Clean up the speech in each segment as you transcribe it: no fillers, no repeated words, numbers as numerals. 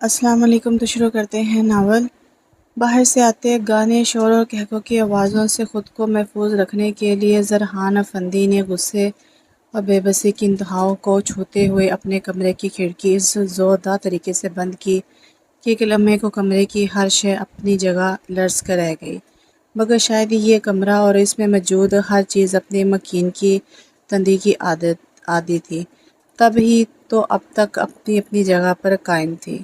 السلام علیکم۔ تو شروع کرتے ہیں ناول۔ باہر سے آتے گانے، شور اور کہکوں کی آوازوں سے خود کو محفوظ رکھنے کے لیے زرحان افندی نے غصے اور بے بسی کی انتہاؤں کو چھوتے ہوئے اپنے کمرے کی کھڑکی اس زوردار طریقے سے بند کی کہ ایک لمحے کو کمرے کی ہر شے اپنی جگہ لرز کر رہ گئی، مگر شاید یہ کمرہ اور اس میں موجود ہر چیز اپنے مکین کی تندی کی عادی تھی، تب ہی تو اب تک اپنی اپنی جگہ پر قائم تھی۔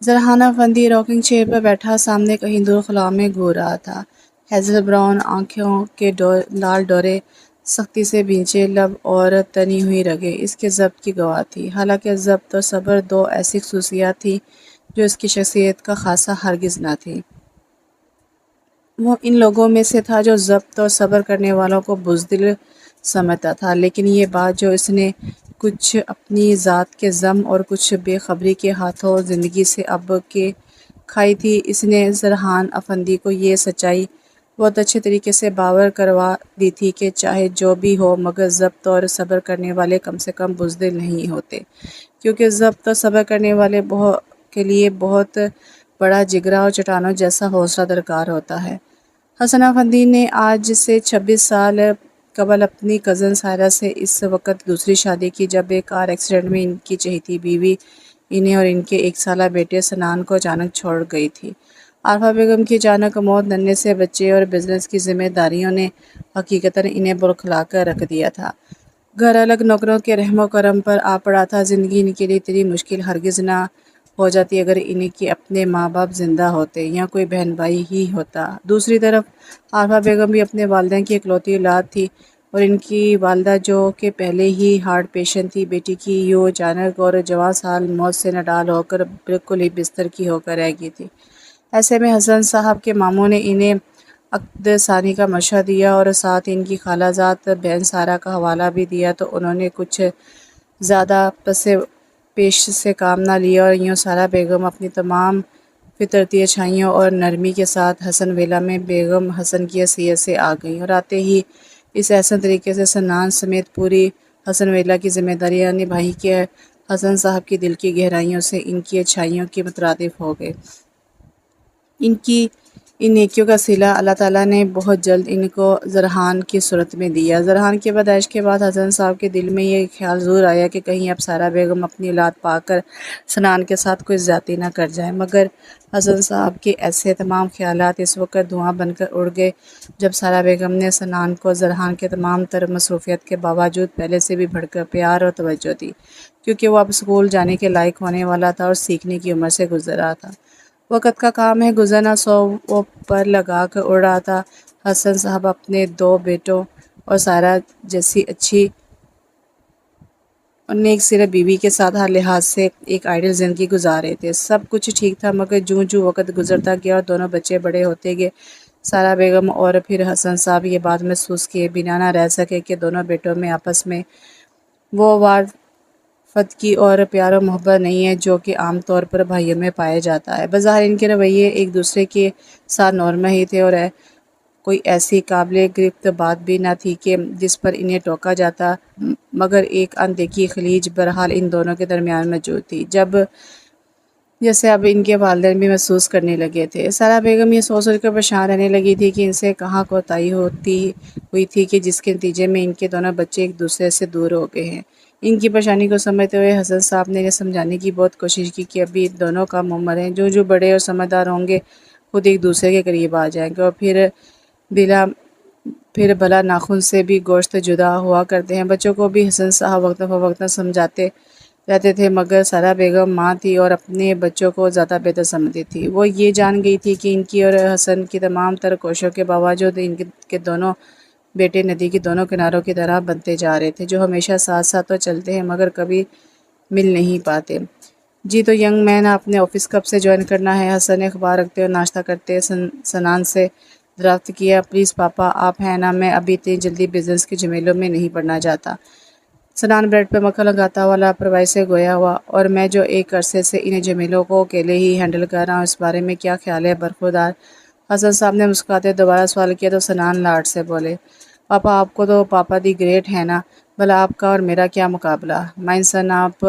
زرحان افندی راکنگ چیئر پر بیٹھا سامنے کہیں دور خلا میں گھور رہا تھا۔ ہیزل براؤن آنکھوں کے لال ڈورے، سختی سے بھینچے لب اور تنی ہوئی رگیں اس کے ضبط کی گواہ تھی، حالانکہ ضبط اور صبر دو ایسی خصوصیات تھیں جو اس کی شخصیت کا خاصہ ہرگز نہ تھیں۔ وہ ان لوگوں میں سے تھا جو ضبط اور صبر کرنے والوں کو بزدل سمجھتا تھا، لیکن یہ بات جو اس نے کچھ اپنی ذات کے غم اور کچھ بے خبری کے ہاتھوں زندگی سے اب کے کھائی تھی، اس نے زرحان افندی کو یہ سچائی بہت اچھے طریقے سے باور کروا دی تھی کہ چاہے جو بھی ہو مگر ضبط اور صبر کرنے والے کم سے کم بزدل نہیں ہوتے، کیونکہ ضبط اور صبر کرنے والے کے لیے بہت بڑا جگرا اور چٹانوں جیسا حوصلہ درکار ہوتا ہے۔ حسن افندی نے آج سے 26 سال قبل اپنی کزن سائرہ سے اس وقت دوسری شادی کی جب ایک کار ایکسیڈنٹ میں ان کی چہیتی بیوی انہیں اور ان کے 1 سالہ بیٹے سنان کو اچانک چھوڑ گئی تھی۔ عارفہ بیگم کی اچانک موت ننھے سے بچے اور بزنس کی ذمہ داریوں نے حقیقتاً انہیں بوکھلا کر رکھ دیا تھا۔ گھر الگ نوکروں کے رحم و کرم پر آ پڑا تھا۔ زندگی ان کے لیے اتنی مشکل ہرگز نہ ہو جاتی اگر ان کے اپنے ماں باپ زندہ ہوتے یا کوئی بہن بھائی ہی ہوتا۔ دوسری طرف عارفہ بیگم بھی اپنے والدین کی اکلوتی اولاد تھی اور ان کی والدہ جو کہ پہلے ہی ہارٹ پیشنٹ تھی، بیٹی کی یوں اچانک اور جوان سال موت سے نڈال ہو کر بالکل ہی بستر کی ہو کر رہ گئی تھی۔ ایسے میں حسن صاحب کے ماموں نے انہیں عقد ثانی کا مشورہ دیا اور ساتھ ان کی خالہ زاد بہن سارہ کا حوالہ بھی دیا، تو انہوں نے کچھ زیادہ پس پیش سے کام نہ لیا اور یوں سارہ بیگم اپنی تمام فطرتی اچھائیوں اور نرمی کے ساتھ حسن ویلا میں بیگم حسن کی حیثیت سے آ گئیں، اور آتے ہی اس احسن طریقے سے سنان سمیت پوری حسن ویلا کی ذمہ داریاں نبھائی کہ حسن صاحب کی دل کی گہرائیوں سے ان کی اچھائیوں کے مترادف ہو گئے۔ ان نیکیوں کا صلہ اللہ تعالیٰ نے بہت جلد ان کو زرحان کی صورت میں دیا۔ زرحان کی پیدائش کے بعد حسن صاحب کے دل میں یہ خیال ضرور آیا کہ کہیں اب سارہ بیگم اپنی اولاد پا کر سنان کے ساتھ کوئی زیادتی نہ کر جائے، مگر حسن صاحب کے ایسے تمام خیالات اس وقت دھواں بن کر اڑ گئے جب سارہ بیگم نے سنان کو زرحان کے تمام تر مصروفیت کے باوجود پہلے سے بھی بڑھ کر پیار اور توجہ دی، کیونکہ وہ اب اسکول جانے کے لائق ہونے والا تھا اور سیکھنے کی عمر سے گزر رہا تھا۔ وقت کا کام ہے گزرنا، سو وہ پر لگا کر اڑ رہا تھا۔ حسن صاحب اپنے 2 بیٹوں اور سارہ جیسی اچھی اور نیک سیرت بیوی کے ساتھ ہر لحاظ سے ایک آئیڈیل زندگی گزار رہے تھے۔ سب کچھ ٹھیک تھا، مگر جوں جوں وقت گزرتا گیا اور دونوں بچے بڑے ہوتے گئے، سارہ بیگم اور پھر حسن صاحب یہ بات محسوس کیے بنا نہ رہ سکے کہ دونوں بیٹوں میں آپس میں وہ وارفتگی اور پیار و محبت نہیں ہے جو کہ عام طور پر بھائیوں میں پایا جاتا ہے۔ بظاہر ان کے رویے ایک دوسرے کے ساتھ نارمل ہی تھے اور کوئی ایسی قابل گرفت بات بھی نہ تھی کہ جس پر انہیں ٹوکا جاتا، مگر ایک اندیکھی خلیج بہرحال ان دونوں کے درمیان موجود تھی، جیسے اب ان کے والدین بھی محسوس کرنے لگے تھے۔ سارہ بیگم یہ سوچ کر پریشان رہنے لگی تھی کہ ان سے کہاں کوتاہی ہوئی تھی کہ جس کے نتیجے میں ان کے دونوں بچے ایک دوسرے سے دور ہو گئے ہیں۔ ان کی پریشانی کو سمجھتے ہوئے حسن صاحب نے انہیں سمجھانے کی بہت کوشش کی کہ ابھی دونوں کم عمر ہیں، جو بڑے اور سمجھدار ہوں گے خود ایک دوسرے کے قریب آ جائیں گے، اور پھر بھلا ناخن سے بھی گوشت جدا ہوا کرتے ہیں۔ بچوں کو بھی حسن صاحب وقتاً فوقتاً سمجھاتے رہتے تھے، مگر سارہ بیگم ماں تھی اور اپنے بچوں کو زیادہ بہتر سمجھتی تھی۔ وہ یہ جان گئی تھی کہ ان کی اور حسن کی تمام تر کوششوں کے باوجود ان کے دونوں بیٹے ندی کے دونوں کناروں کی طرح بنتے جا رہے تھے، جو ہمیشہ ساتھ ساتھ تو چلتے ہیں مگر کبھی مل نہیں پاتے۔ جی تو ینگ مین، آپ نے آفس کب سے جوائن کرنا ہے؟ حسن نے اخبار رکھتے اور ناشتہ کرتے سنان سے دریافت کیا۔ پلیز پاپا، آپ ہیں نا، میں ابھی اتنی جلدی بزنس کے جھمیلوں میں نہیں پڑنا چاہتا۔ سنان بریڈ پہ مکھن لگاتا ہوا لاپرواہی سے گویا ہوا، اور میں جو ایک عرصے سے ان جھمیلوں کو اکیلے ہی ہینڈل کر رہا ہوں، اس بارے میں کیا خیال ہے برخوردار؟ حسن صاحب نے مسکراتے دوبارہ سوال کیا تو سنان لاڈ سے بولے، پاپا آپ کو تو پاپا دی گریٹ ہے نا، بھلا آپ کا اور میرا کیا مقابلہ؟ مائن سن، آپ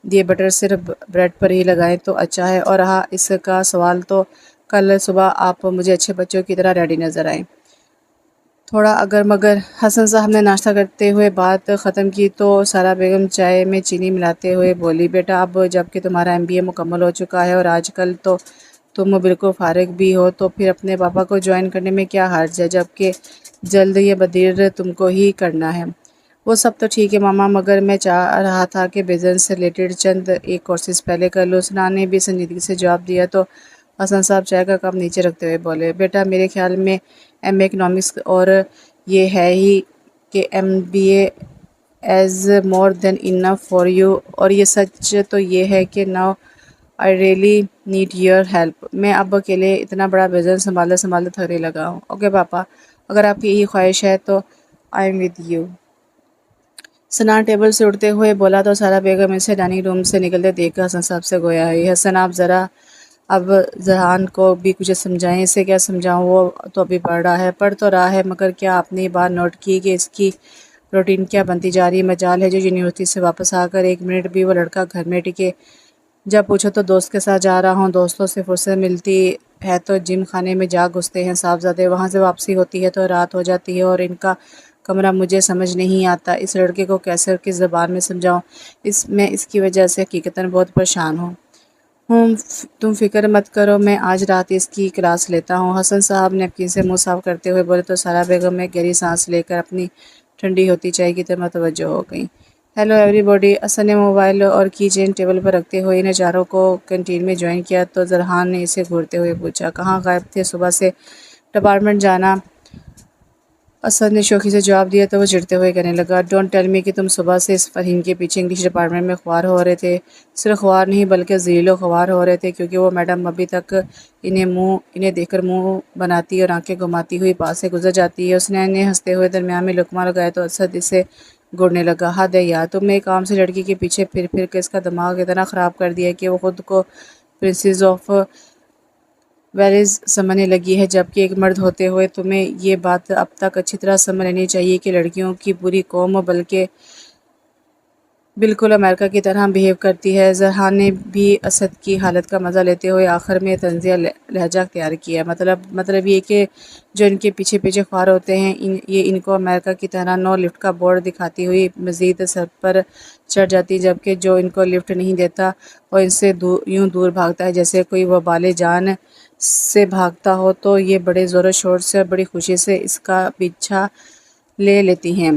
یہ بٹر صرف بریڈ پر ہی لگائیں تو اچھا ہے، اور رہا اس کا سوال تو کل صبح آپ مجھے اچھے بچوں کی طرح ریڈی نظر آئیں۔ تھوڑا اگر مگر حسن صاحب نے ناشتہ کرتے ہوئے بات ختم کی تو سارا بیگم چائے میں چینی ملاتے ہوئے بولی، بیٹا اب جب کہ تمہارا MBA مکمل ہو چکا ہے اور آج کل تو تم بالکل فارغ بھی ہو، تو پھر اپنے پاپا کو جوائن کرنے میں کیا حرج ہے، جب کہ جلد یہ بدیر تم کو ہی کرنا ہے۔ وہ سب تو ٹھیک ہے ماما، مگر میں چاہ رہا تھا کہ بزنس سے ریلیٹڈ چند ایک کورسز پہلے کر لوں۔ سنان نے بھی سنجیدگی سے جواب دیا تو حسن صاحب چائے کا کپ نیچے رکھتے ہوئے بولے، بیٹا میرے خیال میں MA اکنامکس اور یہ ہے ہی کہ MBA is more than enough for you, اور یہ سچ تو یہ ہے کہ now I really need your help. میں اب اکیلے اتنا بڑا بزنس سنبھالتے تھکنے لگا ہوں۔ اوکے پاپا، اگر آپ کی یہی خواہش ہے تو I am with you. Sinan table سے اٹھتے ہوئے بولا تو سارا بیگم اسے ڈائننگ روم سے نکلتے دیکھ کر حسن صاحب سے گویا ہے، حسن آپ ذرا اب زرحان کو بھی کچھ سمجھائیں، اسے کیا سمجھاؤں، وہ تو ابھی پڑھ تو رہا ہے، مگر کیا آپ نے یہ بات نوٹ کی کہ اس کی روٹین کیا بنتی جا رہی ہے؟ مجال ہے جو یونیورسٹی سے واپس آ کر ایک منٹ بھی وہ لڑکا گھر میں ٹکے، جب پوچھو تو دوست کے ساتھ جا رہا ہوں، دوستوں سے فرصت ملتی ہے تو جم خانے میں جا گھستے ہیں صاحبزادے، وہاں سے واپسی ہوتی ہے تو رات ہو جاتی ہے، اور ان کا کمرہ مجھے سمجھ نہیں آتا، اس لڑکے کو کیسے اور کس زبان میں سمجھاؤں، میں اس کی وجہ سے حقیقتاً بہت پریشان ہوں۔ تم فکر مت کرو، میں آج رات اس کی کلاس لیتا ہوں۔ حسن صاحب نیپکن سے منہ صاف کرتے ہوئے بولے تو سارا بیگم میں گہری سانس لے کر اپنی ٹھنڈی ہوتی چائے کی طرف متوجہ ہو گئیں۔ Hello every body. حسن نے موبائل اور کی چین ٹیبل پر رکھتے ہوئے انہیں چاروں کو کینٹین میں جوائن کیا تو زرحان نے اسے گھورتے ہوئے پوچھا، کہاں غائب تھے صبح سے؟ ڈپارٹمنٹ جانا۔ اسد نے شوخی سے جواب دیا تو وہ چڑھتے ہوئے کہنے لگا، ڈونٹ ٹیل می کہ تم صبح سے اس فرہین کے پیچھے انگلش ڈپارٹمنٹ میں خوار ہو رہے تھے۔ صرف خوار نہیں بلکہ ذلیل و خوار ہو رہے تھے، کیونکہ وہ میڈم ابھی تک انہیں دیکھ کر منہ بناتی اور آنکھیں گھماتی ہوئی پاس سے گزر جاتی ہے۔ حسنین نے ہنستے ہوئے درمیان میں لقمہ لگایا تو اسد اسے گھورنے لگا، حد ہے یار، تم نے ایک عام سی لڑکی کے پیچھے پھر پھر کے اس کا دماغ اتنا خراب کر دیا کہ وہ خود کو پرنسز آف ویلز سمجھنے لگی ہے، جبکہ ایک مرد ہوتے ہوئے تمہیں یہ بات اب تک اچھی طرح سمجھ لینی چاہیے کہ لڑکیوں کی پوری قوم بلکہ بالکل امریکہ کی طرح بہیو کرتی ہے۔ زرحان نے بھی اسد کی حالت کا مزہ لیتے ہوئے آخر میں طنزیہ لہجہ اختیار کیا، مطلب یہ کہ جو ان کے پیچھے پیچھے خوار ہوتے ہیں یہ ان کو امریکہ کی طرح نو لفٹ کا بورڈ دکھاتی ہوئی مزید سر پر چڑھ جاتی، جبکہ جو ان کو لفٹ نہیں دیتا وہ ان سے یوں دور بھاگتا ہے جیسے کوئی وبال جان سے بھاگتا ہو، تو یہ بڑے زور و شور سے اور بڑی خوشی سے اس کا پیچھا لے لیتی ہیں۔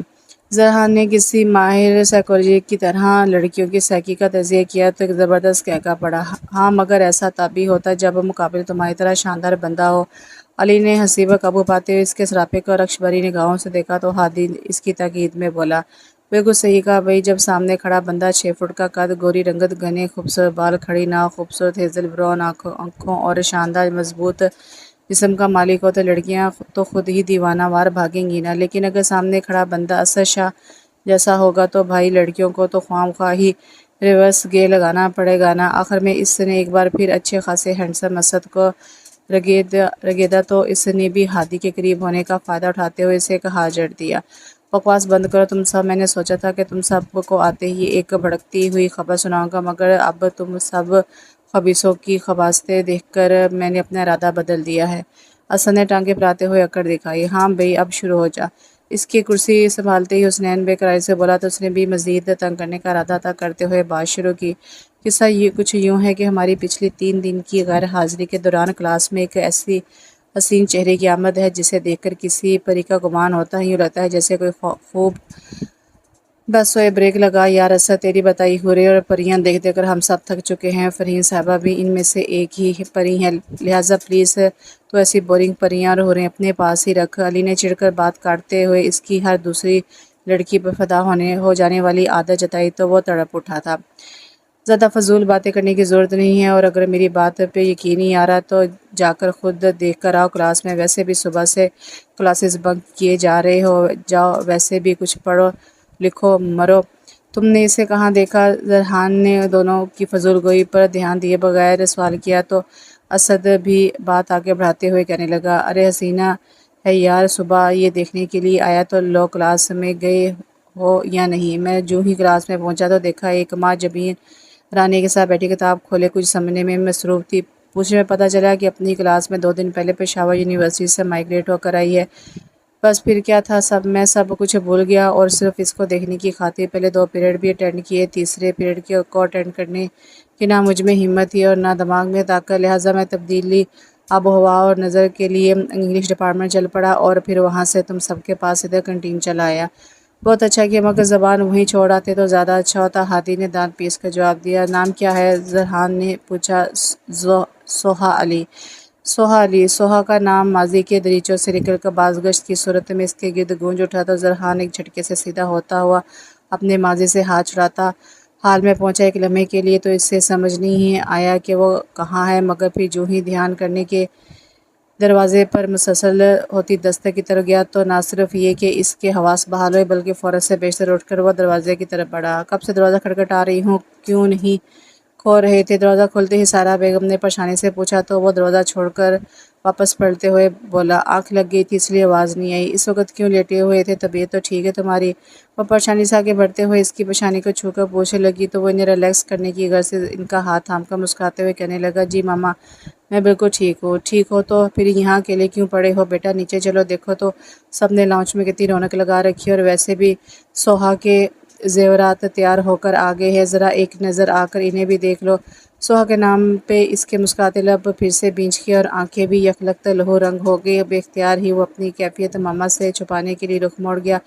زرحان نے کسی ماہر سائیکالوجی کی طرح لڑکیوں کی سائیکی کا تجزیہ کیا تو ایک زبردست کہکا پڑا، ہاں مگر ایسا تبھی ہوتا ہے جب مقابل تمہاری طرح شاندار بندہ ہو۔ علی نے ہنسی پر قابو پاتے ہوئے اس کے سراپے کو رقص بھری نگاہوں سے دیکھا تو ہادی اس کی تائید میں بولا، بالکل صحیح کہا بھائی، جب سامنے کھڑا بندہ 6 فٹ کا قد، گوری رنگت، گھنے خوبصورت بال، کھڑی ناک، خوبصورت ہیزل براؤن آنکھوں اور شاندار مضبوط جسم کا مالک ہو تو لڑکیاں تو خود ہی دیوانہ وار بھاگیں گی نا، لیکن اگر سامنے کھڑا بندہ اسد شاہ جیسا ہوگا تو بھائی لڑکیوں کو تو خواہ مخواہ ہی ریورس گے لگانا پڑے گا نا۔ آخر میں اس نے ایک بار پھر اچھے خاصے ہینڈسم اسد کو رگیدا تو اس نے بھی ہادی کے قریب ہونے کا فائدہ اٹھاتے ہوئے اسے کہا جڑ دیا، بکواس بند کرو تم سب، میں نے سوچا تھا کہ تم سب کو آتے ہی ایک بھڑکتی ہوئی خبر سناؤں گا، مگر اب تم سب خبیثوں کی خباثتیں دیکھ کر میں نے اپنا ارادہ بدل دیا ہے۔ اسد نے ٹانگیں پھیلاتے ہوئے اکڑ دکھائی، ہاں بھئی اب شروع ہو جا۔ اس کی کرسی سنبھالتے ہی حسنین بے قراری سے بولا تو اس نے بھی مزید تنگ کرنے کا ارادہ طے کرتے ہوئے بات شروع کی، قصہ کچھ یوں ہے کہ ہماری پچھلی 3 دن کی غیر حاضری کے دوران کلاس میں ایک ایسی حسین چہرے کی آمد ہے جسے دیکھ کر کسی پری کا گمان ہوتا ہے، یوں لگتا ہے جیسے کوئی خوب بس سوئے بریک لگا یار اسد، تیری بتائی حوریں اور پریاں دیکھ دیکھ کر ہم سب تھک چکے ہیں، فرحین صاحبہ بھی ان میں سے ایک ہی پری ہیں، لہٰذا پلیز تو ایسی بورنگ پریاں اور حوریں اپنے پاس ہی رکھ۔ علی نے چڑھ کر بات کاٹتے ہوئے اس کی ہر دوسری لڑکی پر فدا ہو جانے والی عادت جتائی تو وہ تڑپ اٹھا تھا، زیادہ فضول باتیں کرنے کی ضرورت نہیں ہے، اور اگر میری بات پہ یقین نہیں آ رہا تو جا کر خود دیکھ کر آؤ کلاس میں، ویسے بھی صبح سے کلاسز بنک کیے جا رہے ہو، جاؤ ویسے بھی کچھ پڑھو لکھو مرو۔ تم نے اسے کہاں دیکھا؟ زرحان نے دونوں کی فضول گوئی پر دھیان دیے بغیر سوال کیا تو اسد بھی بات آگے بڑھاتے ہوئے کہنے لگا، ارے حسینہ ہے یار، صبح یہ دیکھنے کے لیے آیا تو لو کلاس میں گئے ہو یا نہیں؟ میں جو ہی کلاس میں پہنچا تو دیکھا ایک ماں جبین رانی کے ساتھ بیٹھی کتاب کھولے کچھ سمجھنے میں مصروف تھی۔ پوچھنے میں پتہ چلا کہ اپنی کلاس میں 2 دن پہلے پشاور یونیورسٹی سے مائیگریٹ ہو کر آئی ہے۔ بس پھر کیا تھا، میں سب کچھ بھول گیا اور صرف اس کو دیکھنے کی خاطر پہلے 2 پیریڈ بھی اٹینڈ کیے۔ تیسرے پیریڈ کو اٹینڈ کرنے کی نہ مجھ میں ہمت تھی اور نہ دماغ میں طاقت، لہٰذا میں تبدیلی آب و ہوا اور نظر کے لیے انگلش ڈپارٹمنٹ چل پڑا اور پھر وہاں سے تم سب کے پاس ادھر کینٹین چلا آیا۔ بہت اچھا کیا، مگر زبان وہیں چھوڑ آتے تو زیادہ اچھا ہوتا۔ ہادی نے دانت پیس کر جواب دیا۔ نام کیا ہے؟ زرحان نے پوچھا۔ سوہا علی۔ سوہا علی۔ سوہا کا نام ماضی کے دریچوں سے نکل کر بازگشت کی صورت میں اس کے گرد گونج اٹھا تو زرحان ایک جھٹکے سے سیدھا ہوتا ہوا اپنے ماضی سے ہاتھ چھڑاتا حال میں پہنچا۔ ایک لمحے کے لیے تو اسے سمجھ نہیں آیا کہ وہ کہاں ہے، مگر پھر جو ہی دھیان کرنے کے دروازے پر مسلسل ہوتی دستک کی طرف گیا تو نہ صرف یہ کہ اس کے حواس بحال ہوئے بلکہ فوراً سے بیشتر اٹھ کر وہ دروازے کی طرف بڑھا۔ کب سے دروازہ کھٹکھٹا رہی ہوں، کیوں نہیں کھول رہے تھے؟ دروازہ کھولتے ہی سارا بیگم نے پریشانی سے پوچھا تو وہ دروازہ چھوڑ کر واپس پلٹتے ہوئے بولا، آنکھ لگ گئی تھی اس لیے آواز نہیں آئی۔ اس وقت کیوں لیٹے ہوئے تھے؟ طبیعت تو ٹھیک ہے تمہاری؟ وہ پریشانی سے آگے بڑھتے ہوئے اس کی پیشانی کو چھو کر پوچھنے لگی تو وہ انہیں ریلیکس کرنے کی غرض سے ان کا ہاتھ تھام کر مسکراتے ہوئے کہنے لگا، جی ماما میں بالکل ٹھیک ہوں۔ ٹھیک ہو تو پھر یہاں اکیلے کیوں پڑے ہو؟ بیٹا نیچے چلو، دیکھو تو سب نے لاؤنج میں کتنی رونق لگا رکھی ہے، اور ویسے بھی سوہا کے زیورات تیار ہو کر آ گئے ہیں، ذرا ایک نظر آ کر انہیں بھی دیکھ لو۔ سوہا کے نام پہ اس کے مسکراتے لب پھر سے بھینچ گئے اور آنکھیں بھی یکلخت لہو رنگ ہو گئی۔ بے اختیار ہی وہ اپنی کیفیت ماما سے چھپانے کے لیے رخ موڑ گیا۔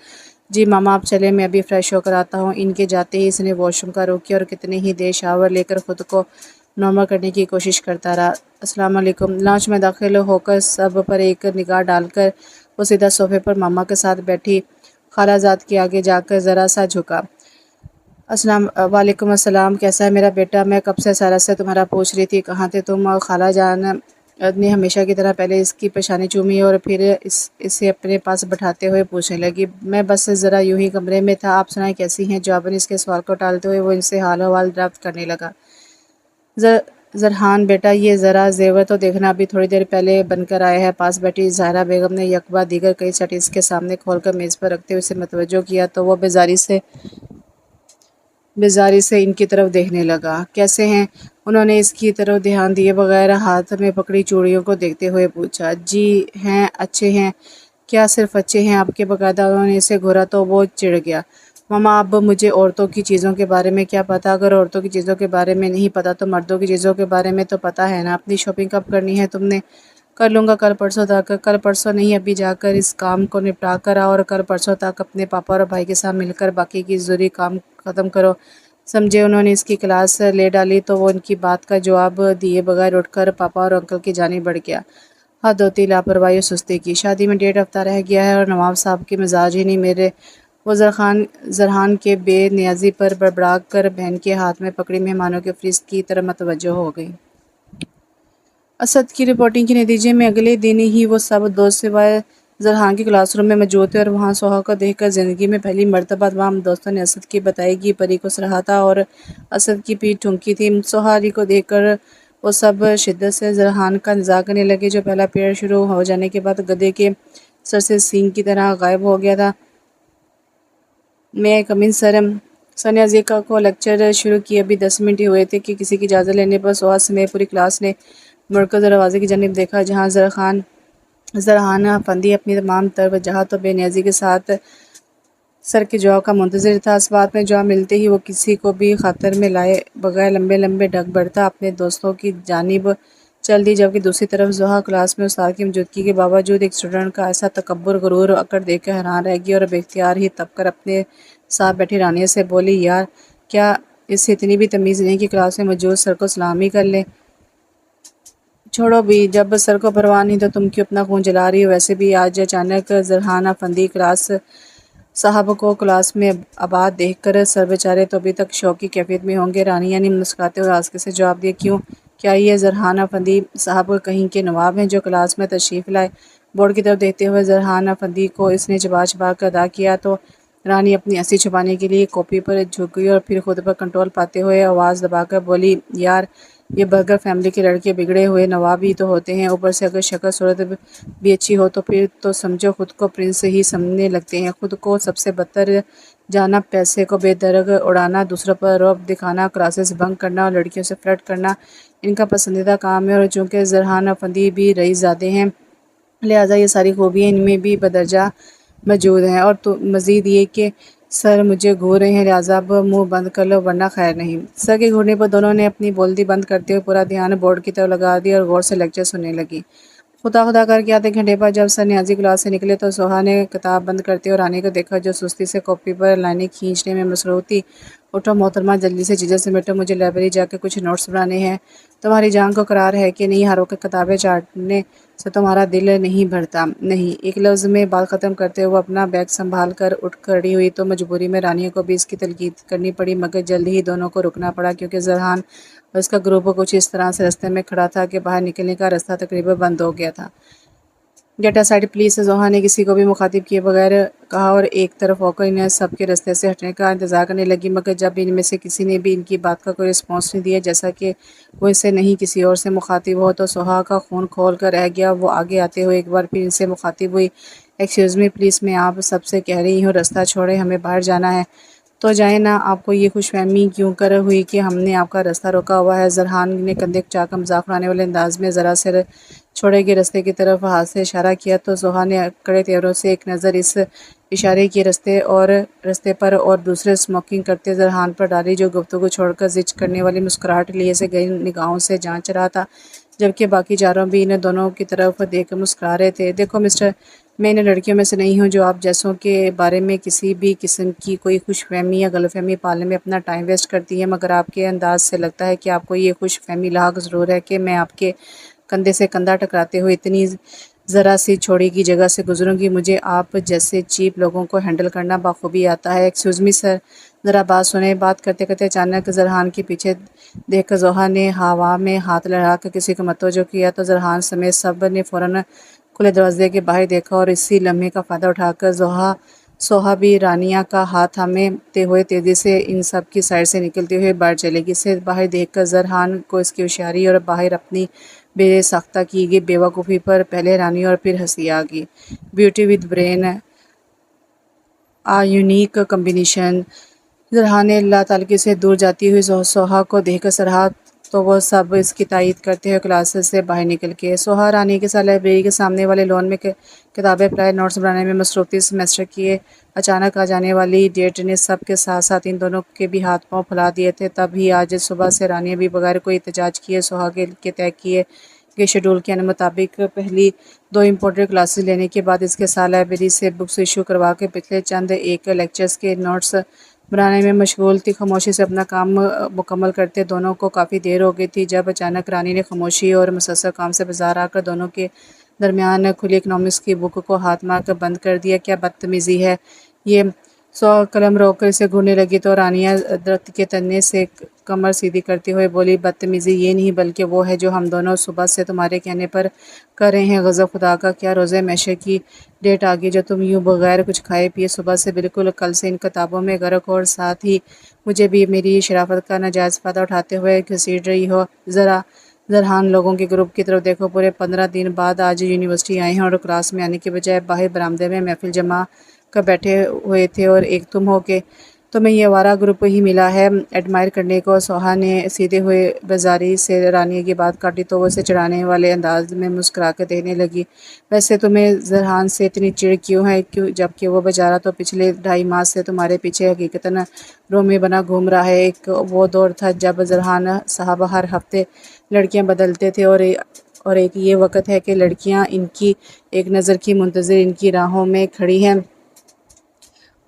جی ماما آپ چلیں، میں ابھی فریش ہو کر آتا ہوں۔ ان کے جاتے ہی اس نے واش روم کا رخ کیا اور کتنی ہی دیر شاور لے کر خود کو نارمل کرنے کی کوشش کرتا رہا۔ السلام علیکم۔ لاؤنج میں داخل ہو کر سب پر ایک نگاہ ڈال کر وہ سیدھا صوفے پر ماما کے ساتھ بیٹھی خالہ زاد کے آگے جا کر ذرا سا جھکا۔ وعلیکم السلام، کیسا ہے میرا بیٹا؟ میں کب سے سارا سے تمہارا پوچھ رہی تھی، کہاں تھے تم؟ خالہ جان نے ہمیشہ کی طرح پہلے اس کی پیشانی چومی اور پھر اسے اپنے پاس بٹھاتے ہوئے پوچھنے لگی، میں بس ذرا یوں ہی کمرے میں تھا، آپ سنائیں کیسی ہیں؟ جواباً اس کے سوال کو ٹالتے ہوئے وہ ان سے حال احوال دریافت کرنے لگا۔ زرحان بیٹا یہ ذرا زیور تو دیکھنا، ابھی تھوڑی دیر پہلے بن کر آیا ہے۔ پاس بیٹھی زہرا بیگم نے یک بعد دیگر کئی سیٹ اس کے سامنے کھول کر میز پر رکھتے ہوئے اسے متوجہ کیا تو وہ بیزاری سے ان کی طرف دیکھنے لگا۔ کیسے ہیں؟ انہوں نے اس کی طرف دھیان دیے بغیر ہاتھ میں پکڑی چوڑیوں کو دیکھتے ہوئے پوچھا۔ جی ہیں، اچھے ہیں۔ کیا صرف اچھے ہیں؟ آپ کے؟ باقاعدہ انہوں نے اسے گھورا تو وہ چڑ گیا۔ ماما اب مجھے عورتوں کی چیزوں کے بارے میں کیا پتہ؟ اگر عورتوں کی چیزوں کے بارے میں نہیں پتہ تو مردوں کی چیزوں کے بارے میں تو پتہ ہے نا۔ اپنی شاپنگ کب کرنی ہے تم نے؟ کر لوں گا کل پرسوں تک۔ کل پرسوں نہیں، ابھی جا کر اس کام کو نپٹا کر آؤ اور کل پرسوں تک اپنے پاپا اور بھائی کے ساتھ مل کر باقی کی ضروری کام ختم کرو، سمجھے؟ انہوں نے اس کی کلاس لے ڈالی تو وہ ان کی بات کا جواب دیے بغیر اٹھ کر پاپا اور انکل کی جانب بڑھ گیا۔ حد ہوتی لپرواہی اور سستی کی۔ شادی میں 1.5 ہفتہ رہ گیا ہے اور نواب صاحب کے مزاج ہی نہیں میرے۔ وہ زرحان کے بے نیازی پر بڑبڑا کر بہن کے ہاتھ میں پکڑی مہمانوں کے فہرست کی طرف متوجہ ہو گئی۔ اسد کی رپورٹنگ کے نتیجے میں اگلے دن ہی وہ سب دوست سوائے زرحان کے کلاس روم میں موجود تھے اور وہاں سوہا کو دیکھ کر زندگی میں پہلی مرتبہ تمام دوستوں نے اسد کی بتائیگی پری کو سراہا اور اسد کی پیٹھ ٹھونکی تھی۔ سوہا علی کو دیکھ کر وہ سب شدت سے زرحان کا نزاع کرنے لگے جو پہلا پیریڈ شروع ہو جانے کے بعد گدھے کے سر سے سینگ کی طرح غائب ہو گیا تھا۔ میں کم ان سر ثانیہ کو لیکچر شروع کیے ابھی 10 منٹ ہی ہوئے تھے کہ کسی کی اجازت لینے پر سوہا سمیت پوری کلاس نے مڑ کر دروازے کی جانب دیکھا جہاں زرحان افندی اپنی تمام تر وجاہت و بے نیازی کے ساتھ سر کے جواب کا منتظر تھا۔ اس بات میں جواب ملتے ہی وہ کسی کو بھی خاطر میں لائے بغیر لمبے لمبے ڈگ بڑھتا اپنے دوستوں کی جانب چل دی، جبکہ دوسری طرف زحا کلاس میں استاد کی موجودگی کے باوجود ایک اسٹوڈنٹ کا ایسا تکبر، غرور اور اکڑ دیکھ کر حیران رہ گئی اور بے اختیار ہی تپ کر اپنے ساتھ بیٹھی رانیہ سے بولی، یار کیا اس سے اتنی بھی تمیز نہیں کہ کلاس میں موجود سر کو سلام ہی کر لے؟ چھوڑو بھی، جب سر کو پرواہ نہیں تو تم کیوں اپنا خون جلا رہی ہو؟ ویسے بھی آج اچانک زرحان افندی کلاس صاحب کو کلاس میں آباد دیکھ کر سر بیچارے تو ابھی تک شوق کی کیفیت میں ہوں گے۔ رانیہ نے مسکراتے ہوئے آہستگی سے جواب دیا، کیوں؟ کیا یہ زرحان افندی صاحب کہیں کے نواب ہیں جو کلاس میں تشریف لائے؟ بورڈ کی طرف دیکھتے ہوئے زرحان افندی کو اس نے چبا چبا کر ادا کیا تو رانی اپنی ہنسی چھپانے کے لیے کاپی پر جھک گئی اور پھر خود پر کنٹرول پاتے ہوئے آواز دبا کر بولی، یار یہ برگر فیملی کے لڑکے بگڑے ہوئے نواب ہی تو ہوتے ہیں، اوپر سے اگر شکل صورت بھی اچھی ہو تو پھر تو سمجھو خود کو پرنس ہی سمجھنے لگتے ہیں۔ خود کو سب سے بدتر جانا، پیسے کو بے درگ اڑانا، دوسروں پر رعب دکھانا، کلاسز بنک کرنا اور لڑکیوں سے فلرٹ کرنا ان کا پسندیدہ کام ہے۔ اور چونکہ زرحان افندی بھی رئیس زادے ہیں، لہٰذا یہ ساری خوبیاں ان میں بھی بدرجہ موجود ہیں۔ اور تو مزید یہ کہ سر مجھے گھور رہے ہیں، لہٰذا اب منہ بند کر لو ورنہ خیر نہیں۔ سر کے گھورنے پر دونوں نے اپنی بولتی بند کرتے ہوئے پورا دھیان بورڈ کی طرف لگا دیا اور غور سے لیکچر سننے لگی۔ خدا خدا کر کے آدھے گھنٹے بعد جب سر نیازی کلاس سے نکلے تو سوہا نے کتاب بند کرتے اور رانی کو دیکھا جو سستی سے کاپی پر لائنیں کھینچنے میں مصروف تھی۔ اٹھو محترمہ، جلدی سے چیزیں سمیٹو، مجھے لائبریری جا کے کچھ نوٹس بنانے ہیں۔ تمہاری جان کو قرار ہے کہ نہیں؟ ہر وقت کتابیں چاٹنے سے تمہارا دل نہیں بھرتا؟ نہیں۔ ایک لفظ میں بات ختم کرتے ہوئے اپنا بیگ سنبھال کر اٹھ کھڑی ہوئی تو مجبوری میں رانی کو بھی اس کی تلقین کرنی پڑی، مگر جلد ہی دونوں کو رکنا پڑا کیونکہ زرحان اور اس کا گروپ کچھ اس طرح سے رستے میں کھڑا تھا کہ باہر نکلنے کا راستہ تقریباً بند ہو گیا تھا۔ گیٹ اسائڈ پلیز، سوہا نے کسی کو بھی مخاطب کیے بغیر کہا اور ایک طرف ہو کر انہیں سب کے راستے سے ہٹنے کا انتظار کرنے لگی، مگر جب ان میں سے کسی نے بھی ان کی بات کا کوئی رسپانس نہیں دیا، جیسا کہ وہ اس سے نہیں کسی اور سے مخاطب ہو، تو سوہا کا خون کھول کر رہ گیا۔ وہ آگے آتے ہوئے ایک بار پھر ان سے مخاطب ہوئی، ایکسکیوز می پلیز، میں آپ سب سے کہہ رہی ہوں راستہ چھوڑیں، ہمیں باہر جانا ہے۔ تو جائیں نا، آپ کو یہ خوش فہمی کیوں کر ہوئی کہ ہم نے آپ کا راستہ روکا ہوا ہے؟ زرحان نے کندھے اچا کر مذاق اڑانے والے انداز میں ذرا سر چھوڑے گئے راستے کی طرف ہاتھ سے اشارہ کیا تو سوہا نے کڑے تیوروں سے ایک نظر اس اشارے کے راستے پر اور دوسرے اسموکنگ کرتے زرحان پر ڈالی، جو گفتگو چھوڑ کر زچ کرنے والی مسکراہٹ لیے سے گئی نگاہوں سے جانچ رہا تھا، جبکہ باقی چاروں بھی ان دونوں کی طرف دیکھ کر مسکرا رہے تھے۔ دیکھو مسٹر، میں ان لڑکیوں میں سے نہیں ہوں جو آپ جیسوں کے بارے میں کسی بھی قسم کی کوئی خوش فہمی یا غلط فہمی پالنے میں اپنا ٹائم ویسٹ کرتی ہیں، مگر آپ کے انداز سے لگتا ہے کہ آپ کو یہ خوش فہمی لاحق ضرور ہے کہ میں آپ کے کندھے سے کندھا ٹکراتے ہوئے اتنی ذرا سی چھوڑی کی جگہ سے گزروں گی۔ مجھے آپ جیسے چیپ لوگوں کو ہینڈل کرنا بخوبی آتا ہے۔ ایکسکیوز می سر، ذرا بات سنیں۔ بات کرتے کرتے اچانک زرحان کے پیچھے دیکھ کر سوہا نے ہوا میں ہاتھ لہرا کر کسی کو متوجہ کیا تو زرحان سمیت سب نے فوراً کھلے دروازے کے باہر دیکھا اور اسی لمحے کا فائدہ اٹھا کر سوہا بھی رانیہ کا ہاتھ تھامتے ہوئے تیزی سے ان سب کی سائڈ سے نکلتے ہوئے باہر چلے گی۔ اسے باہر دیکھ کر زرحان کو اس کی ہوشیاری اور باہر اپنی بے ساختہ کی گئی بے وقوفی پر پہلے حیرانی اور پھر ہنسی آ گئی۔ Beauty with brain, unique combination. Zarhan نے اللہ تعالی سے دور جاتی ہوئی سوہا کو دیکھ کر سراہا تو وہ سب اس کی تائید کرتے ہوئے کلاسز سے باہر نکل گئے۔ سوہا رانی کے ساتھ لائبریری کے سامنے والے لون میں کتابیں اپلائے نوٹس بنانے میں مصروف تھی۔ سیمسٹر کی اچانک آ جانے والی ڈیٹ نے سب کے ساتھ ساتھ ان دونوں کے بھی ہاتھ پاؤں پھیلا دیے تھے۔ تب ہی آج صبح سے رانی بھی بغیر کوئی احتجاج کیے سوہا کے طے کیے گئے شیڈول کے مطابق پہلی 2 امپورٹنٹ کلاسز لینے کے بعد اس کے ساتھ لائبریری سے بکس ایشو کروا کے پچھلے چند ایک لیکچرز کے نوٹس بنانے میں مشغول تھی۔ خاموشی سے اپنا کام مکمل کرتے دونوں کو کافی دیر ہو گئی تھی جب اچانک رانی نے خاموشی اور مسلسل کام سے باظاہر آ کر دونوں کے درمیان کھلی اکنامکس کی بک کو ہاتھ مار کر بند کر دیا۔ کیا بدتمیزی ہے یہ! سوہا قلم روک کر اسے گھورنے لگی تو رانیہ درخت کے تنے سے کمر سیدھی کرتے ہوئے بولی، بدتمیزی یہ نہیں بلکہ وہ ہے جو ہم دونوں صبح سے تمہارے کہنے پر کر رہے ہیں۔ غضب خدا کا! کیا روزہ محشر کی ڈیٹ آ گئی جو تم یوں بغیر کچھ کھائے پیے صبح سے بالکل کل سے ان کتابوں میں غرق ہو اور ساتھ ہی مجھے بھی میری شرافت کا ناجائز فائدہ اٹھاتے ہوئے گھسیٹ رہی ہو؟ ذرا زرحان لوگوں کے گروپ کی طرف دیکھو، پورے 15 دن بعد آج یونیورسٹی آئے ہیں اور کلاس میں آنے کے بجائے باہر برآمدے میں محفل جما کر بیٹھے ہوئے تھے اور ایک تم ہو کہ تمہیں یہ آوارہ گروپ ہی ملا ہے ایڈمائر کرنے کو۔ سوہا نے سیدھے ہوئے بیزاری سے رانی کی بات کاٹی تو وہ اسے چڑھانے والے انداز میں مسکرا کر دیکھنے لگی، ویسے تمہیں زرحان سے اتنی چڑ کیوں ہے جبکہ وہ بیچارہ تو پچھلے 2.5 ماہ سے تمہارے پیچھے حقیقتاً رومی بنا گھوم رہا ہے۔ ایک وہ دور تھا جب زرحان صاحب ہر ہفتے لڑکیاں بدلتے تھے اور ایک یہ وقت ہے کہ لڑکیاں ان کی ایک نظر کی منتظر ان کی راہوں میں کھڑی ہیں،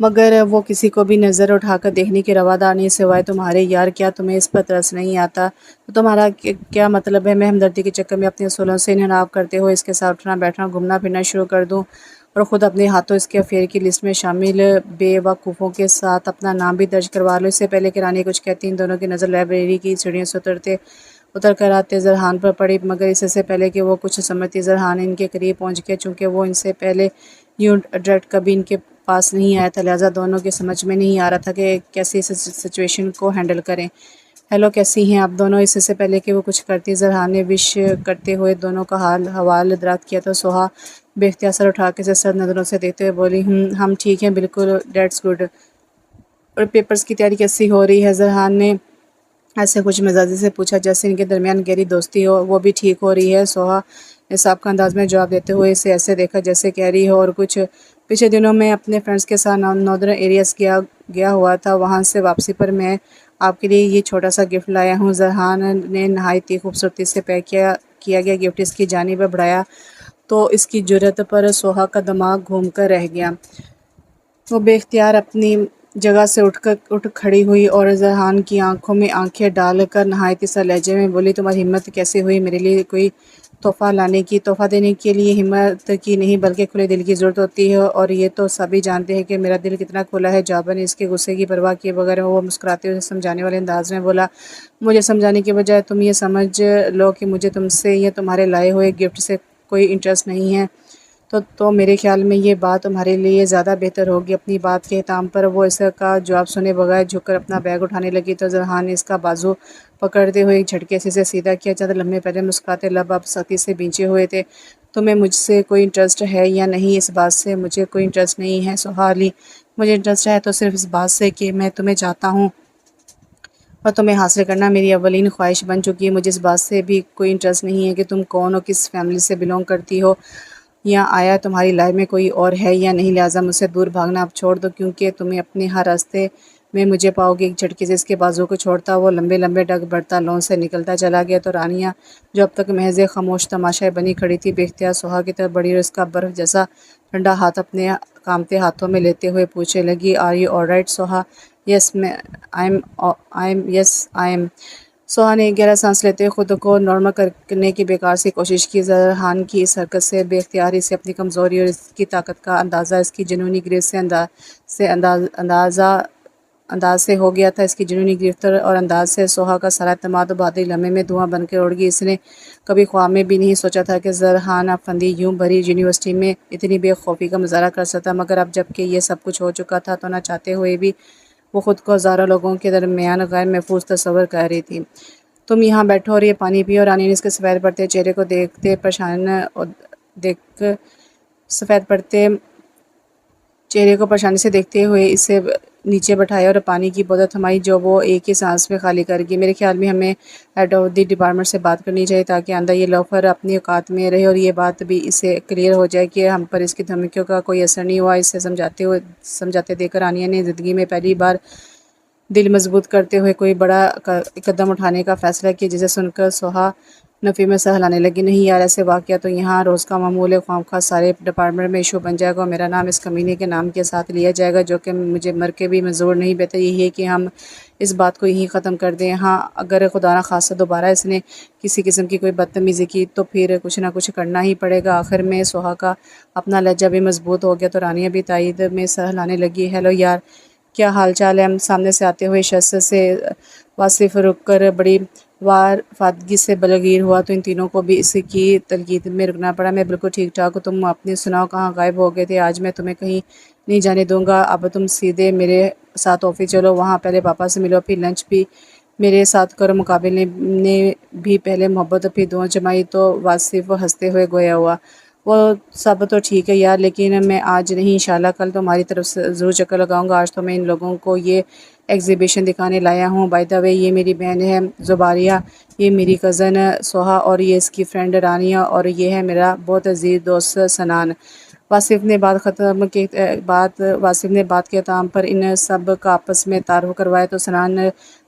مگر وہ کسی کو بھی نظر اٹھا کر دیکھنے کی روادار نہیں سوائے تمہارے۔ یار کیا تمہیں اس پر ترس نہیں آتا؟ تو تمہارا کیا مطلب ہے میں ہمدردی کے چکر میں اپنے اصولوں سے انحراف کرتے ہوئے اس کے ساتھ اٹھنا بیٹھنا گھومنا پھرنا شروع کر دوں اور خود اپنے ہاتھوں اس کے افیئر کی لسٹ میں شامل بے وقوفوں کے ساتھ اپنا نام بھی درج کروا لوں؟ اس سے پہلے کہ رانی کچھ کہتی ان دونوں کی نظر لائبریری کی سیڑھیوں سے اتر کر آتے زرحان پر پڑی، مگر اس سے پہلے کہ وہ کچھ سمجھتی زرحان ان کے قریب پہنچ گیا۔ چونکہ وہ ان سے پہلے یوں ڈائریکٹ کبھی ان کے پاس نہیں آیا تھا، لہٰذا دونوں کے سمجھ میں نہیں آ رہا تھا کہ کیسے اس سچویشن کو ہینڈل کریں۔ ہیلو کیسی ہیں آپ دونوں؟ اس سے پہلے کہ وہ کچھ کرتی زرحان نے وش کرتے ہوئے دونوں کا حال حوال درات کیا تو سوہا بے اختیار سر اٹھا کے سرد نظروں سے دیکھتے ہوئے بولی ہم ٹھیک ہیں بالکل، دیٹس گڈ۔ اور پیپرز کی تیاری کیسی ہو رہی ہے؟ زرحان نے ایسے کچھ مزاجی سے پوچھا جیسے ان کے درمیان گہری دوستی ہو۔ وہ بھی ٹھیک ہو رہی ہے، سوہا نے سابقہ انداز میں جواب دیتے ہوئے اسے ایسے دیکھا جیسے کہہ رہی ہو اور کچھ۔ پچھلے دنوں میں اپنے فرینڈس کے ساتھ ناردرن ایریاز گیا ہوا تھا، وہاں سے واپسی پر میں آپ کے لیے یہ چھوٹا سا گفٹ لایا ہوں۔ زرحان نے نہایت ہی خوبصورتی سے پیک کیا گیا گفٹ اس کی جانب بڑھایا تو اس کی جرأت پر سوہا کا دماغ گھوم کر رہ گیا۔ وہ بے اختیار اپنی جگہ سے اٹھ کھڑی ہوئی اور زرحان کی آنکھوں میں آنکھیں ڈال کر نہایت ہی سر لہجے میں بولی، تمہاری ہمت کیسے ہوئی میرے لیے کوئی تحفہ لانے کی؟ تحفہ دینے کے لیے ہمت کی نہیں بلکہ کھلے دل کی ضرورت ہوتی ہے، اور یہ تو سبھی جانتے ہیں کہ میرا دل کتنا کھلا ہے۔ جواباً اس کے غصے کی پرواہ کیے بغیر وہ مسکراتے ہوئے سمجھانے والے انداز میں بولا، مجھے سمجھانے کے بجائے تم یہ سمجھ لو کہ مجھے تم سے یا تمہارے لائے ہوئے گفٹ سے کوئی انٹرسٹ نہیں ہے۔ تو میرے خیال میں یہ بات تمہارے لیے زیادہ بہتر ہوگی۔ اپنی بات کے اختتام پر وہ اس کا جواب سنے بغیر جھک کر اپنا بیگ اٹھانے لگی تو زرحان نے اس کا بازو پکڑتے ہوئے ایک جھٹکے سے اسے سیدھا کیا۔ چند لمحے پہلے مسکراتے لب اب سختی سے بھینچے ہوئے تھے۔ تمہیں مجھ سے کوئی انٹرسٹ ہے یا نہیں؟ اس بات سے مجھے کوئی انٹرسٹ نہیں ہے سوہا علی، مجھے انٹرسٹ ہے تو صرف اس بات سے کہ میں تمہیں چاہتا ہوں اور تمہیں حاصل کرنا میری اولین خواہش بن چکی ہے۔ مجھے اس بات سے بھی کوئی انٹرسٹ نہیں ہے کہ تم کون ہو، کس فیملی سے بلونگ کرتی ہو، یا آیا تمہاری لائف میں کوئی اور ہے یا نہیں۔ لہٰذا مجھ سے دور بھاگنا اب چھوڑ دو، کیونکہ تمہیں اپنے ہر راستے میں مجھے پاؤ گے۔ ایک جھٹکے سے اس کے بازو کو چھوڑتا وہ لمبے لمبے ڈگ بڑھتا لون سے نکلتا چلا گیا تو رانیہ جو اب تک محض ایک خاموش تماشائی بنی کھڑی تھی، بے اختیار سوہا کی طرف بڑھی اور اس کا برف جیسا ٹھنڈا ہاتھ اپنے کانپتے ہاتھوں میں لیتے ہوئے پوچھنے لگی، are you alright Soha? Yes I am. Soha نے ایک گہرا سانس لیتے خود کو نارمل کرنے کی بیکار سی کوشش کی۔ زرحان کی اس حرکت سے بے اختیار اسے اپنی کمزوری اور اس کی طاقت کا اندازہ اس کی جنونی گرفت انداز سے ہو گیا تھا۔ اس کی جنونی گرفت اور انداز سے سوہا کا سارا اعتماد و بہادری لمحے میں دھواں بن کر اڑ گئی۔ اس نے کبھی خواب میں بھی نہیں سوچا تھا کہ زرحان افندی یوں بھری یونیورسٹی میں اتنی بے خوفی کا مظاہرہ کر سکتا، مگر اب جب کہ یہ سب کچھ ہو چکا تھا تو نہ چاہتے ہوئے بھی وہ خود کو ہزاروں لوگوں کے درمیان غیر محفوظ تصور کر رہی تھی۔ تم یہاں بیٹھو اور یہ پانی پیو۔ رانی نے اس کے سفید پڑتے چہرے کو سفید پڑتے چہرے کو پریشانی سے دیکھتے ہوئے اسے نیچے بٹھایا اور پانی کی بوتل تھمائی جو وہ ایک ہی سانس میں خالی کر گئی۔ میرے خیال میں ہمیں ہیڈ آف دی ڈپارٹمنٹ سے بات کرنی چاہیے تاکہ آئندہ یہ لوفر اپنی اوقات میں رہے اور یہ بات بھی اسے کلیئر ہو جائے کہ ہم پر اس کی دھمکیوں کا کوئی اثر نہیں ہوا۔ اسے سمجھاتے دیکھ کر رانیہ نے زندگی میں پہلی بار دل مضبوط کرتے ہوئے کوئی بڑا قدم اٹھانے کا فیصلہ کیا، جسے سن کر سوہا نفی میں سر ہلانے لگی۔ نہیں یار، ایسے واقعہ تو یہاں روز کا معمول ہے، خواہ سارے ڈپارٹمنٹ میں ایشو بن جائے گا اور میرا نام اس کمینے کے نام کے ساتھ لیا جائے گا جو کہ مجھے مر کے بھی منظور نہیں۔ بہتر یہی ہے کہ ہم اس بات کو یہیں ختم کر دیں۔ ہاں، اگر خدا نخواستہ دوبارہ اس نے کسی قسم کی کوئی بدتمیزی کی تو پھر کچھ نہ کچھ کرنا ہی پڑے گا۔ آخر میں سوہا کا اپنا لہجہ بھی مضبوط ہو گیا تو رانیہ بھی تائید میں سر ہلانے لگی۔ ہیلو یار، کیا حال چال ہے؟ سامنے سے آتے ہوئے شخص سے واصف رک کر بڑی وارفادگی سے بلغیر ہوا تو ان تینوں کو بھی اس کی تلقین میں رکنا پڑا۔ میں بالکل ٹھیک ٹھاک ہوں، تم اپنی سناؤ، کہاں غائب ہو گئے تھے؟ آج میں تمہیں کہیں نہیں جانے دوں گا۔ اب تم سیدھے میرے ساتھ آفس چلو، وہاں پہلے پاپا سے ملو، پھر لنچ بھی میرے ساتھ کرو۔ مقابل نے بھی پہلے محبت پھر دعا جمائی تو واصف ہنستے ہوئے گویا ہوا، وہ سب تو ٹھیک ہے یار، لیکن میں آج نہیں، انشاءاللہ کل تمہاری طرف سے ضرور چکر لگاؤں گا۔ آج تو میں ان لوگوں کو یہ ایگزیبیشن دکھانے لایا ہوں۔ بائی دا وے، یہ میری بہن ہے زباریہ، یہ میری کزن سوہا اور یہ اس کی فرینڈ رانیہ، اور یہ ہے میرا بہت عزیز دوست سنان۔ واصف نے بات کے اختتام پر ان سب کا آپس میں تعارف کروایا تو سنان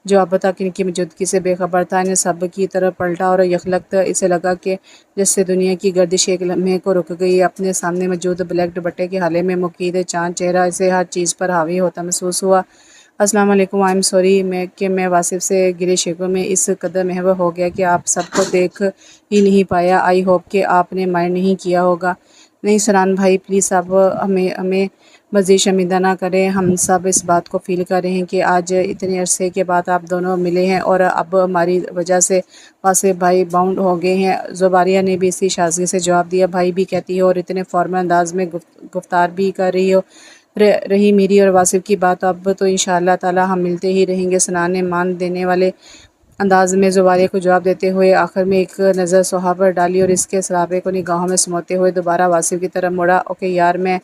جو اب تک ان کی موجودگی سے بے خبر تھا، ان سب کی طرف پلٹا اور یکلخت اسے لگا کہ جس سے دنیا کی گردش ایک لمحے کو رک گئی۔ اپنے سامنے موجود بلیک دوپٹے کے حالے میں مقید چاند چہرہ اسے ہر چیز پر حاوی ہوتا محسوس ہوا۔ السلام علیکم، آئی ایم سوری کہ میں واصف سے گلے شکوے میں اس قدر محو ہو گیا کہ آپ سب کو دیکھ ہی نہیں پایا۔ آئی ہوپ کہ آپ نے مائنڈ نہیں کیا ہوگا۔ نہیں سنان بھائی، پلیز آپ ہمیں مزید شرمندہ نہ کریں، ہم سب اس بات کو فیل کر رہے ہیں کہ آج اتنے عرصے کے بعد آپ دونوں ملے ہیں اور اب ہماری وجہ سے واصف بھائی باؤنڈ ہو گئے ہیں۔ زباریہ نے بھی اسی شائستگی سے جواب دیا، بھائی بھی کہتی ہو اور اتنے فارمل انداز میں گفتار بھی کر رہی میری اور واصف کی بات، اب تو انشاءاللہ تعالی ہم ملتے ہی رہیں گے۔ سنان نے مان دینے والے انداز میں زبارے کو جواب دیتے ہوئے آخر میں ایک نظر سہا پر ڈالی اور اس کے سرابے کو نگاہوں میں سموتے ہوئے دوبارہ واصف کی طرف مڑا۔ اوکے یار، میں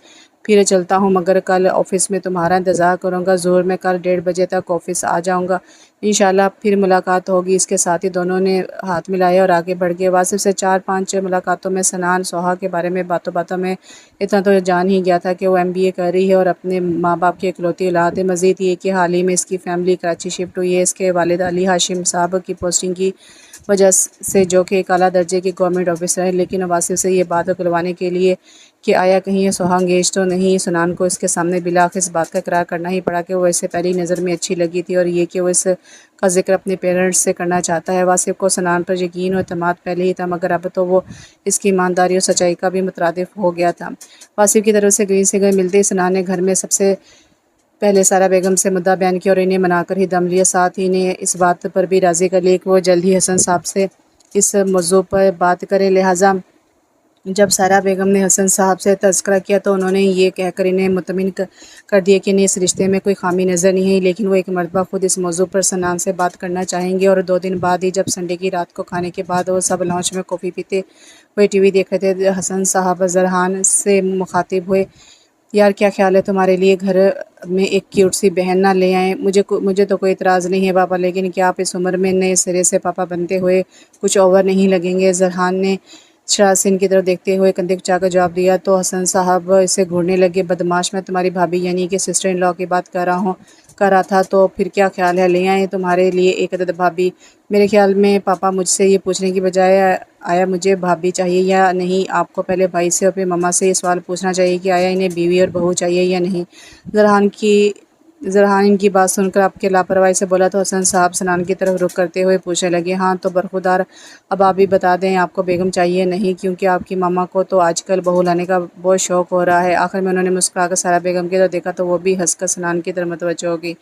پھر چلتا ہوں، مگر کل آفس میں تمہارا انتظار کروں گا ضرور۔ میں کل 1:30 تک آفس آ جاؤں گا، انشاءاللہ پھر ملاقات ہوگی۔ اس کے ساتھ ہی دونوں نے ہاتھ ملائے اور آگے بڑھ گئے۔ واصف سے 4-5 ملاقاتوں میں سنان سہا کے بارے میں باتوں باتوں میں اتنا تو جان ہی گیا تھا کہ وہ MBA کر رہی ہے اور اپنے ماں باپ کی اکلوتی اولاد ہے۔ مزید یہ کہ حال ہی میں اس کی فیملی کراچی شفٹ ہوئی ہے، اس کے والد علی ہاشم صاحب کی پوسٹنگ کی وجہ سے، جو کہ ایک اعلیٰ درجے کی گورنمنٹ آفیسر ہے۔ لیکن واصف سے یہ بات اکلوانے کے لیے کہ آیا کہیں یہ سہا انگیج تو نہیں، سنان کو اس کے سامنے بالآخر اس بات کا اقرار کرنا ہی پڑا کہ وہ اسے پہلی نظر میں اچھی لگی تھی، اور یہ کہ وہ اس کا ذکر اپنے پیرنٹس سے کرنا چاہتا ہے۔ واصف کو سنان پر یقین اور اعتماد پہلے ہی تھا، مگر اب تو وہ اس کی ایمانداری اور سچائی کا بھی مترادف ہو گیا تھا۔ واصف کی طرف سے گئی سے گئے ملتے ہی سنان نے گھر میں سب سے پہلے سارا بیگم سے مدعا بیان کیا اور انہیں منا کر ہی دم لیا، ساتھ ہی نے اس بات پر بھی راضی کر لیا کہ وہ جلد ہی حسن صاحب سے اس موضوع پر بات کریں۔ لہٰذا جب سارا بیگم نے حسن صاحب سے تذکرہ کیا تو انہوں نے یہ کہہ کر انہیں مطمئن کر دیا کہ انہیں اس رشتے میں کوئی خامی نظر نہیں ہے، لیکن وہ ایک مرتبہ خود اس موضوع پر سنان سے بات کرنا چاہیں گے۔ اور 2 دن بعد ہی جب سنڈے کی رات کو کھانے کے بعد وہ سب لاؤنج میں کافی پیتے ہوئے TV دیکھ رہے تھے، حسن صاحب زرحان سے مخاطب ہوئے، یار کیا خیال ہے تمہارے لیے گھر میں ایک کیوٹ سی بہن نہ لے آئیں؟ مجھے تو کوئی اعتراض نہیں ہے پاپا، لیکن کیا آپ اس عمر میں نئے سرے سے پاپا بنتے ہوئے کچھ اوور نہیں لگیں گے؟ زرحان نے شراز سے ان کی طرف دیکھتے ہوئے کندھے کچا کر جواب دیا تو حسن صاحب اسے گھورنے لگے۔ بدمعاش، میں تمہاری بھابھی یعنی کہ سسٹر ان لا کی بات کر رہا تھا، تو پھر کیا خیال ہے لے آئیں تمہارے لیے ایک عدد بھابھی؟ میرے خیال میں پاپا مجھ سے یہ پوچھنے کی بجائے آیا مجھے بھابھی چاہیے یا نہیں، آپ کو پہلے بھائی سے اور پھر مما سے یہ سوال پوچھنا چاہیے کہ آیا انہیں بیوی اور بہو چاہیے یا نہیں۔ زرحان ان کی بات سن کر آپ کے لاپرواہی سے بولا تو حسن صاحب سنان کی طرف رخ کرتے ہوئے پوچھنے لگے، ہاں تو برخودار، اب آپ بھی بتا دیں آپ کو بیگم چاہیے نہیں، کیونکہ آپ کی ماما کو تو آج کل بہو لانے کا بہت شوق ہو رہا ہے۔ آخر میں انہوں نے مسکرا کر سارا بیگم کی طرف دیکھا تو وہ بھی ہنس کر سنان کی طرف متوجہ ہو گئی۔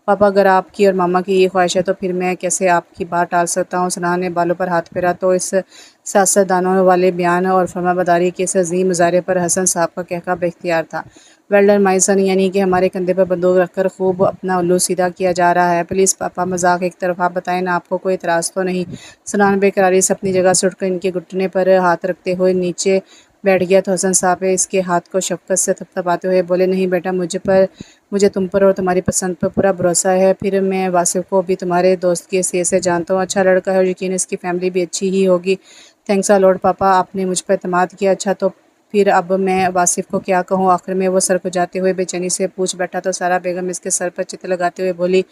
پاپا اگر آپ کی اور ماما کی یہ خواہش ہے تو پھر میں کیسے آپ کی بات ٹال سکتا ہوں؟ سنان نے بالوں پر ہاتھ پھیرا تو اس سیاست دانوں والے بیان اور فرمانبرداری کے اس عظیم مظاہرے پر حسن صاحب کا کہکا باختیار تھا، ویل ڈن مائی سن، یعنی کہ ہمارے کندھے پر بندوق رکھ کر خوب اپنا الو سیدھا کیا جا رہا ہے۔ پلیز پاپا، مذاق ایک طرف، آپ بتائیں نا، آپ کو کوئی اعتراض تو نہیں؟ سنان بے قراری سے اپنی جگہ سے اٹھ کر ان کے گھٹنے پر ہاتھ رکھتے ہوئے نیچے بیٹھ گیا تو حسن صاحب اس کے ہاتھ کو شفقت سے تھپتھپاتے ہوئے بولے، نہیں بیٹا، مجھے تم پر اور تمہاری پسند پر پورا بھروسہ ہے، پھر میں واصف کو بھی تمہارے دوست کی حیثیت سے جانتا ہوں، اچھا لڑکا ہے اور یقیناً اس کی فیملی بھی اچھی ہی ہوگی۔ تھینکس آ لاٹ پاپا، آپ نے مجھ پر اعتماد کیا۔ اچھا تو پھر اب میں واصف کو کیا کہوں؟ آخر میں وہ سر کھجاتے ہوئے بے چینی سے پوچھ بیٹھا تو سارا بیگم اس کے سر پر چت لگاتے ہوئے بولی،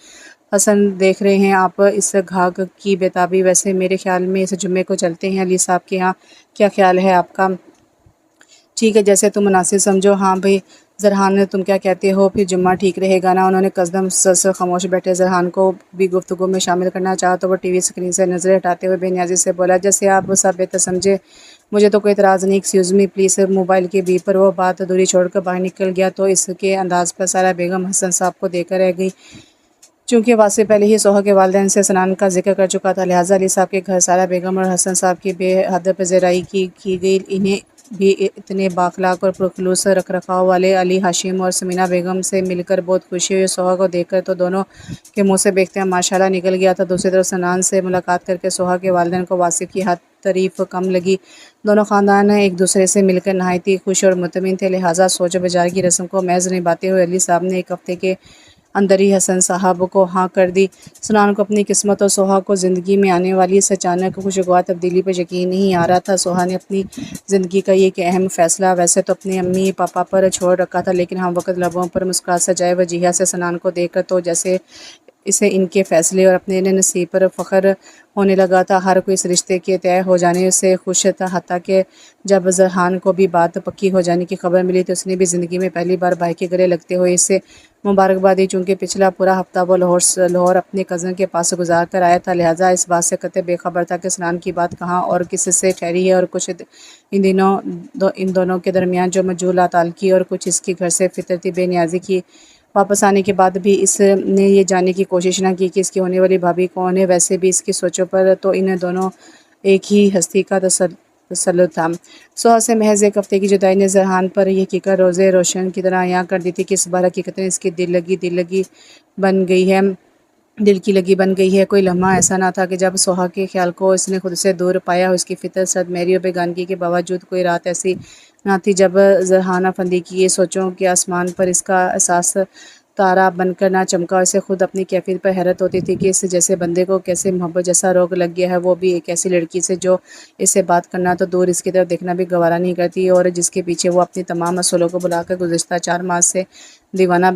حسن دیکھ رہے ہیں آپ اس گھاگ کی بےتابی، ویسے میرے خیال میں اس جمعے کو چلتے ہیں علی صاحب کے ہاں، کیا خیال ہے آپ کا؟ ٹھیک ہے، جیسے تم مناسب سمجھو۔ ہاں بھائی زرحان، تم کیا کہتے ہو؟ پھر جمعہ ٹھیک رہے گا نا؟ انہوں نے قصدم سرسر خاموش بیٹھے زرحان کو بھی گفتگو میں شامل کرنا چاہا تو وہ TV اسکرین سے نظریں ہٹاتے ہوئے بے نیازی سے بولا، جیسے آپ سب بہتر سمجھے، مجھے تو کوئی اعتراض نہیں۔ ایکسکیوز می پلیز، موبائل کے بیپ پر وہ بات ادھوری چھوڑ کر باہر نکل گیا تو اس کے انداز پر سارا بیگم حسن صاحب کو دیکھ کر رہ گئی۔ چونکہ واصف پہلے ہی سہا کے والدین سے سنان کا ذکر کر چکا تھا، لہٰذا علی صاحب کے گھر سارا بیگم اور حسن صاحب کی بے حد پذیرائی کی گئی۔ انہیں بھی اتنے بااخلاق اور پرخلوص رکھ رکھاؤ والے علی ہاشم اور سمینہ بیگم سے مل کر بہت خوشی ہوئی۔ سہا کو دیکھ کر تو دونوں کے منہ سے بے اختیار ماشاءاللہ نکل گیا تھا۔ دوسری طرف سنان سے ملاقات کر کے سہا کے والدین کو واصف کی تعریف کم لگی۔ دونوں خاندان ایک دوسرے سے مل کر نہایت ہی خوش اور مطمئن تھے، لہٰذا سوج بجار کی رسم کو محض نبھاتے ہوئے علی صاحب نے 1 ہفتے کے اندر ہی حسن صاحب کو ہاں کر دی۔ سنان کو اپنی قسمت اور سہا کو زندگی میں آنے والی اس اچانک خوشگوار تبدیلی پر یقین نہیں آ رہا تھا۔ سہا نے اپنی زندگی کا یہ ایک اہم فیصلہ ویسے تو اپنے امی پاپا پر چھوڑ رکھا تھا، لیکن ہم وقت لبوں پر مسکراہٹ سجائے وجیہہ سے سنان کو دیکھ کر تو جیسے اسے ان کے فیصلے اور اپنے نصیب پر فخر ہونے لگا تھا۔ ہر کوئی اس رشتے کے طے ہو جانے سے خوش تھا، حتیٰ کہ جب زرحان کو بھی بات پکی ہو جانے کی خبر ملی تو اس نے بھی زندگی میں پہلی بار بھائی کے گلے لگتے ہوئے اس سے مبارکباد دی۔ چونکہ پچھلا پورا ہفتہ وہ لاہور اپنے کزن کے پاس گزار کر آیا تھا، لہٰذا اس بات سے قطعی بے خبر تھا کہ سنان کی بات کہاں اور کس سے ٹھہری ہے، اور کچھ ان دونوں کے درمیان جو مجہول تعلقی اور کچھ اس کی گھر سے فطرتی بے نیازی کی۔ واپس آنے کے بعد بھی اس نے یہ جاننے کی کوشش نہ کی کہ اس کی ہونے والی بھابھی کون ہے، ویسے بھی اس کی سوچوں پر تو ان دونوں ایک ہی ہستی کا تسلط تھا۔ سہا سے محض 1 ہفتے کی جدائی نے زرحان پر یہ حقیقت روزے روشن کی طرح عیاں کر دی تھی کہ اس بار حقیقتاً اس کی دل لگی بن گئی ہے۔ دل کی لگی بن گئی ہے۔ کوئی لمحہ ایسا نہ تھا کہ جب سوہا کے خیال کو اس نے خود سے دور پایا۔ اس کی فطرت سرد میری اور بیگانگی کے باوجود کوئی رات ایسی نہ تھی جب زرہان افندی کی یہ سوچوں کہ آسمان پر اس کا احساس تارا بن کر نہ چمکا۔ اسے خود اپنی کیفیت پر حیرت ہوتی تھی کہ اس جیسے بندے کو کیسے محبت جیسا روگ لگ گیا ہے، وہ بھی ایک ایسی لڑکی سے جو اس سے بات کرنا تو دور اس کی طرف دیکھنا بھی گوارا نہیں کرتی، اور جس کے پیچھے وہ اپنی تمام اصولوں کو بلا کر گزشتہ 4 ماہ سے دیوانہ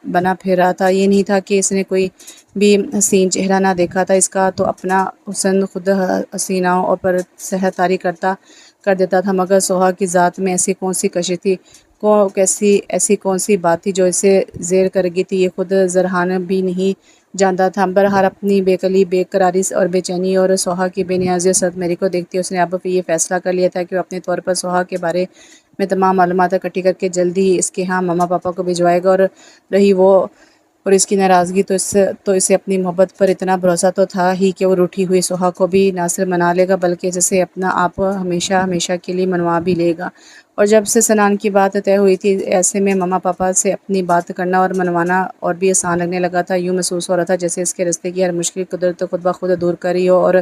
بنا پھر رہا تھا۔ یہ نہیں تھا کہ اس نے کوئی بھی حسین چہرہ نہ دیکھا تھا، اس کا تو اپنا حسن خود حسیناؤں پر سحر طاری کر دیتا تھا، مگر سوہا کی ذات میں ایسی کون سی کشش تھی، ایسی کون سی بات تھی جو اسے زیر کر گئی تھی، یہ خود زرہان بھی نہیں جانتا تھا۔ بہرحال اپنی بے کلی، بے قراری اور بے چینی اور سوہا کی بے نیازی اور سرد میری کو دیکھتے اس نے اب یہ فیصلہ کر لیا تھا کہ وہ اپنے طور پر سوہا کے بارے میں تمام معلومات اکٹھی کر کے جلد ہی اس کے ہاں ماما پاپا کو بھجوائے گا۔ اور رہی وہ اور اس کی ناراضگی، تو اسے اپنی محبت پر اتنا بھروسہ تو تھا ہی کہ وہ روٹھی ہوئی سوہا کو بھی نہ صرف منا لے گا بلکہ جسے اپنا آپ ہمیشہ ہمیشہ کے لیے منوا بھی لے گا۔ اور جب سے سنان کی بات طے ہوئی تھی، ایسے میں ماما پاپا سے اپنی بات کرنا اور منوانا اور بھی آسان لگنے لگا تھا۔ یوں محسوس ہو رہا تھا جیسے اس کے راستے کی ہر مشکل قدرت خود بخود دور کر رہی ہو، اور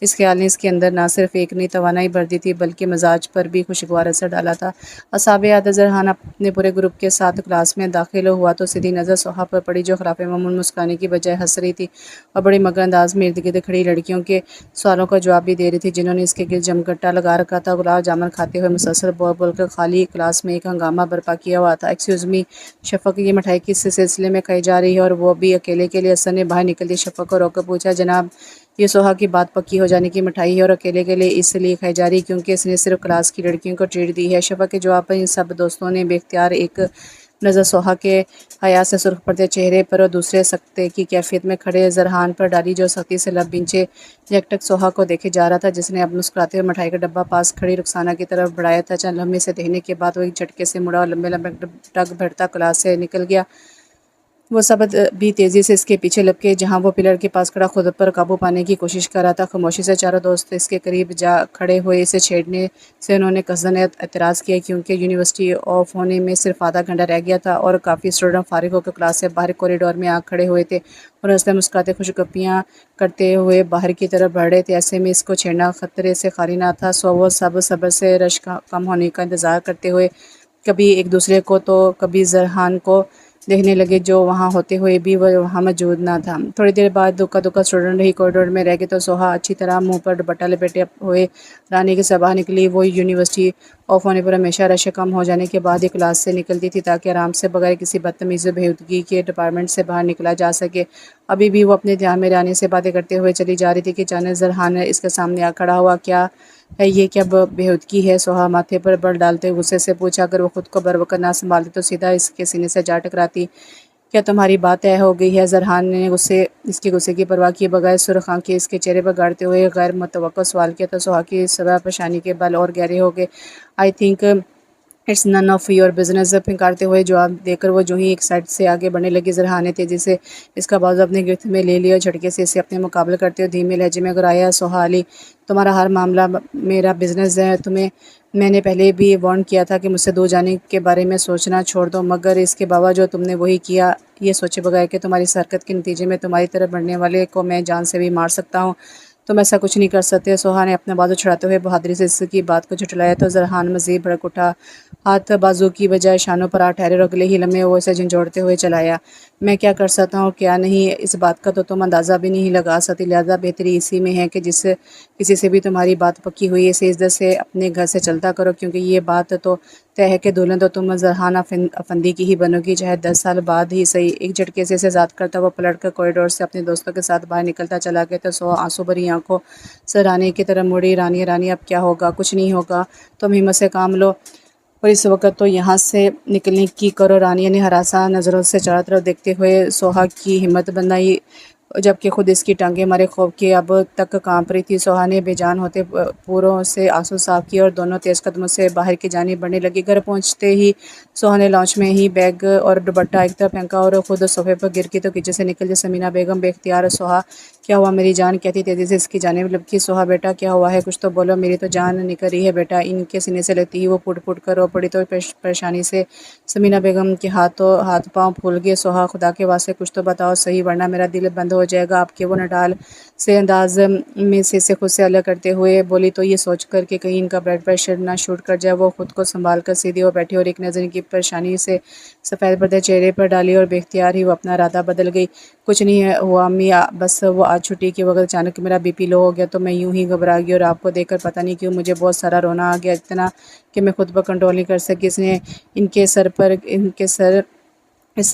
اس خیال نے اس کے اندر نہ صرف ایک نئی توانائی بھر دی تھی بلکہ مزاج پر بھی خوشگوار اثر ڈالا تھا۔ اصحاب عادت زرہان اپنے پورے گروپ کے ساتھ کلاس میں داخل ہوا تو سیدھی نظر سوہا پر پڑی، جو خلاف معمول مسکرانے کی بجائے ہنس رہی تھی اور بڑی مگر انداز میں ارد گرد کھڑی لڑکیوں کے سوالوں کا جواب بھی دے رہی تھی جنہوں نے اس کے گرد جمگٹا لگا رکھا تھا۔ گلاب جامن کھاتے ہوئے مسلسل بول بول کر خالی کلاس میں ایک ہنگامہ برپا کیا ہوا تھا۔ ایکسکیوز می شفق، یہ مٹھائی کس سلسلے میں کھائی جا رہی ہے؟ اور وہ بھی اکیلے کے لیے؟ حسن نے باہر نکلتے شفق کو روک کر پوچھا۔ جناب، یہ سوہا کی بات پکی ہو جانے کی مٹھائی ہے اور اکیلے کے لیے اس لیے کھائی جا رہی ہے کیونکہ اس نے صرف کلاس کی لڑکیوں کو ٹریٹ دی ہے۔ شفق کے جواب پر ان سب دوستوں نے بے اختیار ایک نظر سوہا کے حیا سے سرخ پڑتے چہرے پر اور دوسرے سکتے کی کیفیت میں کھڑے زرہان پر ڈالی، جو سختی سے لب بھینچے یکٹک سوہا کو دیکھے جا رہا تھا، جس نے اب مسکراتے ہوئے مٹھائی کا ڈبہ پاس کھڑی رخسانہ کی طرف بڑھایا تھا۔ چند لمحے سے دیکھنے کے بعد وہ ایک جھٹکے سے مڑا اور لمبے لمبے ٹگ بھرتا کلاس سے نکل گیا۔ وہ سب بھی تیزی سے اس کے پیچھے لپکے، جہاں وہ پلر کے پاس کھڑا خود پر قابو پانے کی کوشش کر رہا تھا۔ خاموشی سے چاروں دوست اس کے قریب جا کھڑے ہوئے۔ اسے چھیڑنے سے انہوں نے قصداً اعتراض کیا کیونکہ یونیورسٹی آف ہونے میں صرف آدھا گھنٹہ رہ گیا تھا اور کافی اسٹوڈنٹ فارغ ہو کر کلاس سے باہر کوریڈور میں آ کھڑے ہوئے تھے اور ہنستے مسکراتے خوش گپیاں کرتے ہوئے باہر کی طرف بڑھ رہے تھے۔ ایسے میں اس کو چھیڑنا خطرے سے خالی نہ تھا، سو وہ سب صبر سے رش کم ہونے کا انتظار کرتے ہوئے کبھی ایک دوسرے کو تو کبھی زرہان کو دیکھنے لگے، جو وہاں ہوتے ہوئے بھی وہ وہاں موجود نہ تھا۔ تھوڑی دیر بعد دکا اسٹوڈنٹ ہی کوریڈور میں رہ گئے تو سوہا اچھی طرح منہ پر دوپٹہ لپیٹے ہوئے رانی کے ساتھ باہر نکلی۔ وہ یونیورسٹی آف ہونے پر ہمیشہ رش کم ہو جانے کے بعد ہی کلاس سے نکلتی تھی تاکہ آرام سے بغیر کسی بدتمیزی و بےہودگی کے ڈپارٹمنٹ سے باہر نکلا جا سکے۔ ابھی بھی وہ اپنے دھیان میں رانی سے باتیں کرتے ہوئے چلی جا رہی تھی کہ اچانک زرہان اس کے سامنے آ کھڑا ہوا۔ کیا ہے یہ؟ کیا بےہودگی ہے؟ سوہا ماتھے پر بل ڈالتے ہوئے غصے سے پوچھا۔ اگر وہ خود کو بروقت نہ سنبھالتی تو سیدھا اس کے سینے سے جا ٹکراتی۔ کیا تمہاری بات طے ہو گئی ہے؟ زرہان نے اس کے غصے کی پرواہ کیے بغیر سرخ آنکھیں اس کے چہرے پر گاڑتے ہوئے غیر متوقع سوال کیا تو سوہا کی سبح پریشانی کے بل اور گہرے ہو گئے۔ I think it's none of your business, پھنکارتے ہوئے جواب دے کر وہ جو ہی ایک سائڈ سے آگے بڑھنے لگی۔ زرہان نے تیزی سے اس کا بازو اپنے گرفت میں لے لیا اور جھٹکے سے اسے اپنے مقابلے کرتے ہوئے دھیمے لہجے میں گرایا۔ سوہا علی، تمہارا ہر معاملہ میرا بزنس ہے۔ تمہیں میں نے پہلے بھی وارن کیا تھا کہ مجھ سے دور جانے کے بارے میں سوچنا چھوڑ دو، مگر اس کے باوجود تم نے وہی کیا، یہ سوچے بغیر کہ تمہاری اس حرکت کے نتیجے میں تمہاری طرف بڑھنے والے کو میں جان سے بھی مار سکتا ہوں۔ تم ایسا کچھ نہیں کر سکتے۔ سوہا نے اپنا بازو چھڑاتے ہوئے بہادری سے اس کی بات کو جھٹلایا تو زرہان مزید بھڑک اٹھا۔ ہاتھ بازو کی بجائے شانوں پر آ ٹھہرے اور اگلے ہی لمحے وہ اسے جھنجھوڑتے ہوئے چلایا۔ میں کیا کر سکتا ہوں کیا نہیں، اس بات کا تو تم اندازہ بھی نہیں لگا سکتی، لہٰذا بہتری اسی میں ہے کہ کسی سے بھی تمہاری بات پکی ہوئی ہے اسے عزت سے اپنے گھر سے چلتا کرو، کیونکہ یہ بات تو طے ہے کہ دلہن تو تم زرہان افندی کی ہی بنو گی، چاہے 10 سال بعد ہی صحیح۔ ایک جھٹکے سے اسے ذات کرتا وہ پلٹ کر کوریڈور سے اپنے دوستوں کے ساتھ باہر نکلتا چلا گیا تو سوہا آنسو بھری آنکھوں سے رانی کی طرف مڑی۔ رانی اب کیا ہوگا؟ کچھ نہیں ہوگا، تم ہمت سے کام لو اور اس وقت تو یہاں سے نکلنے کی کرو۔ رانی نے ہراساں نظروں سے چاروں طرف دیکھتے ہوئے سوہا کی ہمت بندھائی، جبکہ خود اس کی ٹانگیں مارے خوف کے اب تک کانپ رہی تھی۔ سوہا نے بے جان ہوتے پوروں سے آنسو صاف کیے اور دونوں تیز قدموں سے باہر کی جانب بڑھنے لگی۔ گھر پہنچتے ہی سوہا نے لاؤنج میں ہی بیگ اور دوپٹہ ایک طرف پھینکا اور خود صوفے پر گر کے تو کچن سے نکل گئی۔ سمینا بیگم بے اختیار سوہا، کیا ہوا میری جان؟ کہتی تیزی سے اس کی جانب لپکی۔ سوہا بیٹا کیا ہوا ہے؟ کچھ تو بولو، میری تو جان نکل رہی ہے بیٹا۔ ان کے سینے سے لگتی ہی وہ پھٹ پھٹ کر رو پڑی تو پریشانی سے سمینا بیگم کے ہاتھ پاؤں پھول گئے۔ سوہا، خدا کے واسطے کچھ تو بتاؤ صحیح ورنہ میرا دل بند ہو جائے گا آپ کے، وہ نڈال سے انداز میں سے خود سے الگ کرتے ہوئے بولی، تو یہ سوچ کر کہ کہیں ان کا بلڈ پریشر نہ شوٹ کر جائے، وہ خود کو سنبھال کر سیدھی ہو بیٹھی اور ایک نظر ان کی پریشانی سے سفید پردے چہرے پر ڈالی اور بے اختیار ہی وہ اپنا ارادہ بدل گئی۔ کچھ نہیں ہوا امی، بس وہ آج چھٹی کے وقت اچانک میرا بی پی لو ہو گیا تو میں یوں ہی گھبرا گئی اور آپ کو دیکھ کر پتہ نہیں کیوں مجھے بہت سارا رونا آ گیا، اتنا کہ میں خود پر کنٹرول نہیں کر سکی۔ اس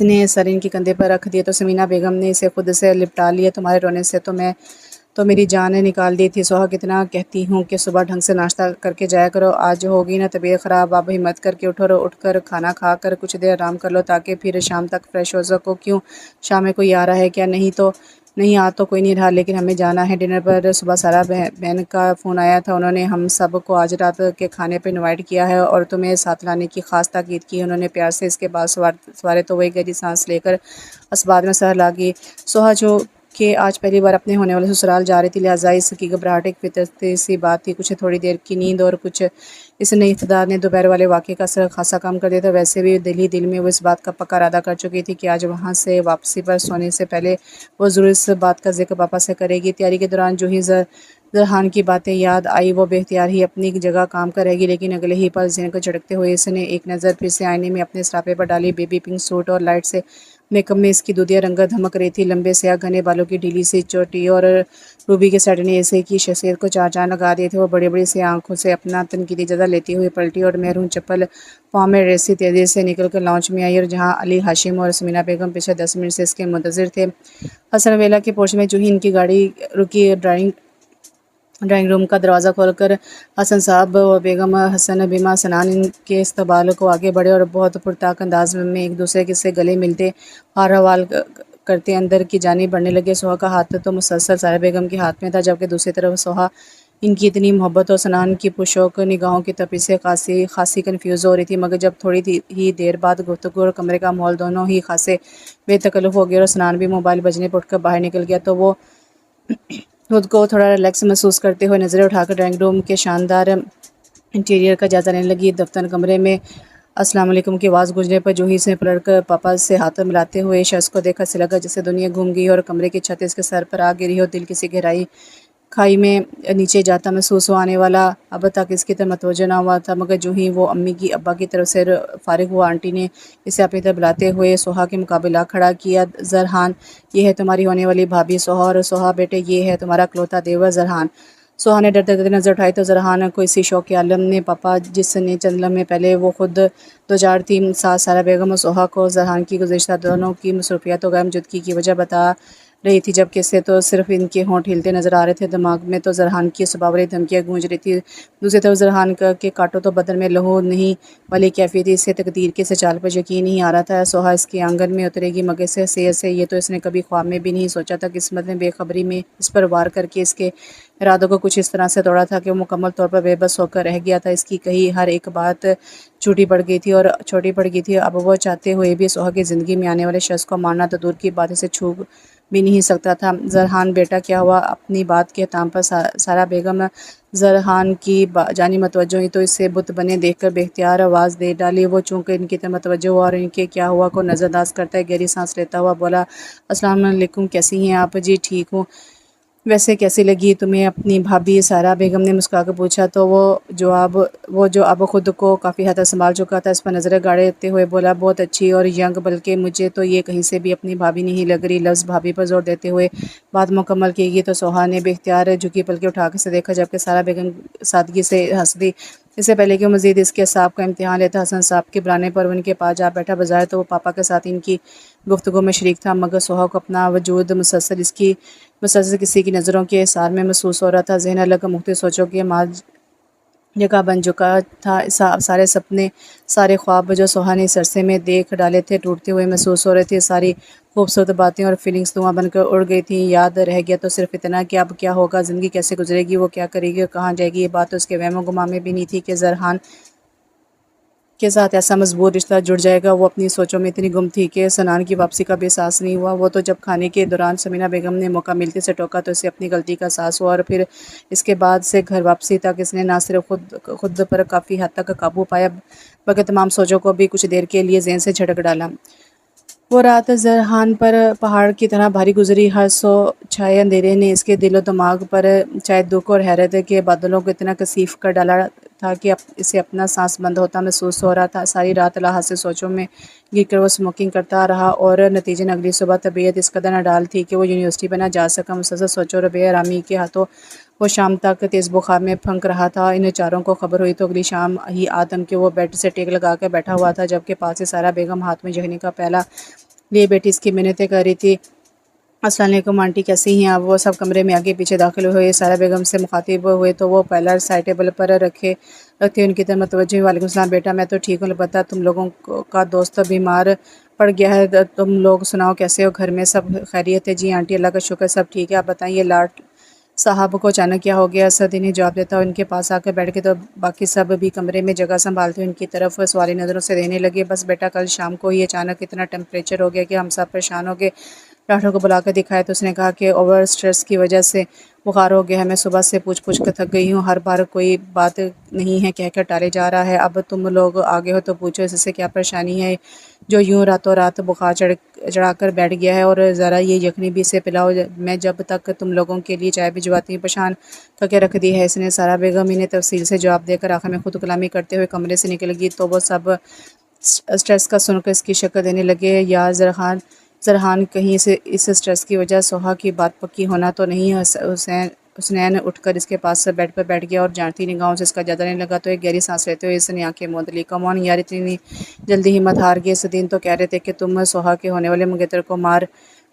نے سر ان کے کندھے پر رکھ دیا تو سمینا بیگم نے اسے خود سے لپٹا لیا۔ تمہارے رونے سے تو میری جان نے نکال دی تھی سوہا، کتنا کہتی ہوں کہ صبح ڈھنگ سے ناشتہ کر کے جایا کرو، آج ہوگی نا طبیعت خراب، اب ہمت کر کے اٹھو، اٹھ کر کھانا کھا کر کچھ دیر آرام کر لو تاکہ پھر شام تک فریش ہو سکو۔ کیوں شام میں کوئی آ رہا ہے کیا؟ نہیں آ تو کوئی نہیں رہا، لیکن ہمیں جانا ہے ڈنر پر۔ صبح سارا بہن کا فون آیا تھا، انہوں نے ہم سب کو آج رات کے کھانے پر انوائٹ کیا ہے اور تمہیں ساتھ لانے کی خاص تاکید کی ہے، انہوں نے پیار سے۔ اس کے بعد سوارے تو وہی گہری سانس لے کر اسباد میں سر لاگی سوہا، جو کہ آج پہلی بار اپنے ہونے والے سسرال جا رہی تھی، لہٰذا اس کی گھبراہٹ ایک فطرتی سی بات تھی۔ کچھ تھوڑی دیر کی نیند اور کچھ اس نئی اقتدار نے دوپہر والے واقعے کا اثر خاصا کم کر دیا تھا۔ ویسے بھی دل ہی دل میں وہ اس بات کا پکا ارادہ کر چکی تھی کہ آج وہاں سے واپسی پر سونے سے پہلے وہ ضرور اس بات کا ذکر پاپا سے کرے گی۔ تیاری کے دوران جو ہی زرحان کی باتیں یاد آئی وہ بے اختیار ہی اپنی جگہ کام کر رہ گی، لیکن اگلے ہی پل ذہن کو جھٹکتے ہوئے اس نے ایک نظر پھر سے آئینے میں اپنے سراپے پر ڈالی۔ بیبی پنک سوٹ اور لائٹ سے میک اپ میں اس کی دودھیا رنگت دھمک رہی تھی، لمبے سیاہ گھنے بالوں کی ڈھیلی سی چوٹی اور روبی کے سیٹ نے اسے کی شخصیت کو چار چاند لگا دیے تھے۔ وہ بڑی بڑی سی آنکھوں سے اپنا تنقیدی جائزہ لیتی ہوئی پلٹی اور میرون چپل پاؤں میں ریسی تیزی سے نکل کر لاؤنج میں آئی، اور جہاں علی ہاشم اور سمینا بیگم پچھلے 10 منٹ سے اس کے منتظر تھے، حسن ویلا کے پورچ میں جو ہی ان کی گاڑی رکی، ڈرائنگ روم کا دروازہ کھول کر حسن صاحب و بیگم حسن بیمہ سنان ان کے استقبال کو آگے بڑھے اور بہت پرطاق انداز میں ایک دوسرے سے گلے ملتے ہار حوال کرتے اندر کی جانب بڑھنے لگے۔ سوہا کا ہاتھ تو مسلسل سارا بیگم کے ہاتھ میں تھا، جبکہ دوسری طرف سوہا ان کی اتنی محبت اور سنان کی پرشوق نگاہوں کی تپش سے خاصی کنفیوز ہو رہی تھی، مگر جب تھوڑی ہی دیر بعد گفتگو اور کمرے کا ماحول دونوں ہی خاصے بے تکلف ہو گئے اور سنان بھی موبائل بجنے پر اٹھ کر باہر نکل گیا، تو وہ خود کو تھوڑا ریلیکس محسوس کرتے ہوئے نظریں اٹھا کر ڈرائنگ روم کے شاندار انٹیریئر کا جائزہ لینے لگی۔ دفتر کمرے میں السلام علیکم کی آواز گونجنے پر جو ہی اس نے پلٹ کر پاپا سے ہاتھ ملاتے ہوئے شخص کو دیکھا، سے لگا جیسے دنیا گھوم گئی اور کمرے کی چھت اس کے سر پر آ گری ہو، دل کسی گہرائی کھائی میں نیچے جاتا محسوس ہو آنے والا اب تک اس کی طرف متوجہ نہ ہوا تھا، مگر جو ہی وہ امی کی ابا کی طرف سے فارغ ہوا، آنٹی نے اسے اپنی طرف بلاتے ہوئے سوہا کے مقابلہ کھڑا کیا۔ زرحان، یہ ہے تمہاری ہونے والی بھابھی سوہا، اور سوہا بیٹے یہ ہے تمہارا اکلوتا دیور زرحان۔ سوہا نے ڈرتے ڈرتے نظر اٹھائی تو زرحان کو اسی شوق کے عالم نے پاپا جس نے چند لمحے پہلے وہ خود دوچار تھی، ساتھ سارا بیگم اور سوہا کو زرحان کی گزشتہ دنوں کی مصروفیات و غیر موجودگی کی وجہ بتا رہی تھی، جبکہ اسے تو صرف ان کے ہونٹ ہلتے نظر آ رہے تھے، دماغ میں تو زرحان کی صباوری دھمکیاں گونج رہی تھی۔ دوسری طرف زرحان کے کاٹو تو بدن میں لہو نہیں والی کیفیت اسے تقدیر کے اس چال پر یقین نہیں آ رہا تھا۔ سوہا اس کے آنگن میں اترے گی، مگر اس حیثیت سے یہ تو اس نے کبھی خواب میں بھی نہیں سوچا تھا۔ قسمت نے بے خبری میں اس پر وار کر کے اس کے ارادوں کو کچھ اس طرح سے توڑا تھا کہ وہ مکمل طور پر بے بس ہو کر رہ گیا تھا۔ اس کی کہی ہر ایک بات چھوٹی پڑ گئی تھی۔ اب وہ چاہتے ہوئے بھی سوہا کی زندگی میں آنے والے شخص کو ماننا تو دور کی بات اسے چھو بھی نہیں سکتا تھا۔ زرحان بیٹا کیا ہوا؟ اپنی بات کے اختتام پر سارا بیگم زرحان کی جانب متوجہ ہوئی تو اسے بت بنے دیکھ کر بے اختیار آواز دے ڈالی۔ وہ چونکہ ان کی طرف متوجہ ہوا اور ان کے کیا ہوا کو نظر انداز کرتا ہے گہری سانس لیتا ہوا بولا، السلام علیکم، کیسی ہیں آپ؟ جی ٹھیک ہوں، ویسے کیسی لگی تمہیں اپنی بھابھی؟ سارا بیگم نے مسکرا کر پوچھا تو وہ جو اب خود کو کافی حد تک سنبھال چکا تھا اس پر نظریں گاڑتے ہوئے بولا، بہت اچھی اور ینگ، بلکہ مجھے تو یہ کہیں سے بھی اپنی بھابھی نہیں لگ رہی۔ لفظ بھابھی پر زور دیتے ہوئے بات مکمل کی گئی تو سوہا نے بے اختیار جھکی پلکیں اٹھا کر اسے دیکھا، جبکہ سارا بیگم سادگی سے ہنس دی۔ اس سے پہلے کہ وہ مزید اس کے اعصاب کا امتحان لیتا، حسن صاحب کے بلانے پر وہ ان کے پاس جا بیٹھا۔ بظاہر تو وہ پاپا کے ساتھ ان کی گفتگو میں شریک تھا، مگر سوہا کو اپنا وجود مسلسل کسی کی نظروں کے اثار میں محسوس ہو رہا تھا۔ ذہن الگ مختلف سوچوں کے مال جگہ بن چکا تھا۔ سارے سپنے، سارے خواب جو سوہا نے اس عرصے میں دیکھ ڈالے تھے ٹوٹتے ہوئے محسوس ہو رہے تھے۔ ساری خوبصورت باتیں اور فیلنگز دھواں بن کر اڑ گئی تھیں۔ یاد رہ گیا تو صرف اتنا کہ اب کیا ہوگا، زندگی کیسے گزرے گی، وہ کیا کرے گی اور کہاں جائے گی۔ یہ بات تو اس کے وہم و گمان میں بھی نہیں تھی کہ زرحان کے ساتھ ایسا مضبوط رشتہ جڑ جائے گا۔ وہ اپنی سوچوں میں اتنی گم تھی کہ سنان کی واپسی کا بھی احساس نہیں ہوا۔ وہ تو جب کھانے کے دوران سمینا بیگم نے موقع ملتے سے ٹوکا تو اسے اپنی غلطی کا احساس ہوا، اور پھر اس کے بعد سے گھر واپسی تک اس نے نہ صرف خود پر کافی حد تک قابو پایا بلکہ تمام سوچوں کو بھی کچھ دیر کے لیے ذہن سے جھٹک ڈالا۔ وہ رات زرحان پر پہاڑ کی طرح بھاری گزری، ہر سو چھائے اندھیرے نے اس کے دل و دماغ پر چاہے دکھ اور حیرت کے بادلوں کو اتنا کثیف کر ڈالا تھا کہ اسے اپنا سانس بند ہوتا محسوس ہو رہا تھا۔ ساری رات لاحق سے سوچوں میں گر کر وہ اسموکنگ کرتا رہا اور نتیجن اگلی صبح طبیعت اس قدر ناڈال تھی کہ وہ یونیورسٹی پہ نہ جا سکا۔ مسلسل سوچ اور بے آرامی کے ہاتھوں وہ شام تک تیز بخار میں پھنک رہا تھا۔ ان چاروں کو خبر ہوئی تو اگلی شام ہی آدم کے وہ بیڈ سے ٹیک لگا کر بیٹھا ہوا تھا، جبکہ پاس ہی سارا بیگم ہاتھ میں یخنی کا پیالہ لیے بیٹی اس کی منتیں کر رہی تھی۔ السلام علیکم آنٹی، کیسی ہیں آپ؟ وہ سب کمرے میں آگے پیچھے داخل ہوئے۔ سارا بیگم سے مخاطب ہوئے تو وہ پیالہ سائڈ ٹیبل پر رکھتے ان کی طرف متوجہ ہوئی۔ وعلیکم السلام بیٹا، میں تو ٹھیک ہوں، البتہ تم لوگوں کا دوست بیمار پڑ گیا ہے، تم لوگ سناؤ کیسے ہو؟ گھر میں سب خیریت ہے؟ جی آنٹی، اللہ کا شکر، سب ٹھیک ہے۔ آپ بتائیں، یہ لاٹ صاحب کو اچانک کیا ہو گیا؟ اسد انہیں جواب دیتا ان کے پاس آ کر بیٹھ گئے تو باقی سب بھی کمرے میں جگہ سنبھالتے ان کی طرف سوالی نظروں سے دیکھنے لگے۔ بس بیٹا، کل شام کو ہی اچانک اتنا ٹمپریچر ہو گیا کہ ہم سب پریشان ہو گئے۔ ڈاکٹر کو بلا کر دکھایا تو اس نے کہا کہ اوور اسٹریس کی وجہ سے بخار ہو گیا ہے۔ میں صبح سے پوچھ کر تھک گئی ہوں، ہر بار کوئی بات نہیں ہے کہہ کر ٹالے جا رہا ہے۔ اب تم لوگ آگے ہو تو پوچھو اس سے کیا پریشانی ہے جو یوں راتوں رات بخار چڑھا کر بیٹھ گیا ہے، اور ذرا یہ یخنی بھی اسے پلاؤ، میں جب تک تم لوگوں کے لیے چائے بھجواتی ہوں۔ پریشان کر کے رکھ دی ہے اس نے۔ سارا بیگم انہیں تفصیل سے جواب دے کر آخر میں خود کلامی کرتے ہوئے کمرے سے نکل گئی تو وہ سب اسٹریس کا سن کر اس کی شکل دینے لگے۔ یا زرحان کہیں اس اسٹریس کی وجہ سوہا کی بات پکی ہونا تو نہیں؟ حسنین اٹھ کر اس کے پاس بیڈ پر بیٹھ گیا اور جانتی نگاہوں سے اس کا جائزہ لینے لگا تو ایک گہری سانس لیتے ہوئے اس نے آنکھیں موند لی۔ کم آن یار، اتنی جلدی ہمت ہار گئی؟ اس دن تو کہہ رہے تھے کہ تم سوہا کے ہونے والے منگیتر کو مار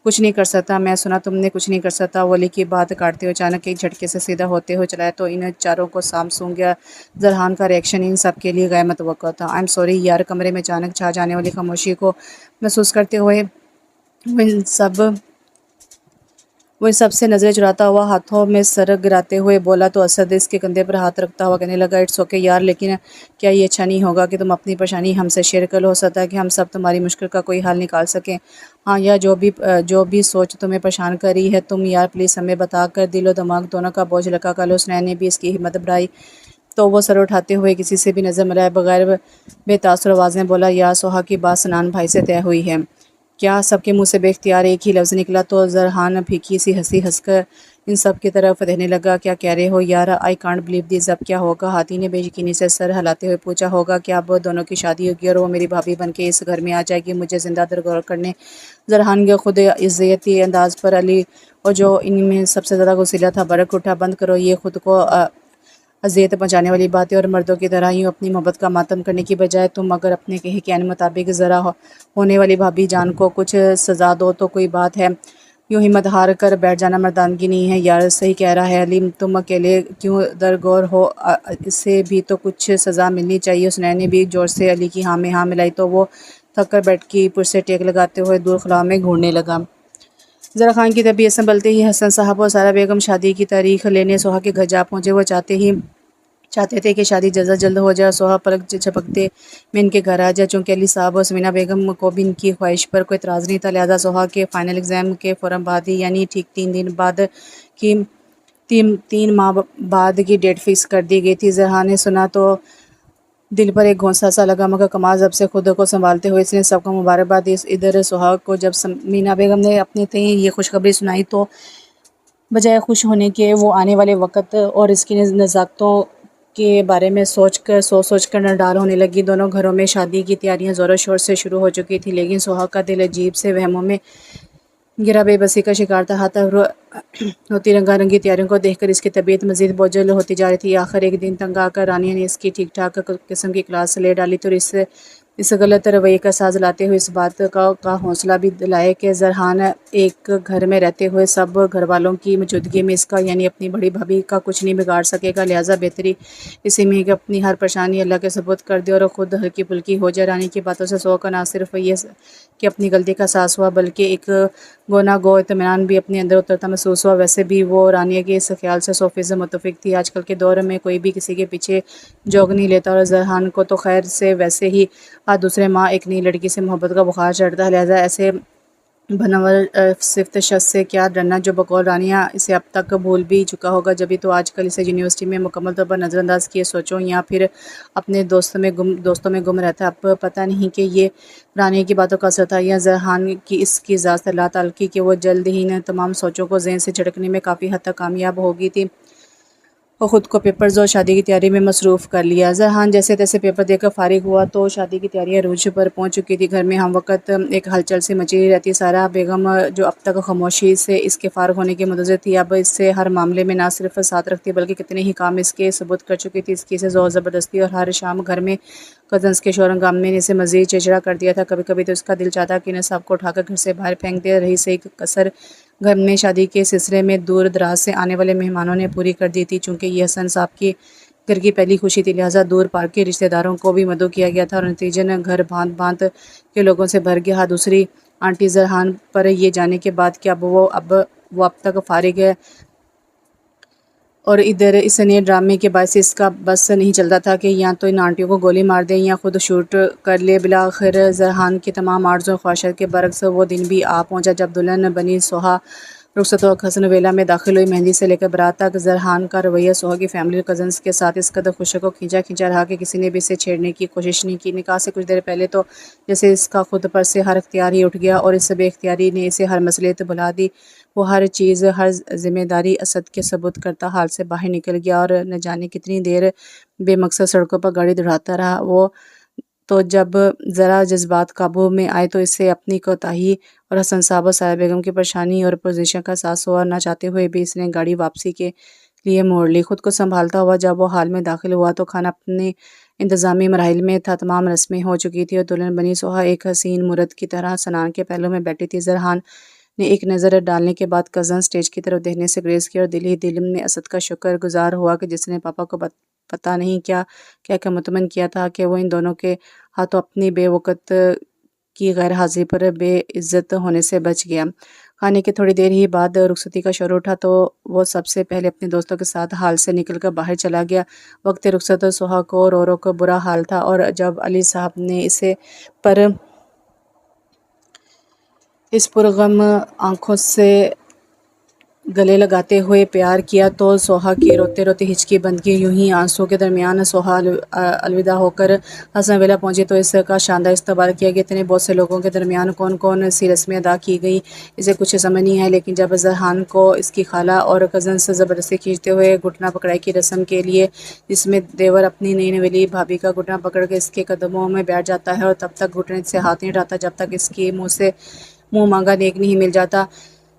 کچھ نہیں کر سکتا۔ میں سنا تم نے کچھ نہیں کر سکتا۔ وہ علی کی بات کاٹتے ہوئے اچانک ایک جھٹکے سے سیدھا ہوتے ہوئے چلایا تو ان چاروں کو سام سونگ گیا۔ زرحان کا ریئیکشن ان سب کے لیے غیر متوقع تھا۔ آئی ایم سوری یار، کمرے میں اچانک چھا جانے والی خاموشی کو محسوس کرتے ہوئے وہ ان سب سے نظریں چراتا ہوا ہاتھوں میں سر گراتے ہوئے بولا تو اسد اس کے کندھے پر ہاتھ رکھتا ہوا کہنے لگا، اٹس اوکے یار، لیکن کیا یہ اچھا نہیں ہوگا کہ تم اپنی پریشانی ہم سے شیئر کر لو؟ ہو سکتا ہے کہ ہم سب تمہاری مشکل کا کوئی حل نکال سکیں۔ ہاں، یا جو بھی سوچ تمہیں پریشان کر رہی ہے تم یار پلیز ہمیں بتا کر دل و دماغ دونوں کا بوجھ ہلکا کر لو۔ حسنین نے بھی اس کی ہمت بڑھائی تو وہ سر اٹھاتے ہوئے کسی سے بھی نظر ملائے بغیر بے تاثر آواز میں بولا، یا سوہا کی بات سنان بھائی سے طے ہوئی ہے کیا؟ سب کے منہ سے بے اختیار ایک ہی لفظ نکلا تو زرحان پھیکی سی ہنسی ہنس کر ان سب کی طرف دیکھنے لگا۔ کیا کہہ رہے ہو یار؟ آئی کانٹ بلیو دس، اب کیا ہوگا؟ ہاتھی نے بے یقینی سے سر ہلاتے ہوئے پوچھا۔ ہوگا کہ اب دونوں کی شادی ہوگی اور وہ میری بھابھی بن کے اس گھر میں آ جائے گی، مجھے زندہ درگور کرنے۔ زرحان کے خود عزتی انداز پر علی اور جو ان میں سب سے زیادہ غصیلا تھا بھڑک اٹھا۔ بند کرو یہ خود کو اذیت پہنچانے والی باتیں، اور مردوں کی طرح یوں اپنی محبت کا ماتم کرنے کی بجائے تم اگر اپنے کہے کے مطابق ذرا ہونے والی بھابھی جان کو کچھ سزا دو تو کوئی بات ہے۔ یوں ہمت ہار کر بیٹھ جانا مردانگی نہیں ہے یار۔ صحیح کہہ رہا ہے علی، تم اکیلے کیوں درگور ہو، اسے بھی تو کچھ سزا ملنی چاہیے۔ حسنین نے بھی زور سے علی کی ہاں میں ہاں ملائی تو وہ تھک کر بیڈ کی پشت سے ٹیک لگاتے ہوئے دور خلا میں گھورنے لگا۔ ذرا خان کی طبیعت سنبھلتے ہی حسن صاحب اور سارا بیگم شادی کی تاریخ لینے سوہا کے گھر جا پہنچے۔ وہ چاہتے تھے کہ شادی جلد ہو جائے اور سوہا پلک جھپکتے میں ان کے گھر آ جائے۔ چونکہ علی صاحب اور سمینہ بیگم کو بھی ان کی خواہش پر کوئی اعتراض نہیں تھا، لہٰذا سوہا کے فائنل ایگزام کے فوراً بعد ہی یعنی ٹھیک 3 ماہ بعد کی ڈیٹ فکس کر دی گئی تھی۔ زرحان نے سنا تو دل پر ایک گھونسا سا لگا، مگر کمال اب سے خود کو سنبھالتے ہوئے اس نے سب کو مبارکباد دی۔ ادھر سوہا کو جب سمینہ بیگم نے اپنے تئیں یہ خوشخبری سنائی تو بجائے خوش ہونے کے وہ آنے والے وقت اور اس کی نزاکتوں کے بارے میں سوچ کر نڈال ہونے لگی۔ دونوں گھروں میں شادی کی تیاریاں زور و شور سے شروع ہو چکی تھیں، لیکن سوہا کا دل عجیب سے وہموں میں گرا بے بسی کا شکار تھا۔ ہاتھ ہوتی رنگا رنگی تیاریوں کو دیکھ کر اس کی طبیعت مزید بوجھل ہوتی جا رہی تھی۔ آخر ایک دن تنگ آ کر رانیہ نے اس کی ٹھیک ٹھاک قسم کی کلاس لے ڈالی تو اس غلط رویے کا ساز لاتے ہوئے اس بات کا حوصلہ بھی دلائے کہ زرحان ایک گھر میں رہتے ہوئے سب گھر والوں کی موجودگی میں اس کا یعنی اپنی بڑی بھابھی کا کچھ نہیں بگاڑ سکے گا، لہٰذا بہتری اسی میں کہ اپنی ہر پریشانی اللہ کے سپرد کر دے اور خود ہلکی پھلکی ہو جائے۔ رانی کی باتوں سے سو کا نہ صرف یہ کہ اپنی غلطی کا احساس ہوا بلکہ ایک گو اطمینان بھی اپنے اندر اترتا محسوس ہوا۔ ویسے بھی وہ رانیہ کے اس خیال سے 100% متفق تھی۔ آج کل کے دور میں کوئی بھی کسی کے پیچھے جوگ نہیں لیتا، اور زرحان کو تو خیر سے ویسے ہی ہر دوسرے ماہ ایک نئی لڑکی سے محبت کا بخار چڑھتا ہے، لہٰذا ایسے بنور صفت شخص سے کیا ڈرنا جو بقول رانیہ اسے اب تک بھول بھی چکا ہوگا، جبھی تو آج کل اسے یونیورسٹی میں مکمل طور پر نظر انداز کیے سوچوں یا پھر اپنے دوستوں میں گم رہتا ہے۔ اب پتہ نہیں کہ یہ رانیہ کی باتوں کا اثر تھا یا زرحان کی اس کی ذات سے لا تعلقی کہ وہ جلد ہی ان تمام سوچوں کو ذہن سے جھٹکنے میں کافی حد تک کامیاب ہو گئی تھی اور خود کو پیپرز اور شادی کی تیاری میں مصروف کر لیا۔ زرحان جیسے تیسے پیپر دے کر فارغ ہوا تو شادی کی تیاریاں عروج پر پہنچ چکی تھی۔ گھر میں ہم وقت ایک ہلچل سی مچی رہتی۔ سارا بیگم جو اب تک خاموشی سے اس کے فارغ ہونے کی منتظر تھی، اب اس سے ہر معاملے میں نہ صرف ساتھ رکھتی بلکہ کتنے ہی کام اس کے ثبوت کر چکی تھی۔ اس کی اسے زور زبردستی اور ہر شام گھر میں کزنس کے شور ہنگامے نے اسے مزید چڑچڑا کر دیا تھا۔ کبھی کبھی تو اس کا دل چاہتا کہ انہیں سب کو اٹھا کر گھر سے باہر پھینک دے۔ رہی صحیح کسر گھر میں شادی کے سلسلے میں دور دراز سے آنے والے مہمانوں نے پوری کر دی تھی۔ چونکہ یہ حسن صاحب کی گھر کی پہلی خوشی تھی، لہٰذا دور پار کے رشتہ داروں کو بھی مدعو کیا گیا تھا اور نتیجن گھر بھانت بھانت کے لوگوں سے بھر گیا۔ دوسری آنٹی زرحان پر یہ جاننے کے بعد کہ وہ اب تک فارغ ہے اور ادھر اس نئے ڈرامے کے باعث اس کا بس نہیں چلتا تھا کہ یا تو ان آنٹیوں کو گولی مار دے یا خود شوٹ کر لے۔ بالآخر زرحان کی تمام آرزوؤں و خواہشات کے برعکس وہ دن بھی آ پہنچا جب دلہن بنی سوہا رخصت و حسن ویلا میں داخل ہوئی۔ مہندی سے لے کر برات تک زرحان کا رویہ سوہا کی فیملی اور کزنس کے ساتھ اس قدر خوشک و کھینچا رہا کہ کسی نے بھی اسے چھیڑنے کی کوشش نہیں کی۔ نکاح سے کچھ دیر پہلے تو جیسے اس کا خود پر سے ہر اختیار ہی اٹھ گیا اور اس بے اختیاری نے اسے ہر مصلحت بھلا دی۔ وہ ہر چیز، ہر ذمہ داری اسد کے ثبوت کرتا حال سے باہر نکل گیا اور نہ جانے کتنی دیر بے مقصد سڑکوں پر گاڑی دوڑاتا رہا۔ وہ تو جب ذرا جذبات قابو میں آئے تو اسے اپنی کوتاہی اور حسن صاحب اور سایہ بیگم کی پریشانی اور پوزیشن کا احساس ہوا اور نہ چاہتے ہوئے بھی اس نے گاڑی واپسی کے لیے موڑ لی۔ خود کو سنبھالتا ہوا جب وہ ہال میں داخل ہوا تو کھانا اپنے انتظامی مراحل میں تھا، تمام رسمیں ہو چکی تھی اور دلہن بنی سوہا ایک حسین مورت کی طرح سنان کے پہلو میں بیٹھی تھی۔ زرحان نے ایک نظر ڈالنے کے بعد کزن سٹیج کی طرف دیکھنے سے گریز کیا اور دل ہی دل میں اسد کا شکر گزار ہوا کہ جس نے پاپا کو پتہ نہیں کیا کہہ کر مطمئن کیا تھا کہ وہ ان دونوں کے ہاتھوں اپنی بے وقت کی غیر حاضری پر بے عزت ہونے سے بچ گیا۔ کھانے کے تھوڑی دیر ہی بعد رخصتی کا شور اٹھا تو وہ سب سے پہلے اپنے دوستوں کے ساتھ ہال سے نکل کر باہر چلا گیا۔ وقت رخصت سوہا کو رو کر برا حال تھا اور جب علی صاحب نے اسے اس پرغم آنکھوں سے گلے لگاتے ہوئے پیار کیا تو سوہا کی روتے روتے ہچکی بند کی۔ یوں ہی آنسوؤں کے درمیان سوہا الوداع ہو کر حسن ویلا پہنچی تو اس کا شاندار استقبال کیا گیا۔ اتنے بہت سے لوگوں کے درمیان کون کون سی رسمیں ادا کی گئیں اسے کچھ سمجھ نہیں ہے، لیکن جب زرحان کو اس کی خالہ اور کزنس زبردستی کھینچتے ہوئے گھٹنا پکڑائی کی رسم کے لیے، جس میں دیور اپنی نئی نویلی بھابھی کا گھٹنا پکڑ کے اس کے قدموں میں بیٹھ جاتا ہے اور تب تک گھٹنے سے ہاتھ نہیں ہٹاتا جب تک اس کی منہ مانگا نیک نہیں مل جاتا،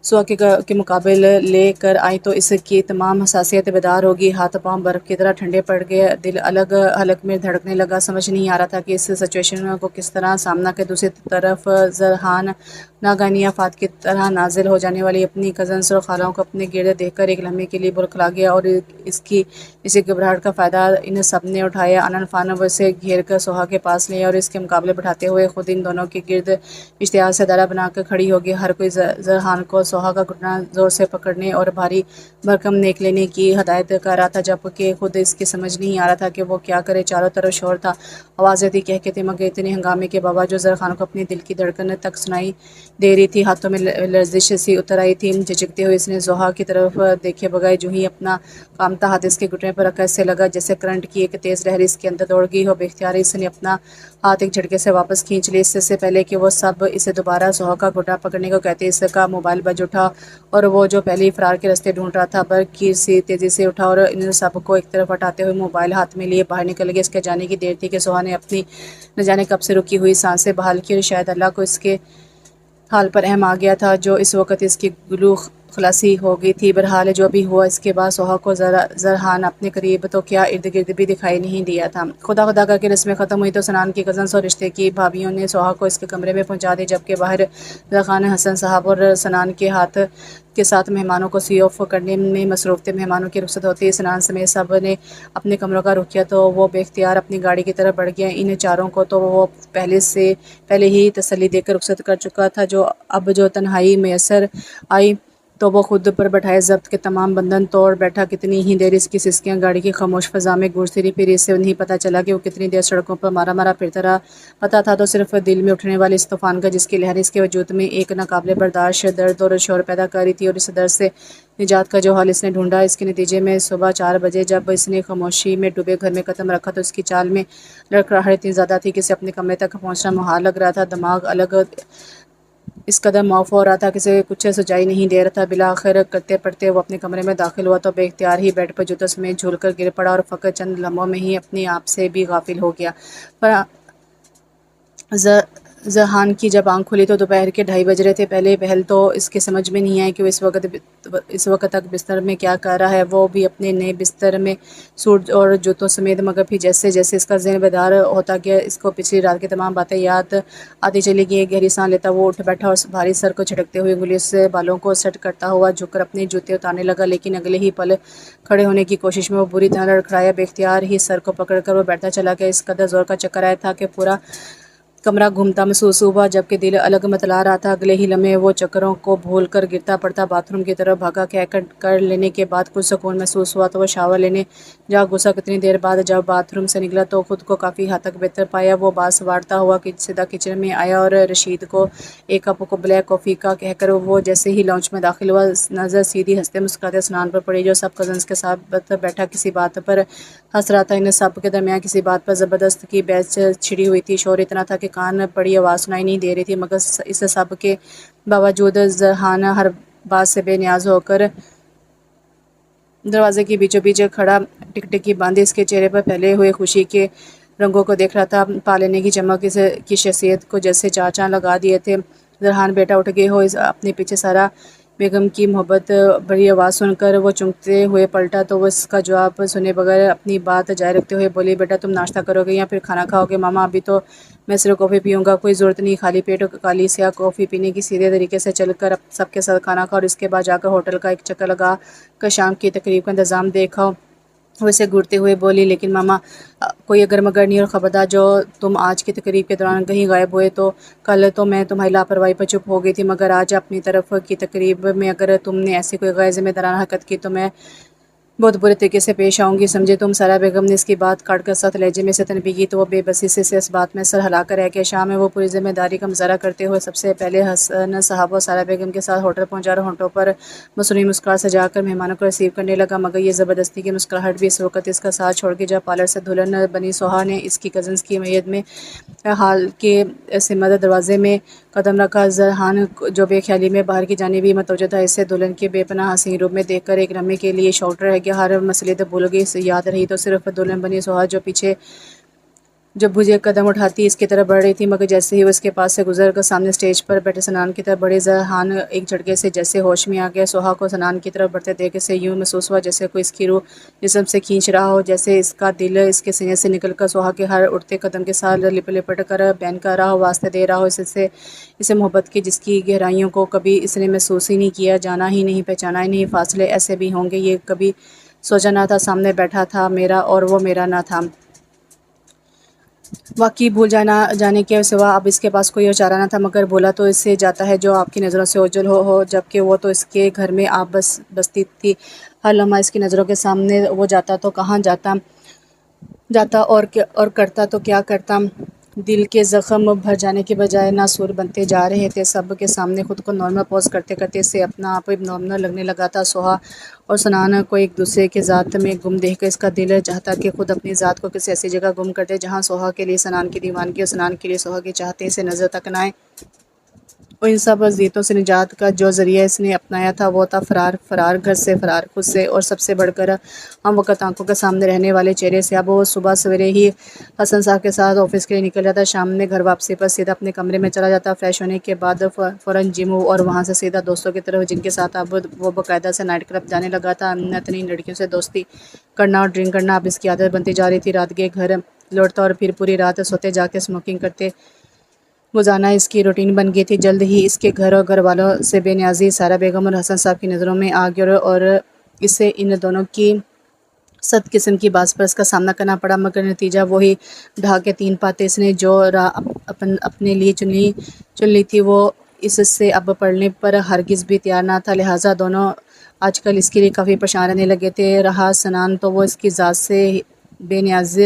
سوہا کے مقابل لے کر آئی تو اس کی تمام حساسیت بیدار ہوگی۔ ہاتھ پاؤں برف کی طرح ٹھنڈے پڑ گئے، دل الگ حلق میں دھڑکنے لگا۔ سمجھ نہیں آ رہا تھا کہ اس سچویشن کو کس طرح سامنا کرے۔ دوسری طرف زرحان ناگہانی آفات کی طرح نازل ہو جانے والی اپنی کزنس اور خالوں کو اپنے گرد دیکھ کر ایک لمحے کے لیے بورکھلا گیا اور اسی گھبراہٹ کا فائدہ ان سب نے اٹھایا۔ آنن فانن وہ اسے گھیر کر سوہا کے پاس لے اور اس کے مقابلے بٹھاتے ہوئے خود ان دونوں کے گرد اشتعال سے دائرہ بنا کر کھڑی ہو گئی۔ ہر کوئی زرحان کو سوہا کا گھٹنا زور سے پکڑنے اور بھاری بھرکم نیک لینے کی ہدایت کر رہا تھا، جبکہ خود اس کی سمجھ نہیں آ رہا تھا کہ وہ کیا کرے۔ چاروں طرف شور تھا، آوازیں تھیں، کہکہے مگر اتنے ہنگامے کے باوجود زرحان کو اپنے دل کی دھڑکن تک سنائی دے رہی تھی۔ ہاتھوں میں لرزش سی اتر آئی تھی۔ جھجکتے ہوئے اس نے سوہا کی طرف دیکھے بغیر جو ہی اپنا کامتا ہاتھ اس کے گھٹنے پر رکھا، اس سے لگا جیسے کرنٹ کی ایک تیز لہر اس کے اندر دوڑ گئی ہو۔ بے اختیار اس نے اپنا ہاتھ ایک جھٹکے سے واپس کھینچ لیا۔ اس سے پہلے کہ وہ سب اسے دوبارہ سوہا کا گھٹنا پکڑنے کو کہتے، اس کا موبائل بج اٹھا اور وہ جو پہلے ہی فرار کے راستے ڈھونڈ رہا تھا برق سی تیزی سے اٹھا اور ان سب کو ایک طرف ہٹاتے ہوئے موبائل ہاتھ میں لیے باہر نکل گیا۔ اس کے جانے کی دیر تھی کہ سوہا نے اپنی نہ جانے کب سے رکی ہوئی سانسیں بحال کی اور شاید اللہ کو اس کے حال پر رحم آ گیا تھا جو اس وقت اس کی گلو خلاصی ہو گئی تھی۔ بہرحال جو بھی ہوا، اس کے بعد سوہا کو زرحان اپنے قریب تو کیا ارد گرد بھی دکھائی نہیں دیا تھا۔ خدا خدا کر کے رسمیں ختم ہوئی تو سنان کی کزنس اور رشتے کی بھابھیوں نے سوہا کو اس کے کمرے میں پہنچا دی، جبکہ باہر زرخان حسن صاحب اور سنان کے ساتھ مہمانوں کو سی آف کرنے میں مصروف تھے۔ مہمانوں کی رخصت ہوتے ہی سنان سمیت سب نے اپنے کمروں کا رخ کیا تو وہ بے اختیار اپنی گاڑی کی طرف بڑھ گیا۔ ان چاروں کو تو وہ پہلے ہی تسلی دے کر رخصت کر چکا تھا، اب جو تنہائی میسر آئی تو وہ خود پر بٹھائے ضبط کے تمام بندھن توڑ بیٹھا۔ کتنی ہی دیر اس کی سسکیاں گاڑی کی خاموش فضا میں گونجتی رہی، پھر اس سے نہیں پتہ چلا کہ وہ کتنی دیر سڑکوں پر مارا مارا پھرتا رہا۔ پتہ تھا تو صرف دل میں اٹھنے والے اس طوفان کا، جس کی لہر اس کے وجود میں ایک ناقابل برداشت درد اور شور پیدا کر رہی تھی، اور اس درد سے نجات کا جو حل اس نے ڈھونڈا، اس کے نتیجے میں صبح 4 بجے جب اس نے خاموشی میں ڈوبے گھر میں قدم رکھا تو اس کی چال میں لڑکھڑاہٹ اتنی زیادہ تھی کہ اسے اپنے کمرے تک پہنچنا محال لگ رہا تھا۔ دماغ الگ اس قدر معاف ہو رہا تھا کہ اسے کچھ سجائی نہیں دے رہا تھا۔ بالآخر کرتے پڑتے وہ اپنے کمرے میں داخل ہوا تو بے اختیار ہی بیڈ پر جوتوں سمیت جھول کر گر پڑا، اور فقط چند لمحوں میں ہی اپنے آپ سے بھی غافل ہو گیا۔ پر ذہان کی جب آنکھ کھلی تو دوپہر کے 2:30 بج رہے تھے۔ پہلے پہل تو اس کے سمجھ میں نہیں آیا کہ وہ اس وقت تک بستر میں کیا کر رہا ہے، وہ بھی اپنے نئے بستر میں، سوٹ اور جوتوں سمیت۔ مگر پھر جیسے جیسے اس کا ذہن بیدار ہوتا گیا، اس کو پچھلی رات کی تمام باتیں یاد آتی چلی گئیں۔ گہری سانس لیتا وہ اٹھ بیٹھا اور بھاری سر کو جھٹکتے ہوئے انگلیوں سے بالوں کو سیٹ کرتا ہوا جھک کر اپنے جوتے اتارنے لگا، لیکن اگلے ہی پل کھڑے ہونے کی کوشش میں وہ بری طرح لڑکھڑایا۔ بے اختیار ہی سر کو پکڑ کر وہ بیٹھتا چلا گیا۔ اس قدر زور کا چکر آیا تھا کہ پورا کمرہ گھومتا محسوس ہوا، جبکہ دل الگ متلا رہا تھا۔ اگلے ہی لمحے وہ چکروں کو بھول کر گرتا پڑتا باتھ روم کی طرف بھاگا۔ کر لینے کے بعد کچھ سکون محسوس ہوا تو وہ شاور لینے جا گھسا۔ کتنی دیر بعد جب باتھ روم سے نکلا تو خود کو کافی حد تک بہتر پایا۔ وہ بال سنوارتا ہوا سیدھا کچن میں آیا اور رشید کو ایک کپ بلیک کافی کا کہہ کر وہ جیسے ہی لاؤنج میں داخل ہوا، نظر سیدھی ہنستے مسکراتے سنان پر پڑی جو سب کزنز کے ساتھ بیٹھا کسی بات پر ہنس رہا تھا۔ ان سب کے درمیان کسی بات پر زبردست کی بحث چھڑی ہوئی تھی۔ شور اتنا تھا کہ کان پڑی آواز سنائی نہیں دے رہی تھی، مگر اس سب کے باوجود ذہان ہر بات سے بے نیاز ہو کر دروازے کے بیچوں بیچ کھڑا، ٹکٹکی باندھے اس کے چہرے پر پھیلے ہوئے خوشی کے رنگوں کو دیکھ رہا تھا۔ پا لینے کی چمک کی شخصیت کو جیسے چار چاند لگا دیے تھے۔ ذرحان بیٹا اٹھ گئے ہو؟ اپنے پیچھے سارا بیگم کی محبت بھری آواز سن کر وہ چونکتے ہوئے پلٹا تو وہ اس کا جواب سنے بغیر اپنی بات جاری رکھتے ہوئے بولی، بیٹا تم ناشتہ کرو گے یا پھر کھانا کھاؤ گے؟ ماما ابھی تو میں صرف کافی پیوں گا۔ کوئی ضرورت نہیں خالی پیٹ کالی سیاہ کافی پینے کی، سیدھے طریقے سے چل کر سب کے ساتھ کھانا کھاؤ اور اس کے بعد جا کر ہوٹل کا ایک چکر لگا کر شام کی تقریب کا انتظام دیکھو۔ وہ اسے گھورتے ہوئے بولی، لیکن ماما کوئی اگر مگر نہیں، اور خبردار جو تم آج کی تقریب کے دوران کہیں غائب ہوئے تو کل تو میں تمہاری لاپرواہی پر چپ ہو گئی تھی، مگر آج اپنی طرف کی تقریب میں اگر تم نے ایسی کوئی غیر ذمہ دارانہ حرکت کی تو میں بہت برے طریقے سے پیش آؤں گی، سمجھے تم؟ سارا بیگم نے اس کی بات کاٹ کر سخت لہجے میں سے تنبیہ کی تو وہ بے بسی سے اس بات میں سر ہلا کر رہ گیا۔ شام میں وہ پوری ذمہ داری کا مظاہرہ کرتے ہوئے سب سے پہلے حسن صاحب اور سارا بیگم کے ساتھ ہوٹل پہنچا اور ہونٹوں پر مصنوعی مسکراہٹ سجا کر مہمانوں کو ریسیو کرنے لگا، مگر یہ زبردستی کی مسکراہٹ بھی اس وقت اس کا ساتھ چھوڑ گئی جب پارلر سے دلہن بنی سوہا نے اس کی کزنز کی میت میں حال کے سمت دروازے میں قدم رکھا۔ ذرحان جو بے خیالی میں باہر کی جانب ہی متوجہ تھا، اسے دلہن کے بے پناہ حسین روپ میں دیکھ کر ایک لمحے کے لیے شاٹ رہ گیا۔ ہر مصلیت بھول گئی، یاد رہی تو صرف دلہن بنی سوہا جو پیچھے جب بھجے قدم اٹھاتی اس کی طرف بڑھ رہی تھی، مگر جیسے ہی وہ اس کے پاس سے گزر کر سامنے اسٹیج پر بیٹھے سنان کی طرف بڑھی، ذرحان ایک جھٹکے سے جیسے ہوش میں آ گیا۔ سوہا کو سنان کی طرف بڑھتے دیکھ اسے یوں محسوس ہوا جیسے کوئی اس کی روح جسم سے کھینچ رہا ہو، جیسے اس کا دل اس کے سینے سے نکل کر سوہا کے ہر اٹھتے قدم کے ساتھ لپٹ کر بہن کر رہا ہو، واسطے دے رہا ہو اسے محبت کے، جس کی گہرائیوں کو کبھی اس نے محسوس ہی نہیں کیا، جانا ہی نہیں، پہچانا ہی نہیں۔ فاصلے ایسے بھی ہوں گے یہ کبھی سوچا نہ تھا۔ سامنے بیٹھا تھا میرا اور وہ میرا نہ تھا، واقعی بھول جانے کے سوا اب اس کے پاس کوئی اور چارہ نہ تھا، مگر بولا تو اس سے جاتا ہے جو آپ کی نظروں سے اوجھل ہو، جبکہ وہ تو اس کے گھر میں آپ بستی تھی۔ ہر لمحہ اس کی نظروں کے سامنے وہ جاتا تو کہاں جاتا اور کرتا تو کیا کرتا؟ دل کے زخم بھر جانے کے بجائے ناسور بنتے جا رہے تھے۔ سب کے سامنے خود کو نارمل پوز کرتے کرتے اسے اپنا آپ نارمل لگنے لگا تھا۔ سوہا اور سنان کو ایک دوسرے کے ذات میں گم دیکھ کر اس کا دل چاہتا کہ خود اپنی ذات کو کسی ایسی جگہ گم کر دے جہاں سوہا کے لیے سنان کی دیوانگی اور سنان کے لیے سوہا کی چاہتے اسے نظر تک نہ آئے، اور ان سب اذیتوں سے نجات کا جو ذریعہ اس نے اپنایا تھا وہ تھا فرار گھر سے، فرار خود سے، اور سب سے بڑھ کر ہم وقت آنکھوں کے سامنے رہنے والے چہرے سے۔ اب وہ صبح سویرے ہی حسن صاحب کے ساتھ آفس کے لیے نکل جاتا، شام میں گھر واپسی پر سیدھا اپنے کمرے میں چلا جاتا، فریش ہونے کے بعد فوراً جم اور وہاں سے سیدھا دوستوں کی طرف، جن کے ساتھ اب وہ باقاعدہ سے نائٹ کلب جانے لگا تھا۔ نتنی لڑکیوں سے دوستی کرنا اور ڈرنک کرنا اب اس کی عادت بنتی جا رہی تھی۔ رات کے گھر لوٹتا اور پھر پوری رات سوتے جا کے اسموکنگ کرتے گزارنا اس کی روٹین بن گئی تھی۔ جلد ہی اس کے گھر اور گھر والوں سے بے نیازی سارا بیگم اور حسن صاحب کی نظروں میں آ گئی، اور اسے ان دونوں کی صد قسم کی باس پر اس کا سامنا کرنا پڑا، مگر نتیجہ وہی۔ ڈھا کے 3 باتیں اس نے جو راہ اپنے لیے چن لی تھی وہ اس سے اب پڑھنے پر ہرگز بھی تیار نہ تھا، لہٰذا دونوں آج کل اس کے لیے کافی پریشان رہنے لگے تھے۔ رہا سنان تو وہ اس کی ذات سے بے نیاز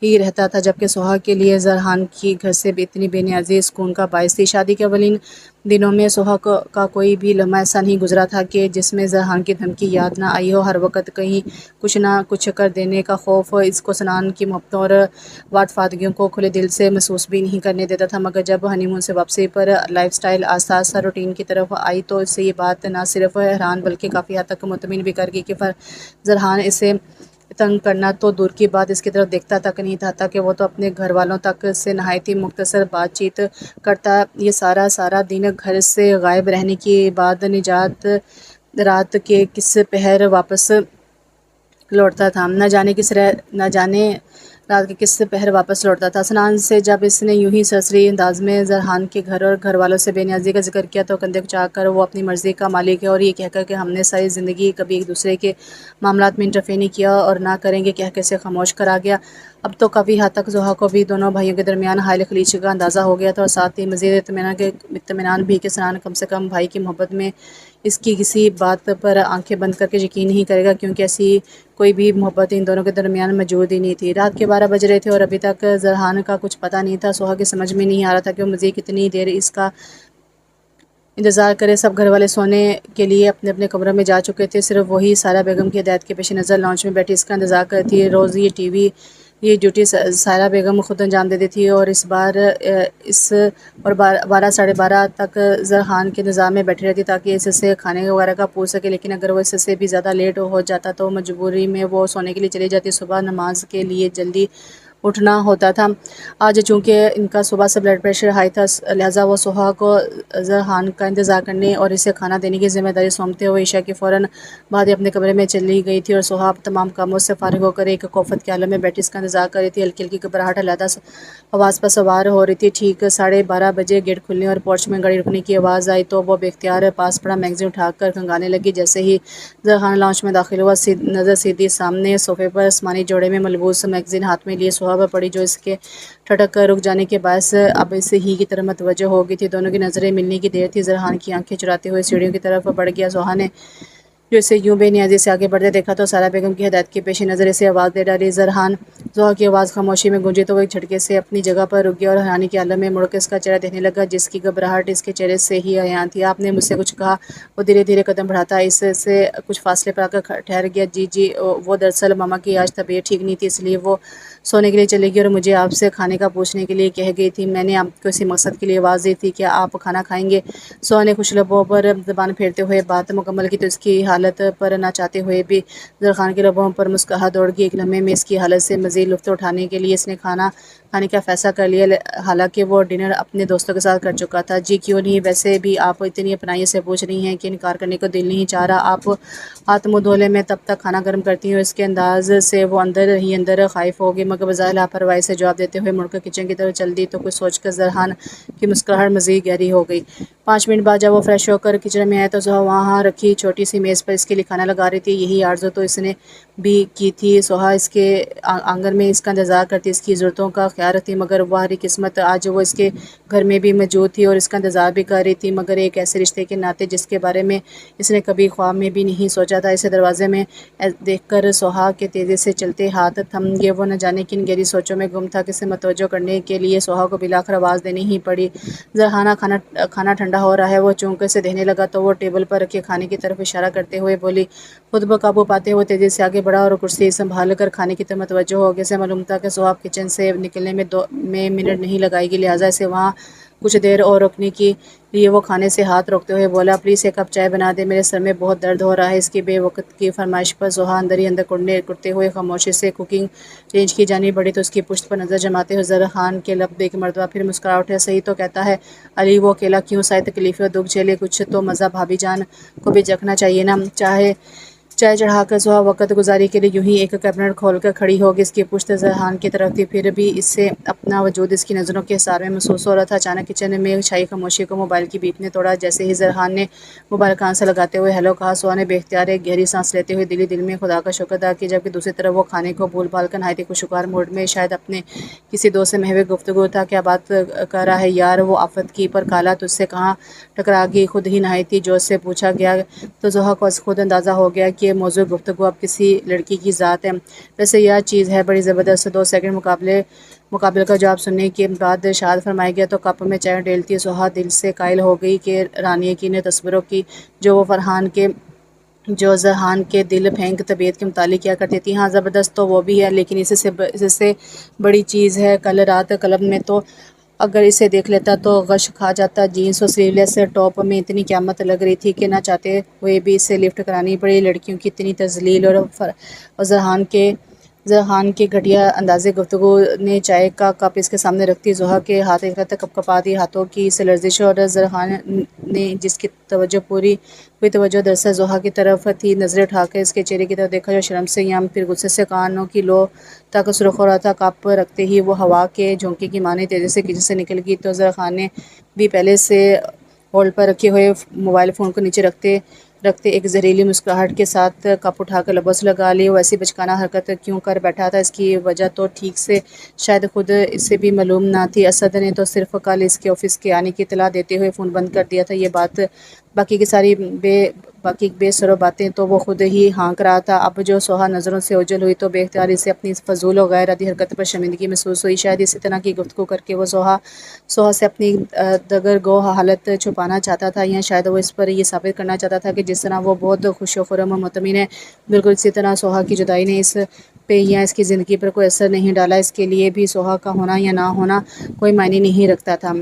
ہی رہتا تھا، جبکہ سہا کے لیے زرحان کی گھر سے بھی اتنی بے نیازی سکون کا باعث تھی۔ شادی کے اولین دنوں میں سہا کا کوئی بھی لمحہ ایسا نہیں گزرا تھا کہ جس میں زرحان کی دھمکی یاد نہ آئی ہو۔ ہر وقت کہیں کچھ نہ کچھ کر دینے کا خوف اس کو سنان کی محبتوں اور وفاداریوں کو کھلے دل سے محسوس بھی نہیں کرنے دیتا تھا، مگر جب ہنی مون سے واپسی پر لائف سٹائل آہستہ آہستہ روٹین کی طرف آئی تو اسے یہ بات نہ صرف حیران بلکہ کافی حد تک مطمئن بھی کر گئی کہ زرحان اسے تنگ کرنا تو دور کی بات اس کی طرف دیکھتا تک نہیں تھا کہ وہ تو اپنے گھر والوں تک سے نہایت ہی مختصر بات چیت کرتا۔ یہ سارا دن گھر سے غائب رہنے کے بعد نجات رات کے کس پہر واپس لوٹتا تھا، نہ جانے رات کے کس پہر واپس لوٹتا تھا۔ سنان سے جب اس نے یوں ہی سرسری انداز میں زرحان کے گھر اور گھر والوں سے بے نیازی کا ذکر کیا تو کندھے اچا کر وہ اپنی مرضی کا مالک ہے اور یہ کہہ کر کہ ہم نے ساری زندگی کبھی ایک دوسرے کے معاملات میں انٹرفیئر نہیں کیا اور نہ کریں گے کہہ کے اسے خاموش کرا گیا۔ اب تو کافی حد تک زحا کو بھی دونوں بھائیوں کے درمیان حائل خلیج کا اندازہ ہو گیا تھا، اور ساتھ ہی مزید اطمینان بھی کہ سنان کم سے کم بھائی کی محبت میں اس کی کسی بات پر آنکھیں بند کر کے یقین نہیں کرے گا، کیونکہ ایسی کوئی بھی محبت ان دونوں کے درمیان موجود ہی نہیں تھی۔ رات کے 12 بج رہے تھے اور ابھی تک زرحان کا کچھ پتہ نہیں تھا۔ سہا کی سمجھ میں نہیں آ رہا تھا کہ وہ مزید کتنی دیر اس کا انتظار کرے۔ سب گھر والے سونے کے لیے اپنے اپنے کمروں میں جا چکے تھے، صرف وہی سائرہ بیگم کی ہدایت کے پیش نظر لاؤنج میں بیٹھی اس کا انتظار کرتی تھی۔ روز یہ ڈیوٹی سائرہ بیگم خود انجام دیتی تھی، اور اس بار 12 ساڑھے 12 تک زرحان کے انتظار میں بیٹھی رہتی تاکہ اس سے کھانے وغیرہ کا پوچھ سکے، لیکن اگر وہ اس سے بھی زیادہ لیٹ ہو جاتا تو مجبوری میں وہ سونے کے لیے چلی جاتی۔ صبح نماز کے لیے جلدی اٹھنا ہوتا تھا۔ آج چونکہ ان کا صبح سے بلڈ پریشر ہائی تھا، لہٰذا وہ سہا کو زرحان کا انتظار کرنے اور اسے کھانا دینے کی ذمہ داری سونپتے ہوئے عشاء کے فوراً بعد اپنے کمرے میں چلی گئی تھی، اور سہا تمام کاموں سے فارغ ہو کر ایک کوفت کے عالم میں بیٹھی اس کا انتظار کر رہی تھی۔ ہلکی ہلکی گھبراہٹ علیحدہ آواز پر سوار ہو رہی تھی۔ ٹھیک 12:30 بجے گیٹ کھلنے اور پورچ میں گاڑی رکنے کی آواز آئی تو وہ بے اختیار پاس پڑا میگزین اٹھا کر کھنگانے لگی۔ جیسے ہی زرحان لاؤنج میں داخل ہوا، نظر سیدھی سامنے صوفے پر آسمانی جوڑے میں ملبوس میگزین ہاتھ میں لیے سہا پر پڑی، جو اس کے ٹھٹک کر رک جانے کے باعث اب اس ہی کی طرف متوجہ ہو گئی تھی۔ دونوں کی نظریں ملنے کی دیر تھی۔ زرحان کی آنکھیں چراتے ہوئے سیڑھیوں کی طرف بڑھ گیا۔ سہا نے جو اسے یوں بے نیازی سے آگے بڑھتے دیکھا تو سائرہ بیگم کی ہدایت کے پیش نظر اسے آواز دے ڈالی، زرحان! سہا کی آواز خاموشی میں گونجی تو وہ ایک جھٹکے سے اپنی جگہ پر رک گیا اور حیرانی کے عالم میں مڑ کر اس کا چہرہ دیکھنے لگا، جس کی گھبراہٹ اس کے چہرے سے ہی عیاں تھی۔ آپ نے مجھ سے کچھ کہا؟ وہ دھیرے دھیرے قدم بڑھاتا اس سے کچھ فاصلے پر آ کر ٹھہر گیا۔ جی، وہ دراصل ماما کی آج طبیعت ٹھیک نہیں تھی، اس لیے وہ سونے کے لیے چلے گی اور مجھے آپ سے کھانے کا پوچھنے کے لیے کہہ گئی تھی۔ میں نے آپ کو اسی مقصد کے لیے آواز دی تھی۔ کیا آپ کھانا کھائیں گے؟ سہا نے خوش لبوں پر زبان پھیرتے ہوئے بات مکمل کی تو اس کی حالت پر نہ چاہتے ہوئے بھی زرحان کے لبوں پر مسکراہٹ دوڑ گئی۔ ایک لمحے میں اس کی حالت سے مزید لطف اٹھانے کے لیے اس نے کھانا کھانے کا فیصلہ کر لیا، حالانکہ وہ ڈنر اپنے دوستوں کے ساتھ کر چکا تھا۔ جی کیوں نہیں؟ ویسے بھی آپ اتنی اپنائی سے پوچھ رہی ہیں کہ انکار کرنے کو دل نہیں چاہ رہا۔ آپ ہاتھ منہ دھو لیں، میں تب تک کھانا گرم کرتی ہوں۔ اس کے انداز سے وہ اندر ہی اندر خائف ہو گئی، مگر بظاہر لاپرواہی سے جواب دیتے ہوئے مڑ کر کچن کی طرف چل دی تو کچھ سوچ کر زرحان کی مسکراہٹ مزید گہری ہو گئی۔ 5 منٹ بعد جب وہ فریش ہو کر کچن میں آیا تو سہا وہاں رکھی چھوٹی سی میز پر اس کے لیے کھانا لگا رہی تھی۔ یہی آرزو تو اس نے بھی کی تھی۔ سہا اس کے آنگن میں اس کا انتظار کرتی، اس کی ضرورتوں کا خیال رکھتی، مگر باہری قسمت آج وہ اس کے گھر میں بھی موجود تھی اور اس کا انتظار بھی کر رہی تھی، مگر ایک ایسے رشتے کے ناطے جس کے بارے میں اس نے کبھی خواب میں بھی نہیں سوچا تھا۔ اسے دروازے میں دیکھ کر سہا کے تیزی سے چلتے ہاتھ تھم گئے۔ وہ نہ جانے کن گہری سوچوں میں گم تھا کہ اسے متوجہ کرنے کے لیے سہا کو بالآخر آواز دینی ہی پڑی۔ زرحانہ، کھانا ٹھنڈا ہو رہا ہے۔ وہ چونکہ اسے دیکھنے لگا تو وہ ٹیبل پر رکھے کھانے کی طرف اشارہ کرتے ہوئے بولی۔ خود پر قابو پاتے ہوئے تیزی سے آگے بڑھا اور کرسی سنبھال کر کھانے کی طرف متوجہ ہو گیا۔ اسے معلوم تھا کہ سہا کچن سے نکلنے میں منٹ نہیں لگائے گی، لہٰذا اسے وہاں کچھ دیر اور رکنے کے لیے وہ کھانے سے ہاتھ روکتے ہوئے بولا، پلیز 1 کپ چائے بنا دیں، میرے سر میں بہت درد ہو رہا ہے۔ اس کی بے وقت کی فرمائش پر سہا اندر ہی اندر کڑتے ہوئے خاموشی سے کوکنگ رینج کی جانب بڑھی تو اس کی پشت پر نظر جماتے ہوئے زرحان کے لب ایک مرتبہ پھر مسکرا اٹھے۔ صحیح تو کہتا ہے علی، وہ اکیلا کیوں ساری تکلیفیں اور دکھ جھیلے، کچھ تو مزہ بھابھی جان کو بھی چکھنا چاہیے نا۔ چائے چڑھا کر زحا وقت گزاری کے لیے یوں ہی ایک کیبنٹ کھول کر کھڑی ہوگی۔ اس کی پشت زرحان کی طرف تھی، پھر بھی اس سے اپنا وجود اس کی نظروں کے حصار میں محسوس ہو رہا تھا۔ اچانک کچن میں چھائی خاموشی کو موبائل کی بیپ نے توڑا۔ جیسے ہی زرحان نے موبائل کان سے لگاتے ہوئے ہیلو کہا، سہا نے بے اختیار ایک گہری سانس لیتے ہوئے دل میں خدا کا شکر ادا کیا، جبکہ دوسری طرف وہ کھانے کو بھول بھال کر نہایت خوشگوار موڈ میں شاید اپنے کسی دوست سے محو گفتگو تھا۔ کیا بات کر رہا ہے یار وہ آفت کی، پر کالا تجھ سے کہاں ٹکرا گئی؟ خود ہی نہایت جوش سے پوچھا گیا تو زحا کو از خود اندازہ ہو گیا کہ موضوع گفتگو اب کسی لڑکی کی ذات ہے۔ ویسے یہ چیز ہے بڑی زبردست۔ 2 سیکنڈ مقابل کا جواب سننے کے بعد ارشاد فرمایا گیا تو کپ میں چائے ڈیلتی زحا دل سے قائل ہو گئی کہ رانی کی نے تصوروں کی جو زرحان کے دل پھینک طبیعت کے متعلق کیا کرتی تھی۔ ہاں زبردست تو وہ بھی ہے، لیکن اس سے بڑی چیز ہے۔ کل رات کلب میں تو اگر اسے دیکھ لیتا تو غش کھا جاتا۔ جینس اور سلیو لیس ٹاپ میں اتنی قیامت لگ رہی تھی کہ نہ چاہتے ہوئے بھی اسے لفٹ کرانی پڑی۔ لڑکیوں کی اتنی تذلیل اور زرحان کے گھٹیا انداز گفتگو نے چائے کا کپ اس کے سامنے رکھتی زحا کے ہاتھ ایک طرف کپکپا دیے۔ ہاتھوں کی اس لرزش اور زرحان نے جس کی پوری توجہ دراصل زحا کی طرف تھی، نظریں اٹھا کر اس کے چہرے کی طرف دیکھا جو شرم سے یم پھر غصے سے کانوں کی لو تک سرخ ہو رہا تھا۔ کپ رکھتے ہی وہ ہوا کے جھونکے کی مانند تیزی سے کچن سے نکل گئی تو زرحان نے بھی پہلے سے ہولڈ پر رکھے ہوئے موبائل فون کو نیچے رکھتے ایک زہریلی مسکراہٹ کے ساتھ کپ اٹھا کر لبوں سے لگا لی۔ وہ ایسی بچکانہ حرکت کیوں کر بیٹھا تھا، اس کی وجہ تو ٹھیک سے شاید خود اسے بھی معلوم نہ تھی۔ اسد نے تو صرف کل اس کے آفس کے آنے کی اطلاع دیتے ہوئے فون بند کر دیا تھا۔ یہ بات باقی بے سر و باتیں تو وہ خود ہی ہانک رہا تھا۔ اب جو سہا نظروں سے اوجھل ہوئی تو بے اختیار اسے اپنی فضول و غیر ردی حرکت پر شرمندگی محسوس ہوئی۔ شاید اسی طرح کی گفتگو کر کے وہ سہا سے اپنی دگرگو حالت چھپانا چاہتا تھا، یا شاید وہ اس پر یہ ثابت کرنا چاہتا تھا کہ جس طرح وہ بہت خوش و خرم و مطمئن ہے، بالکل اسی طرح سہا کی جدائی نے اس پہ یا اس کی زندگی پر کوئی اثر نہیں ڈالا۔ اس کے لیے بھی سہا کا ہونا یا نہ ہونا کوئی معنی نہیں رکھتا تھا۔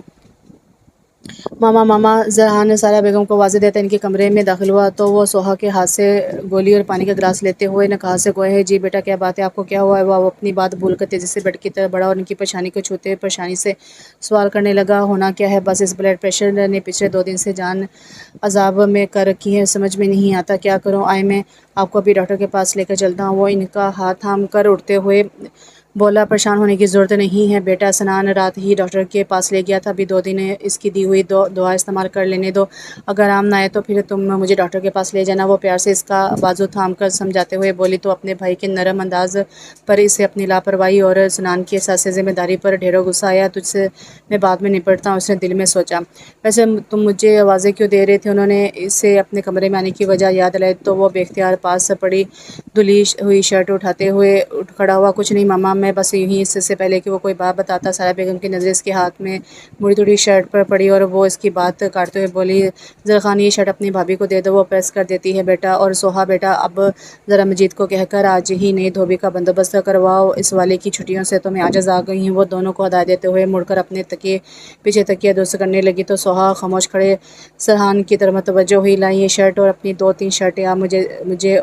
ماما زرحان سارہ بیگم کو آوازیں دیتا ان کے کمرے میں داخل ہوا تو وہ سہا کے ہاتھ سے گولی اور پانی کا گلاس لیتے ہوئے نکہت سے گویا ہے، جی بیٹا کیا بات ہے، آپ کو کیا ہوا ہے؟ وہ اپنی بات بھول کر تیزی سے بیڈ کی طرف بڑھا اور ان کی پیشانی کو چھوتے ہوئے پریشانی سے سوال کرنے لگا، ہونا کیا ہے؟ بس اس بلڈ پریشر نے پچھلے 2 دن سے جان عذاب میں کر رکھی ہے، سمجھ میں نہیں آتا کیا کروں۔ آئے میں آپ کو ابھی ڈاکٹر کے پاس لے کر چلتا ہوں۔ وہ ان کا ہاتھ تھام کر اٹھتے ہوئے بولا، پریشان ہونے کی ضرورت نہیں ہے بیٹا، سنان رات ہی ڈاکٹر کے پاس لے گیا تھا، ابھی 2 دن اس کی دی ہوئی دوا استعمال کر لینے دو، اگر آرام نہ آئے تو پھر تم مجھے ڈاکٹر کے پاس لے جانا۔ وہ پیار سے اس کا بازو تھام کر سمجھاتے ہوئے بولی تو اپنے بھائی کے نرم انداز پر اسے اپنی لاپرواہی اور سنان کی احساس ذمہ داری پر ڈھیروں غصہ آیا۔ تجھ سے میں بعد میں نپٹتا ہوں، اس نے دل میں سوچا۔ ویسے تم مجھے آوازیں کیوں دے رہے تھے؟ انہوں نے اسے اپنے کمرے میں آنے کی وجہ یاد دلائی تو وہ بے اختیار پاس پڑی دھلی ہوئی شرٹ اٹھاتے ہوئے کھڑا ہوا، کچھ نہیں ماما، میں بس یوں ہی۔ اس سے پہلے کہ وہ کوئی بات بتاتا سارہ بیگم کی نظریں اس کے ہاتھ میں مڑی توڑی شرٹ پر پڑی اور وہ اس کی بات کاٹتے ہوئے بولی، زرخان یہ شرٹ اپنی بھابھی کو دے دو، وہ پریس کر دیتی ہے بیٹا۔ اور سہا بیٹا اب ذرا مجید کو کہہ کر آج ہی نئی دھوبی کا بندوبست کرواؤ، اس والے کی چھٹیوں سے تو میں عاجز آ گئی ہوں۔ وہ دونوں کو ہدایت دیتے ہوئے مڑ کر اپنے پیچھے تکیہ درست کرنے لگی تو سہا خاموش کھڑے زرحان کی طرف متوجہ ہوئی، لائیں یہ شرٹ اور اپنی 2-3 شرٹیں آپ مجھے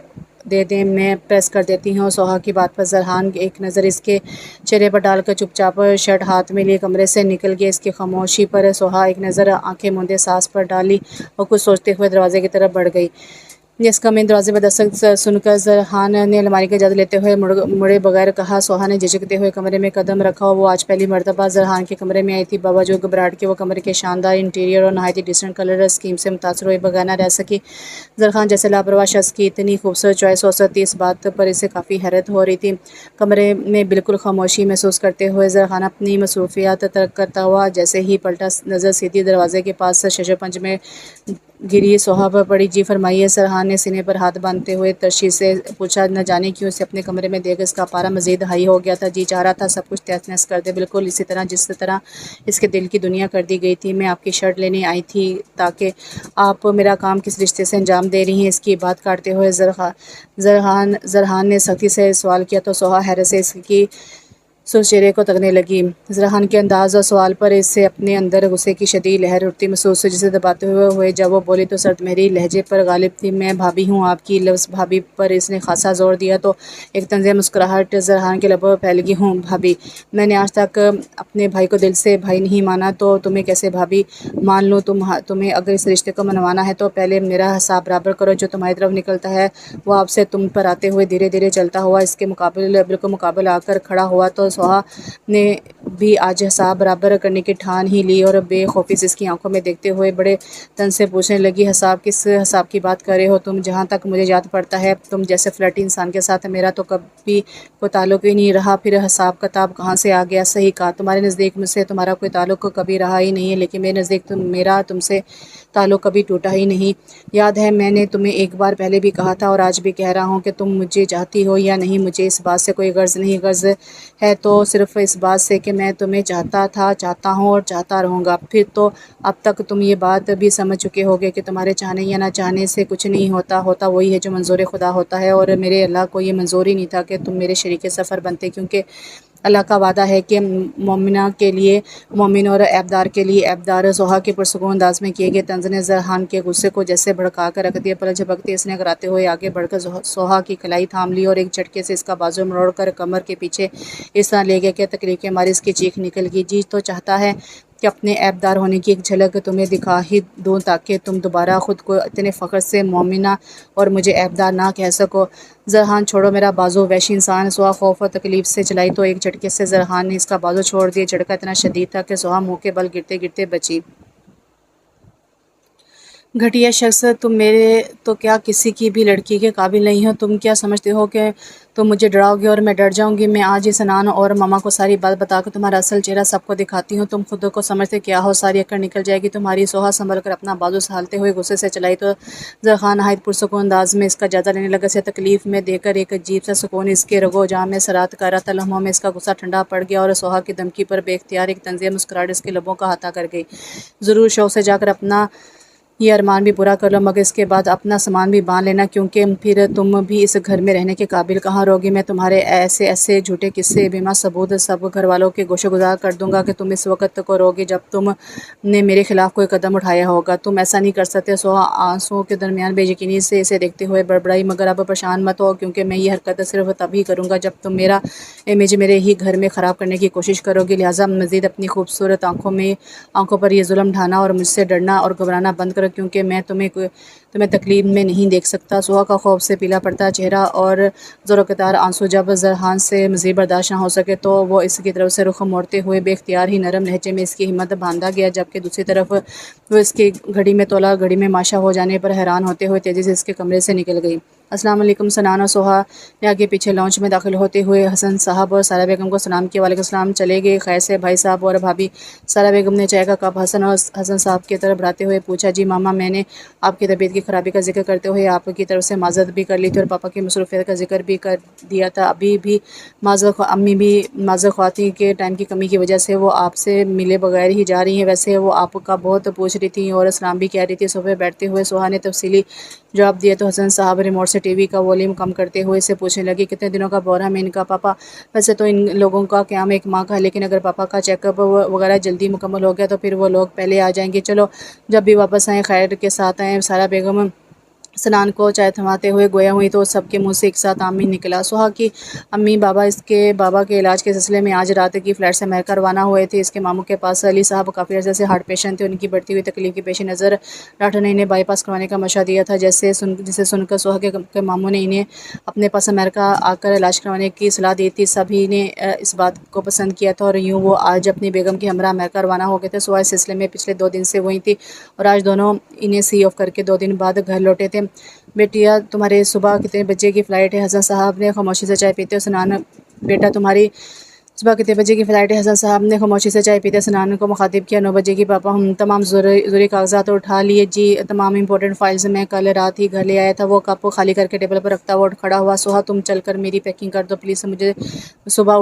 دے دیں، میں پریس کر دیتی ہوں۔ سہا کی بات پر زرحان ایک نظر اس کے چہرے پر ڈال کر چپ چاپ شرٹ ہاتھ میں لیے کمرے سے نکل گیا۔ اس کی خاموشی پر سہا ایک نظر آنکھیں موندے ساس پر ڈالی اور کچھ سوچتے ہوئے دروازے کی طرف بڑھ گئی۔ یس کم ان دروازے پر دستک سن کر زرحان نے الماری کی اجازت لیتے ہوئے مڑے بغیر کہا۔ سہا نے جھجکتے ہوئے کمرے میں قدم رکھا اور وہ آج پہلی مرتبہ زرحان کے کمرے میں آئی تھی۔ باوجود گھبراہٹ کے وہ کمرے کے شاندار انٹیریئر اور نہایت ہی ڈیسنٹ کلر اسکیم سے متاثر ہوئے بغیر نہ رہ سکی۔ زرحان جیسے لاپرواہ شخص کی اتنی خوبصورت چوائس ہو سکتی، اس بات پر اسے کافی حیرت ہو رہی تھی۔ کمرے میں بالکل خاموشی محسوس کرتے ہوئے زرحان اپنی مصروفیات ترک کرتا ہوا جیسے ہی پلٹا، نظر سیدھی دروازے کے پاس ششر پنج میں گری۔ سہا پر پڑی، جی فرمائیے۔ زرحان نے سینے پر ہاتھ باندھتے ہوئے تشویش سے پوچھا، نہ جانے کیوں اسے اپنے کمرے میں دیکھ کر اس کا پارا مزید ہائی ہو گیا تھا۔ جی چاہ رہا تھا سب کچھ تہس نہس کر دے، بالکل اسی طرح جس طرح اس کے دل کی دنیا کر دی گئی تھی۔ میں آپ کی شرٹ لینے آئی تھی تاکہ آپ میرا کام کس رشتے سے انجام دے رہی ہیں؟ اس کی بات کاٹتے ہوئے زرحان نے سختی سے سوال کیا تو سہا حیرت سے اس کی چہرے کو تکنے لگی۔ زرحان کے انداز اور سوال پر اس سے اپنے اندر غصے کی شدید لہر اٹھتی محسوس ہوئی، جسے دباتے ہوئے جب وہ بولی تو سرد مہری لہجے پر غالب تھی۔ میں بھابھی ہوں آپ کی۔ لفظ بھابھی پر اس نے خاصا زور دیا تو ایک طنز مسکراہٹ زرحان کے لبوں پر پھیل گئی۔ ہوں بھابھی، میں نے آج تک اپنے بھائی کو دل سے بھائی نہیں مانا تو تمہیں کیسے بھابھی مان لوں؟ تمہیں اگر اس رشتے کو منوانا ہے تو پہلے میرا حساب برابر کرو۔ جو تمہاری طرف نکلتا ہے وہ آپ سے تم پر آتے ہوئے دھیرے دھیرے چلتا ہوا اس کے بالکل مقابل آ کر کھڑا ہوا تو سوہا نے بھی آج حساب برابر کرنے کی ٹھان ہی لی اور بے خوفی سے اس کی آنکھوں میں دیکھتے ہوئے بڑے طنز سے پوچھنے لگی، حساب؟ کس حساب کی بات کر رہے ہو تم؟ جہاں تک مجھے یاد پڑتا ہے تم جیسے فلیرٹی انسان کے ساتھ میرا تو کبھی کوئی تعلق ہی نہیں رہا، پھر حساب کتاب کہاں سے آ گیا؟ صحیح کہا، تمہارے نزدیک مجھ سے تمہارا کوئی تعلق کبھی رہا ہی نہیں ہے، لیکن میرے نزدیک میرا تم سے تعلق کبھی ٹوٹا ہی نہیں۔ یاد ہے میں نے تمہیں ایک بار پہلے بھی کہا تھا اور آج بھی کہہ رہا ہوں کہ تم مجھے چاہتی ہو یا نہیں، مجھے اس بات سے کوئی غرض نہیں۔ غرض ہے تو صرف اس بات سے کہ میں تمہیں چاہتا تھا، چاہتا ہوں اور چاہتا رہوں گا۔ پھر تو اب تک تم یہ بات بھی سمجھ چکے ہوگے کہ تمہارے چاہنے یا نہ چاہنے سے کچھ نہیں ہوتا، ہوتا وہی ہے جو منظور خدا ہوتا ہے، اور میرے اللہ کو یہ منظور ہی نہیں تھا کہ تم میرے شریک سفر بنتے، کیونکہ اللہ کا وعدہ ہے کہ مومنہ کے لیے مومن اور عیبدار کے لیے عیبدار۔ سوہا کے پرسکون انداز میں کیے گئے طنز نے زرحان کے غصے کو جیسے بھڑکا کر رکھ دیا۔ پلک جھپکتے اس نے کراتے ہوئے آگے بڑھ کر سوہا کی کلائی تھام لی اور ایک جھٹکے سے اس کا بازو مروڑ کر کمر کے پیچھے اس طرح لے گیا کہ تکلیف کے مارے اس کی چیخ نکل گئی۔ جی تو چاہتا ہے کہ اپنے عیبدار ہونے کی ایک جھلک تمہیں دکھا ہی دوں تاکہ تم دوبارہ خود کو اتنے فخر سے مومنہ اور مجھے عیبدار نہ کہہ سکو۔ زرحان چھوڑو میرا بازو وحشی انسان! سوہا خوف اور تکلیف سے چلائی تو ایک جھٹکے سے زرحان نے اس کا بازو چھوڑ دیا۔ جھٹکا اتنا شدید تھا کہ سوہا منہ کے بل گرتے گرتے بچی۔ گھٹیا شخص، تم میرے تو کیا کسی کی بھی لڑکی کے قابل نہیں ہو؟ تم کیا سمجھتے ہو کہ تم مجھے ڈراؤ گے اور میں ڈر جاؤں گی؟ میں آج اس سنان اور ماما کو ساری بات بتا کر تمہارا اصل چہرہ سب کو دکھاتی ہوں، تم خود کو سمجھتے کیا ہو؟ ساری اکڑ نکل جائے گی تمہاری۔ سوہا سنبھل کر اپنا بازو سہلتے ہوئے غصے سے چلائی تو زرحان نہایت پرسکون انداز میں اس کا جائزہ لینے لگا۔ اسے تکلیف میں دیکھ کر ایک عجیب سا سکون اس کے رگ و اعضاء میں سرایت کر رہا تھا۔ لمحوں میں اس کا غصہ ٹھنڈا پڑ گیا اور سوہا کی دھمکی پر بے اختیار ایک طنزیہ مسکراہٹ اس کے لبوں کا احاطہ کر گئی۔ ضرور شوق سے جا کر اپنا یہ ارمان بھی پورا کر لو، مگر اس کے بعد اپنا سامان بھی باندھ لینا، کیونکہ پھر تم بھی اس گھر میں رہنے کے قابل کہاں رہوگی۔ میں تمہارے ایسے جھوٹے قصے بما ثبوت سب گھر والوں کے گوشے گزار کر دوں گا کہ تم اس وقت کو روگے جب تم نے میرے خلاف کوئی قدم اٹھایا ہوگا۔ تم ایسا نہیں کر سکتے۔ سوہا آنسوؤں کے درمیان بے یقینی سے اسے دیکھتے ہوئے بڑبڑائی، مگر اب پریشان مت ہو، کیونکہ میں یہ حرکت صرف تب ہی کروں گا جب تم میرا امیج میرے ہی گھر میں خراب کرنے کی کوشش کرو گی، لہٰذا مزید اپنی خوبصورت آنکھوں پر یہ ظلم ڈھانا اور مجھ سے ڈرنا اور گھبرانا بند کرو، کیونکہ میں تمہیں تکلیف میں نہیں دیکھ سکتا۔ سوہا کا خوف سے پیلا پڑتا چہرہ اور زوراقدار آنسو جب زرحان سے مزید برداشت نہ ہو سکے تو وہ اس کی طرف سے رخ موڑتے ہوئے بے اختیار ہی نرم لہجے میں اس کی ہمت باندھا گیا، جبکہ دوسری طرف وہ اس کی گھڑی میں تولا گھڑی میں ماشا ہو جانے پر حیران ہوتے ہوئے تیزی سے اس کے کمرے سے نکل گئی۔ السلام علیکم سنان اور سوہا نے آگے پیچھے لاؤنج میں داخل ہوتے ہوئے حسن صاحب اور سارا بیگم کو سلام کیا۔ وعلیکم السلام، چلے گئے خیر سے بھائی صاحب اور بھابھی؟ سارا بیگم نے چائے کا کپ حسن صاحب کی طرف بڑھاتے ہوئے پوچھا۔ جی ماما، میں نے آپ کی طبیعت کی خرابی کا ذکر کرتے ہوئے آپ کی طرف سے معذرت بھی کر لی تھی اور پاپا کی مصروفیت کا ذکر بھی کر دیا تھا۔ امی بھی معذر خواہ تھیں کہ ٹائم کی کمی کی وجہ سے وہ آپ سے ملے بغیر ہی جا رہی ہیں، ویسے وہ آپ کا بہت پوچھ رہی تھیں اور سلام بھی کہہ رہی تھی۔ صوفے بیٹھتے ہوئے سوہا نے تفصیلی جواب دیا تو حسن صاحب ریموٹ سے ٹی وی کا والیوم کم کرتے ہوئے اسے پوچھنے لگی، کتنے دنوں کا بحران ہے ان کا پاپا؟ ویسے تو ان لوگوں کا قیام 1 ماہ کا ہے، لیکن اگر پاپا کا چیک اپ وغیرہ جلدی مکمل ہو گیا تو پھر وہ لوگ پہلے آ جائیں گے۔ چلو جب بھی واپس آئیں خیر کے ساتھ آئیں۔ سارا بیگم سنان کو چائے تھماتے ہوئے گویا ہوئی تو سب کے منہ سے ایک ساتھ آمین نکلا۔ سوہا کی امی بابا کے علاج کے سلسلے میں آج رات کی فلائٹ سے امریکہ روانہ ہوئے تھے۔ اس کے ماموں کے پاس علی صاحب کافی عرصے سے ہارٹ پیشنٹ تھے۔ ان کی بڑھتی ہوئی تکلیف کے پیش نظر ڈاکٹر نے انہیں بائی پاس کروانے کا مشورہ دیا تھا، جسے سن کر سوہا کے ماموں نے انہیں اپنے پاس امریکہ آ کر علاج کروانے کی صلاح دی تھی۔ سبھی نے اس بات کو پسند کیا تھا اور یوں وہ آج اپنی بیگم کے ہمراہ امریکہ روانہ ہو گئے تھے۔ سوہا اس سلسلے میں پچھلے 2 دن سے وہیں تھی اور آج دونوں انہیں سی آف کر کے 2 دن بعد گھر لوٹے تھے۔ بیٹیا تمہاری صبح کتنے بجے کی فلائٹ ہے؟ حسن صاحب نے خاموشی سے چائے پیتے سنان بیٹا تمہاری صبح کتنے بجے کی فلائٹ ہے؟ حسن صاحب نے خاموشی سے چائے پیتے سنان کو مخاطب کیا۔ 9 بجے کی پاپا۔ تمام ضروری کاغذات اٹھا لیے؟ جی، تمام امپورٹنٹ فائلز میں کل رات ہی گھر لے آیا تھا۔ وہ کپ خالی کر کے ٹیبل پر رکھتا ہوا کھڑا ہوا۔ سوہا تم چل کر میری پیکنگ کر دو پلیز، مجھے صبح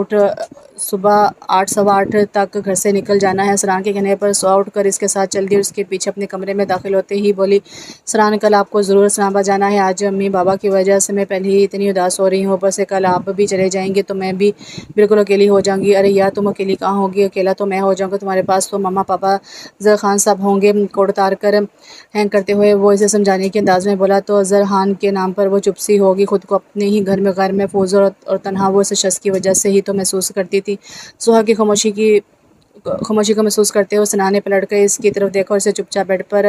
صبح 8 سوا 8 تک گھر سے نکل جانا ہے۔ سنان کے کہنے پر سوا اٹھ کر اس کے ساتھ چل دی اور اس کے پیچھے اپنے کمرے میں داخل ہوتے ہی بولی، سنان کل آپ کو ضرور اسلام آباد جانا ہے، آج امی بابا کی وجہ سے میں پہلے ہی اتنی اداس ہو رہی ہوں، اوپر سے کل آپ بھی چلے جائیں گے تو میں بھی بالکل اکیلی ہو جاؤں گی۔ ارے یار تم اکیلی کہاں ہوگی، اکیلا تو میں ہو جاؤں گا، تمہارے پاس تو ماما پاپا زرخان صاحب ہوں گے۔ کوڑ اتار کر ہینگ کرتے ہوئے وہ اسے سمجھانے کے انداز میں بولا تو زرخان کے نام پر وہ چپ سی ہوگی، خود کو اپنے ہی گھر میں غیر محفوظ اور تنہا وہ اس شخص کی وجہ سے ہی تو محسوس کرتی تھی۔ سہا کی خاموشی کو محسوس کرتے ہوئے سنا نے پلٹ کر اس کی طرف دیکھا اور اسے چپ چاپ بیڈ پر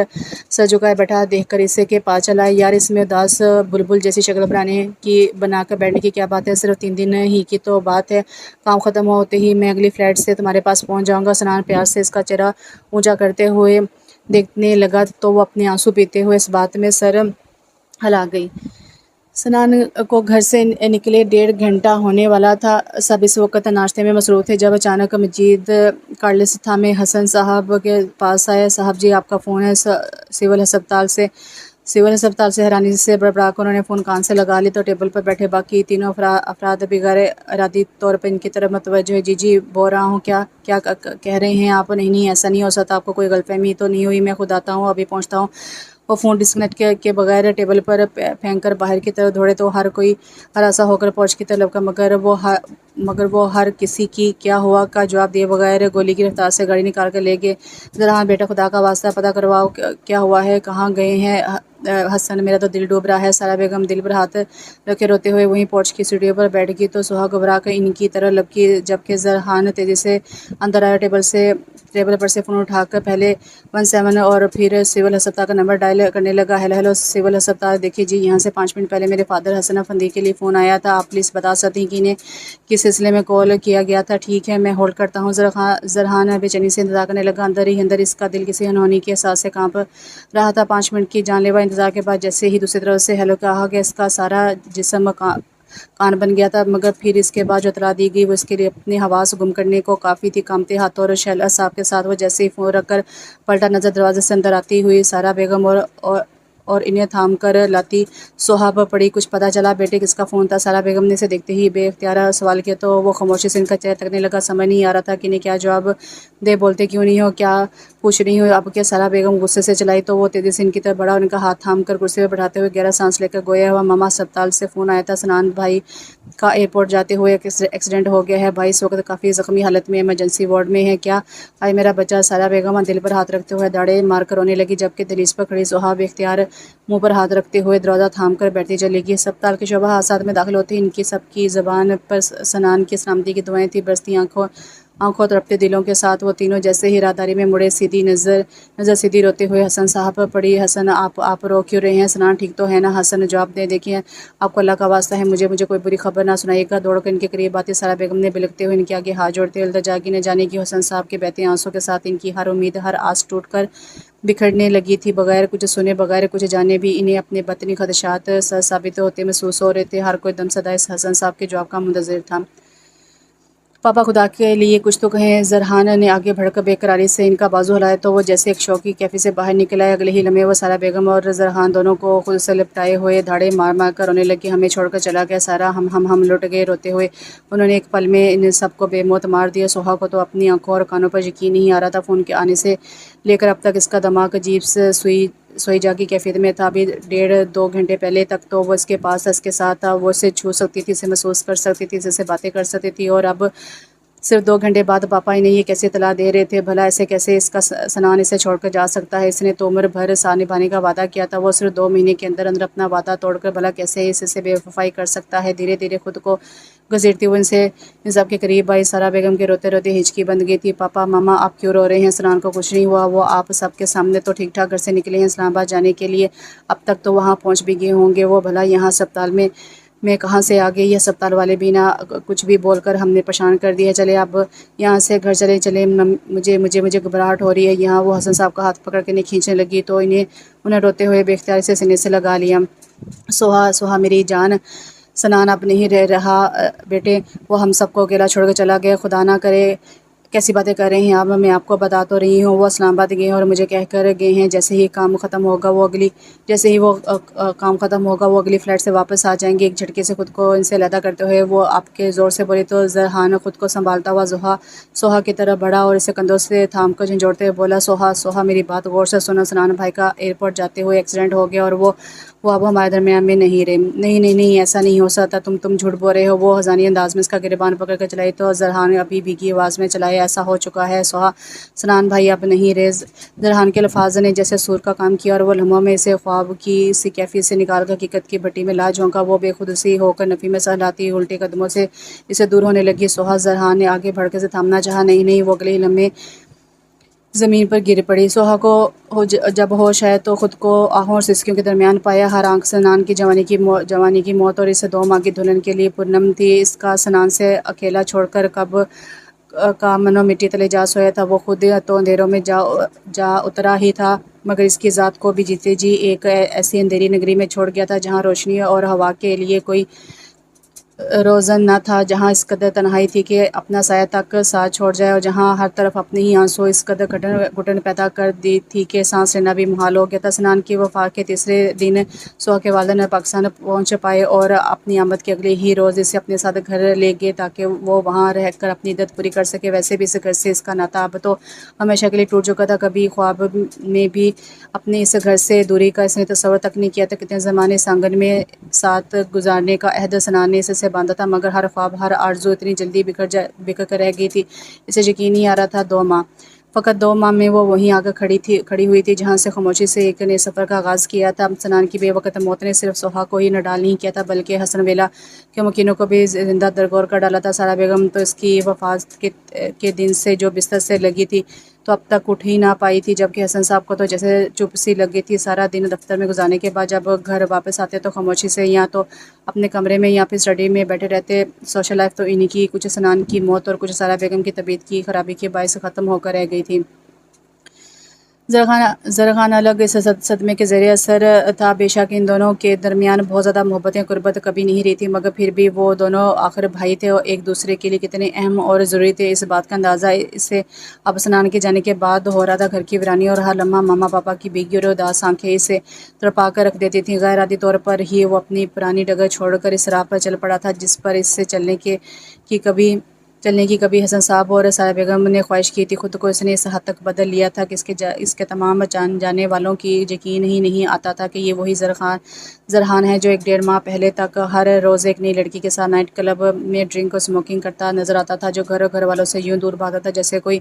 سر جھکائے بیٹھا دیکھ کر اسے کے پاس چلا۔ یار اس میں اداس بلبل جیسی شکل بنا کر بیٹھنے کی کیا بات ہے، صرف 3 دن ہی کی تو بات ہے، کام ختم ہوتے ہی میں اگلی فلائٹ سے تمہارے پاس پہنچ جاؤں گا۔ سنان پیار سے اس کا چہرہ اونچا کرتے ہوئے دیکھنے لگا تو وہ اپنے آنسو پیتے ہوئے اس بات میں سر ہلا گئی۔ سنان کو گھر سے نکلے 1.5 گھنٹہ ہونے والا تھا، سب اس وقت ناشتے میں مصروف تھے جب اچانک مجید کارلسٹھا میں حسن صاحب کے پاس آئے۔ صاحب جی آپ کا فون ہے سول ہسپتال سے حیرانی سے بڑبڑا کر انہوں نے فون کان سے لگا لی تو ٹیبل پر بیٹھے باقی تینوں افراد بغیر ارادی طور پر ان کی طرف متوجہ ہوئے۔ جی بول رہا ہوں، کیا کہہ رہے ہیں آپ؟ نہیں ایسا نہیں ہو سکتا، آپ کو کوئی غلط فہمی تو نہیں ہوئی؟ میں خود آتا ہوں، ابھی پہنچتا ہوں۔ وہ فون ڈسکنیکٹ کے بغیر ٹیبل پر پھینک کر باہر کی طرف دوڑے تو ہر کوئی ہراساں ہو کر پورچ کی طرف کا مگر وہ ہر کسی کی کیا ہوا کا جواب دیے بغیر گولی کی رفتار سے گاڑی نکال کر لے گئے۔ زرخان بیٹا خدا کا واسطہ پتہ کرواؤ کیا ہوا ہے، کہاں گئے ہیں حسن، میرا تو دل ڈوب رہا ہے۔ سارا بیگم دل پر ہاتھ رکھے روتے ہوئے وہیں پورچ کی سیڑھیوں پر بیٹھ گئی تو سہا گھبرا کر ان کی طرف لپکی جبکہ زرخان تیزی سے اندر آیا، ٹیبل پر سے فون اٹھا کر پہلے 17 اور پھر سول ہسپتال کا نمبر ڈائل کرنے لگا۔ ہیلو سول ہسپتال، دیکھیے جی یہاں سے 5 منٹ پہلے میرے فادر حسن افندی کے لیے فون آیا تھا، آپ پلیز بتا سکتی ہیں کہ انہیں کس سلسلے میں کال کیا گیا تھا؟ ٹھیک ہے میں ہولڈ کرتا ہوں۔ زرخان بے چینی سے انتظار کرنے لگا، اندر ہی اندر اس کا دل کسی انہونی کے احساس سے کانپ رہا تھا۔ 5 منٹ کی جان لیوا انتظار کے بعد جیسے ہی دوسری طرف سے ہیلو کہا گیا اس کا سارا جسم کان بن گیا تھا، مگر پھر اس کے بعد جو اطلاع دی گئی وہ اس کے لیے اپنے حواس گم کرنے کو کافی تھی۔ کانپتے ہاتھوں اور شیل اعصاب کے ساتھ وہ جیسے ہی فون رکھ کر پلٹا نظر دروازے سے اندر آتی ہوئی سارا بیگم اور انہیں تھام کر لاتی سہا پر پڑی۔ کچھ پتہ چلا بیٹے کس کا فون تھا؟ سارا بیگم نے اسے دیکھتے ہی بے اختیار سوال کیا تو وہ خاموشی سے ان کا چہرہ تکنے لگا، سمجھ نہیں آ رہا تھا کہ انہیں کیا جواب دے، بولتے کیوں نہیں ہو، کیا پوچھ رہی ہوں اب؟ کیا سارا بیگم غصے سے چلائی تو وہ تیزی سے ان کی طرف بڑھا اور ان کا ہاتھ تھام کر کرسی پر بٹھاتے ہوئے گہرا سانس لے کر گویا ہوا، ماما ہسپتال سے فون آیا تھا، سنان بھائی کا ایئرپورٹ جاتے ہوئے ایکسیڈنٹ ہو گیا ہے، بھائی اس وقت کافی زخمی حالت میں ایمرجنسی وارڈ میں ہے، کیا آئے میرا بچہ؟ سارا بیگم دل پر ہاتھ رکھتے ہوئے داڑھیں مار کر رونے لگی جبکہ دہلیز پر کھڑی سہا بے اختیار منہ پر ہاتھ رکھتے ہوئے دروازہ تھام کر بیٹھتی چلی گئی۔ ہسپتال کے شعبہ حادثات میں داخل ہوتے ہی ان کی سب کی زبان پر سنان کی سلامتی کی دعائیں تھیں، برستی آنکھوں تڑپتے دلوں کے ساتھ وہ تینوں جیسے ہی راہداری میں مڑے نظر سیدھی روتے ہوئے حسن صاحب پر پڑی۔ حسن آپ رو کیوں رہے ہیں؟ سنان ٹھیک تو ہے نا؟ حسن جواب دیں، دیکھیے آپ کو اللہ کا واسطہ ہے مجھے کوئی بری خبر نہ سنائیے گا۔ دوڑ کر ان کے قریب آتی سارا بیگم نے بلکتے ہوئے ان کے آگے ہاتھ جوڑتے ہوئے التجا کی، نہ جانے کی حسن صاحب کے بہتے آنسوں کے ساتھ ان کی ہر امید ہر آس ٹوٹ کر بکھرنے لگی تھی، بغیر کچھ سنے بغیر کچھ جانے بھی انہیں اپنے باطنی خدشات سچ ثابت ہوتے محسوس ہو رہے تھے۔ ہر کوئی دم صدا اس حسن صاحب کے جواب کا منتظر تھا۔ پاپا خدا کے لیے کچھ تو کہیں۔ زرخان نے آگے بڑھ کر بے قراری سے ان کا بازو ہلایا تو وہ جیسے ایک شوق کی کیفی سے باہر نکل آئے۔ اگلے ہی لمحے وہ سارا بیگم اور زرخان دونوں کو خود سے لپٹائے ہوئے دھاڑیں مار مار کر رونے لگے، ہمیں چھوڑ کر چلا گیا سارا، ہم لٹ گئے روتے ہوئے انہوں نے ایک پل میں ان سب کو بے موت مار دیا۔ سہا کو تو اپنی آنکھوں اور کانوں پر یقین نہیں آ رہا تھا، فون کے آنے سے لے کر اب تک اس کا دماغ عجیب سوئی جاگی کیفیت میں تھا۔ ابھی 1.5-2 گھنٹے پہلے تک تو وہ اس کے پاس تھا، اس کے ساتھ تھا، وہ اسے چھو سکتی تھی، اسے محسوس کر سکتی تھی، اس سے باتیں کر سکتی تھی، اور اب صرف 2 گھنٹے بعد پاپا انہیں یہ کیسے اطلاع دے رہے تھے؟ بھلا ایسے کیسے اس کا سنان اسے چھوڑ کر جا سکتا ہے؟ اس نے تو عمر بھر ساتھ نبھانے کا وعدہ کیا تھا، وہ صرف 2 مہینے کے اندر اپنا وعدہ توڑ کر بھلا کیسے اس سے بے وفائی کر سکتا ہے؟ دھیرے دھیرے خود کو گھسیٹتی ہوئے ان سب کے قریب آئی۔ سارا بیگم کے روتے روتے ہچکی بند گئی تھی۔ پاپا ماما آپ کیوں رو رہے ہیں؟ سنان کو کچھ نہیں ہوا، وہ آپ سب کے سامنے تو ٹھیک ٹھاک گھر سے نکلے ہیں اسلام آباد جانے کے لیے، اب تک تو وہاں پہنچ بھی گئے ہوں گے، وہ بھلا یہاں ہسپتال میں کہاں سے آ گئی؟ یہ ہسپتال والے بھی نہ کچھ بھی بول کر ہم نے پریشان کر دیا، چلے اب یہاں سے گھر چلے مجھے گھبراہٹ ہو رہی ہے یہاں۔ وہ حسن صاحب کا ہاتھ پکڑ کے انہیں کھینچنے لگی تو انہیں روتے ہوئے بے اختیاری سے سینے سے لگا لیا۔ سہا میری جان، سنان اب نہیں رہ رہا بیٹے، وہ ہم سب کو اکیلا چھوڑ کر چلا گیا، خدا نہ کرے کیسی باتیں کر رہے ہیں آپ، میں آپ کو بتا تو رہی ہوں وہ اسلام آباد گئے ہیں اور مجھے کہہ کر گئے ہیں جیسے ہی کام ختم ہوگا وہ کام ختم ہوگا وہ اگلی فلائٹ سے واپس آ جائیں گے۔ ایک جھٹکے سے خود کو ان سے علیحدہ کرتے ہوئے وہ آپ کے زور سے بولی تو زرحان خود کو سنبھالتا ہوا سوہا کی طرف بڑھا اور اسے کندھوں سے تھام کر جھنجھوڑتے ہوئے بولا، سوہا میری بات غور سے سنو، سنان بھائی کا ایئرپورٹ جاتے ہوئے ایکسیڈنٹ ہو گیا اور وہ اب ہمارے درمیان میں نہیں رہے۔ نہیں ایسا نہیں ہو سکتا، تم جھوٹ بول رہے ہو۔ وہ حزانی انداز میں اس کا گریبان پکڑ کر چلائی تو زرحان ابھی بھیگی آواز میں چلائے، ایسا ہو چکا ہے سوہا، سنان بھائی اب نہیں رہے۔ زرحان کے الفاظ نے جیسے سور کا کام کیا اور وہ لمحوں میں اسے خواب کی سی کیفیت سے نکال کر حقیقت کی بھٹی میں لا جھونکا۔ وہ بے خود سی ہو کر نفی میں سر ہلاتی الٹے قدموں سے اسے دور ہونے لگی۔ سوہا، زرحان نے آگے بڑھ کر اسے تھامنا چاہا، نہیں، وہ اگلے ہی لمحے زمین پر گر پڑی۔ سوہا کو جب ہوش آیا تو خود کو آہوں اور سسکیوں کے درمیان پایا۔ ہر آنکھ سنان کی جوانی کی موت اور اس 2 ماہ کی دلہن کے لیے پرنم تھی۔ اس کا سنان سے اکیلا چھوڑ کر کب کا منو مٹی تلے جا سویا تھا۔ وہ خود تو اندھیروں میں جا اترا ہی تھا مگر اس کی ذات کو بھی جیتے جی ایک ایسی اندھیری نگری میں چھوڑ گیا تھا جہاں روشنی اور ہوا کے لیے کوئی روزن نہ تھا، جہاں اس قدر تنہائی تھی کہ اپنا سایہ تک ساتھ چھوڑ جائے اور جہاں ہر طرف اپنے ہی آنسو اس قدر گھٹن پیدا کر دی تھی کہ سانس لینا بھی محال ہو گیا تھا۔ سنان کی وفات کے تیسرے دن سوہا کے والدین پاکستان پہنچ پائے اور اپنی آمد کے اگلے ہی روز اسے اپنے ساتھ گھر لے گئے تاکہ وہ وہاں رہ کر اپنی عدت پوری کر سکے۔ ویسے بھی اس گھر سے اس کا ناتا اب تو ہمیشہ کے لیے ٹوٹ چکا تھا۔ کبھی خواب میں بھی اپنے اس گھر سے دوری کا اس نے تصور تک نہیں کیا تھا۔ کتنے زمانے اس آنگن میں ساتھ گزارنے کا عہد سنان نے اس سے باندھا تھا مگر ہر خواب، ہر آرزو اتنی جلدی بکھر کر رہ گئی تھی، اسے یقین نہیں آ رہا تھا۔ 2 ماہ، فقط 2 ماہ میں وہ وہیں آ کر کھڑی ہوئی تھی جہاں سے خاموشی سے ایک نئے سفر کا آغاز کیا تھا۔ سنان کی بے وقت موت نے صرف سوہا کو ہی نڈال نہیں کیا تھا بلکہ حسن ویلا کے مکینوں کو بھی زندہ درگور کر ڈالا تھا۔ سارا بیگم تو اس کی وفات کے دن سے جو بستر سے لگی تھی تو اب تک اٹھ ہی نہ پائی تھی، جبکہ حسن صاحب کو تو جیسے چپ سی لگ گئی تھی۔ سارا دن دفتر میں گزارنے کے بعد جب گھر واپس آتے تو خاموشی سے یا تو اپنے کمرے میں یا پھر اسٹڈی میں بیٹھے رہتے۔ سوشل لائف تو انہی کی، کچھ سنان کی موت اور کچھ سارا بیگم کی طبیعت کی خرابی کے باعث ختم ہو کر رہ گئی تھی۔ زرخان الگ اس صدمے کے زیر اثر تھا۔ بے شک ان دونوں کے درمیان بہت زیادہ محبت قربت کبھی نہیں رہی تھی مگر پھر بھی وہ دونوں آخر بھائی تھے اور ایک دوسرے کے لیے کتنے اہم اور ضروری تھے، اس بات کا اندازہ اسے اب سنان کے جانے کے بعد ہو رہا تھا۔ گھر کی ویرانی اور ہر لمحہ ماما پاپا کی بھیگی اور اداس آنکھیں اسے تڑپا کر رکھ دیتی تھیں۔ غیر عادی طور پر ہی وہ اپنی پرانی ڈگر چھوڑ کر اس راہ پر چل پڑا تھا جس پر اس سے چلنے کی کبھی حسن صاحب اور سارا بیگم نے خواہش کی تھی۔ خود کو اس نے اس حد تک بدل لیا تھا کہ اس کے تمام جانے والوں کی یقین ہی نہیں آتا تھا کہ یہ وہی زرحان ہے جو 1.5 ماہ پہلے تک ہر روز ایک نئی لڑکی کے ساتھ نائٹ کلب میں ڈرنک اور اسموکنگ کرتا نظر آتا تھا، جو گھر والوں سے یوں دور بھاگتا تھا جیسے کوئی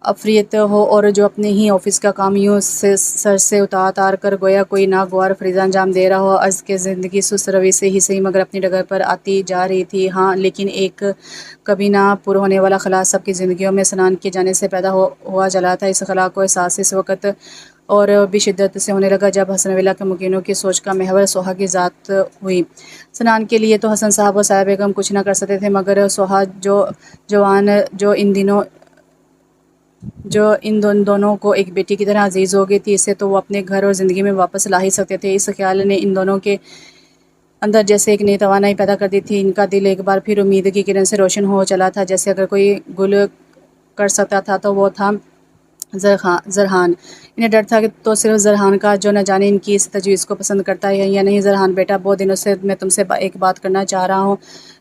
عفریت ہو اور جو اپنے ہی آفس کا کام یوں سر سے اتار کر گویا کوئی ناگوار فریضہ انجام دے رہا ہو۔ عرض کہ زندگی سست روی سے ہی صحیح مگر اپنی ڈگر پر آتی جا رہی تھی، ہاں، لیکن ایک کبھی نہ پر ہونے والا خلا سب کی زندگیوں میں سنان کے جانے سے پیدا ہوا جلا تھا۔ اس خلا کو احساس اس وقت اور بھی شدت سے ہونے لگا جب حسن ویلا کے مکینوں کی سوچ کا محور سوہا کی ذات ہوئی۔ سنان کے لیے تو حسن صاحب اور سایہ بیگم کچھ نہ کر سکتے تھے مگر سوہا جو ان دونوں کو ایک بیٹی کی طرح عزیز ہو گئی تھی، اسے تو وہ اپنے گھر اور زندگی میں واپس لا ہی سکتے تھے۔ اس خیال نے ان دونوں کے اندر جیسے ایک نئی توانائی پیدا کر دی تھی۔ ان کا دل ایک بار پھر امید کی کرن سے روشن ہو چلا تھا، جیسے اگر کوئی گل کر سکتا تھا تو وہ تھا زرحان۔ انہیں ڈر تھا کہ تو صرف زرحان کا جو نہ جانے ان کی اس تجویز کو پسند کرتا ہے یا نہیں۔ زرحان بیٹا، بہت دنوں سے میں تم سے ایک بات کرنا چاہ رہا ہوں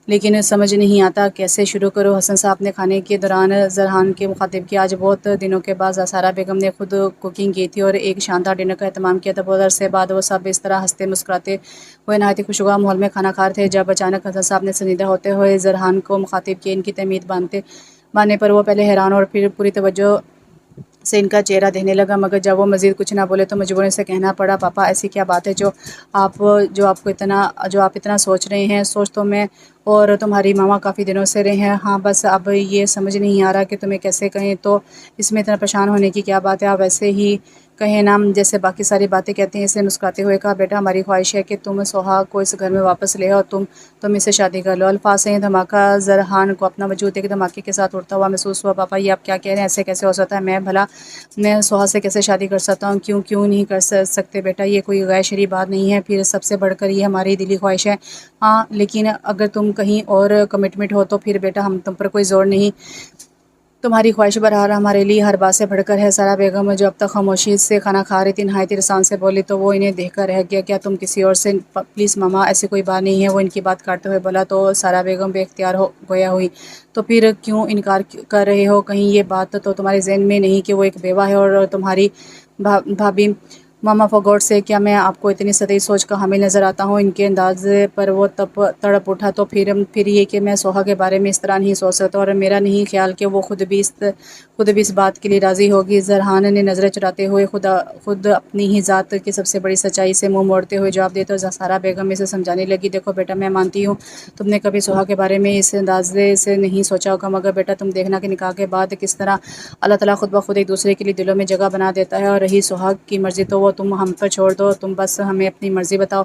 لیکن سمجھ نہیں آتا کیسے شروع کروں۔ حسن صاحب نے کھانے کے دوران زرحان کے مخاطب کیا۔ آج بہت دنوں کے بعد سارا بیگم نے خود کوکنگ کی تھی اور ایک شاندار ڈنر کا اہتمام کیا تھا۔ بہت عرصے بعد وہ سب اس طرح ہنستے مسکراتے ہوئے نہایت ہی خوشگوار ماحول میں کھانا کھا رہے تھے جب اچانک حسن صاحب نے سنجیدہ ہوتے ہوئے زرحان کو مخاطب کیا۔ ان کی تہمید باندھنے پر وہ پہلے حیران اور پھر پوری توجہ سے ان کا چہرہ دیکھنے لگا مگر جب وہ مزید کچھ نہ بولے تو مجبوراً سے کہنا پڑا، پاپا ایسی کیا بات ہے جو آپ اتنا سوچ رہے ہیں؟ سوچ تو میں اور تمہاری ماما کافی دنوں سے رہے ہیں، ہاں بس اب یہ سمجھ نہیں آ رہا کہ تمہیں کیسے کہیں۔ تو اس میں اتنا پریشان ہونے کی کیا بات ہے، آپ ویسے ہی کہیں نا جیسے باقی ساری باتیں کہتے ہیں۔ اس نے مسکراتے ہوئے کہا، بیٹا ہماری خواہش ہے کہ تم سوہا کو اس گھر میں واپس لے اور تم اس سے شادی کر لو۔ الفاظ سے یہ دھماکہ زرحان کو اپنا وجود ایک دھماکے کے ساتھ اٹھتا ہوا محسوس ہوا۔ پاپا یہ آپ کیا کہہ رہے ہیں؟ ایسے کیسے ہو سکتا ہے؟ میں سوہا سے کیسے شادی کر سکتا ہوں؟ کیوں نہیں کر سکتے بیٹا؟ یہ کوئی غیر شرعی بات نہیں ہے، پھر سب سے بڑھ کر یہ ہماری دلی خواہش ہے۔ ہاں لیکن اگر تم کہیں اور کمٹمنٹ ہو تو پھر بیٹا ہم تم پر کوئی زور نہیں تمہاری خواہش برحال ہمارے لیے ہر بات سے بڑھ کر ہے۔ سارا بیگم جو اب تک خاموشی سے کھانا کھا رہی تھی نہایت رسان سے بولی تو وہ انہیں دیکھ کر رہ گیا۔ کیا تم کسی اور سے؟ پلیز ماما، ایسی کوئی بات نہیں ہے، وہ ان کی بات کاٹتے ہوئے بولا۔ تو سارا بیگم بے اختیار گویا ہوئی۔ تو پھر کیوں انکار کر رہے ہو؟ کہیں یہ بات تو تمہارے ذہن میں نہیں کہ وہ ایک بیوہ ہے اور تمہاری بھابھی؟ ماما فار گاڈ سیک، کیا میں آپ کو اتنی سطحی سوچ کا حامل نظر آتا ہوں؟ ان کے انداز پر وہ تڑپ اٹھا۔ تو پھر یہ کہ میں سوہا کے بارے میں اس طرح نہیں سوچ سکتا، اور میرا نہیں خیال کہ وہ خود بھی اس بات کے لیے راضی ہوگی۔ زرحان نے نظریں چراتے ہوئے خود اپنی ہی ذات کی سب سے بڑی سچائی سے منہ موڑتے ہوئے جواب دیا۔ تو سارا بیگم اسے سمجھانے لگی، دیکھو بیٹا، میں مانتی ہوں تم نے کبھی سوہا کے بارے میں اس اندازے سے نہیں سوچا ہوگا، مگر بیٹا تم دیکھنا کہ نکاح کے بعد کس طرح اللہ تعالیٰ خود بخود ایک دوسرے کے لیے دلوں میں جگہ بنا دیتا ہے۔ اور رہی سوہا کی مرضی تو وہ تم ہم پر چھوڑ دو، تم بس ہمیں اپنی مرضی بتاؤ۔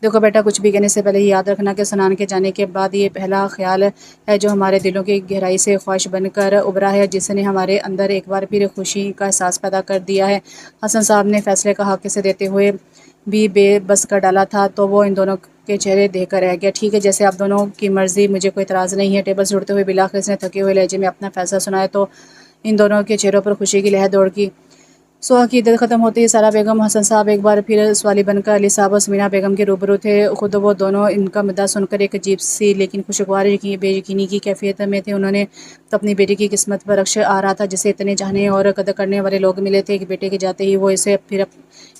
دیکھو بیٹا، کچھ بھی کہنے سے پہلے یہ یاد رکھنا کہ سنان کے جانے کے بعد یہ پہلا خیال ہے جو ہمارے دلوں کی گہرائی سے خواہش بن کر ابھرا ہے، جس نے ہمارے اندر ایک بار پھر خوشی کا احساس پیدا کر دیا ہے۔ حسن صاحب نے فیصلے کا حق اسے دیتے ہوئے بھی بے بس کر ڈالا تھا، تو وہ ان دونوں کے چہرے دیکھ کر رہ گیا۔ ٹھیک ہے، جیسے آپ دونوں کی مرضی، مجھے کوئی اعتراض نہیں ہے۔ ٹیبل سے اٹھتے ہوئے بلاخر اس نے تھکے ہوئے لہجے میں اپنا فیصلہ سنایا تو ان دونوں کے چہروں پر خوشی کی لہر دوڑ گئی۔ سوہا کی عدت ختم ہوتے ہی سارا بیگم حسن صاحب ایک بار پھر سوالی بن کر علی صاحب اور سمیرہ بیگم کے روبرو تھے۔ خود وہ دونوں ان کا مدعا سن کر ایک عجیب سی لیکن خوشگوار بے یقینی کی کیفیت میں تھے۔ انہوں نے تو اپنی بیٹی کی قسمت پر رخش آ رہا تھا جسے اتنے چاہنے اور قدر کرنے والے لوگ ملے تھے کہ بیٹے کے جاتے ہی وہ اسے پھر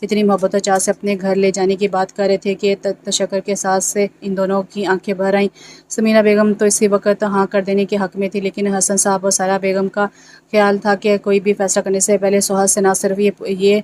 اتنی محبت اور چاہ سے اپنے گھر لے جانے کی بات کر رہے تھے کہ تشکر کے ساتھ سے ان دونوں کی آنکھیں بھر آئیں۔ سمیرہ بیگم تو اسی وقت ہاں کر دینے کے حق میں تھی، لیکن حسن صاحب اور سارا بیگم کا خیال تھا کہ کوئی بھی فیصلہ کرنے سے پہلے سوہا سے نہ صرف یہ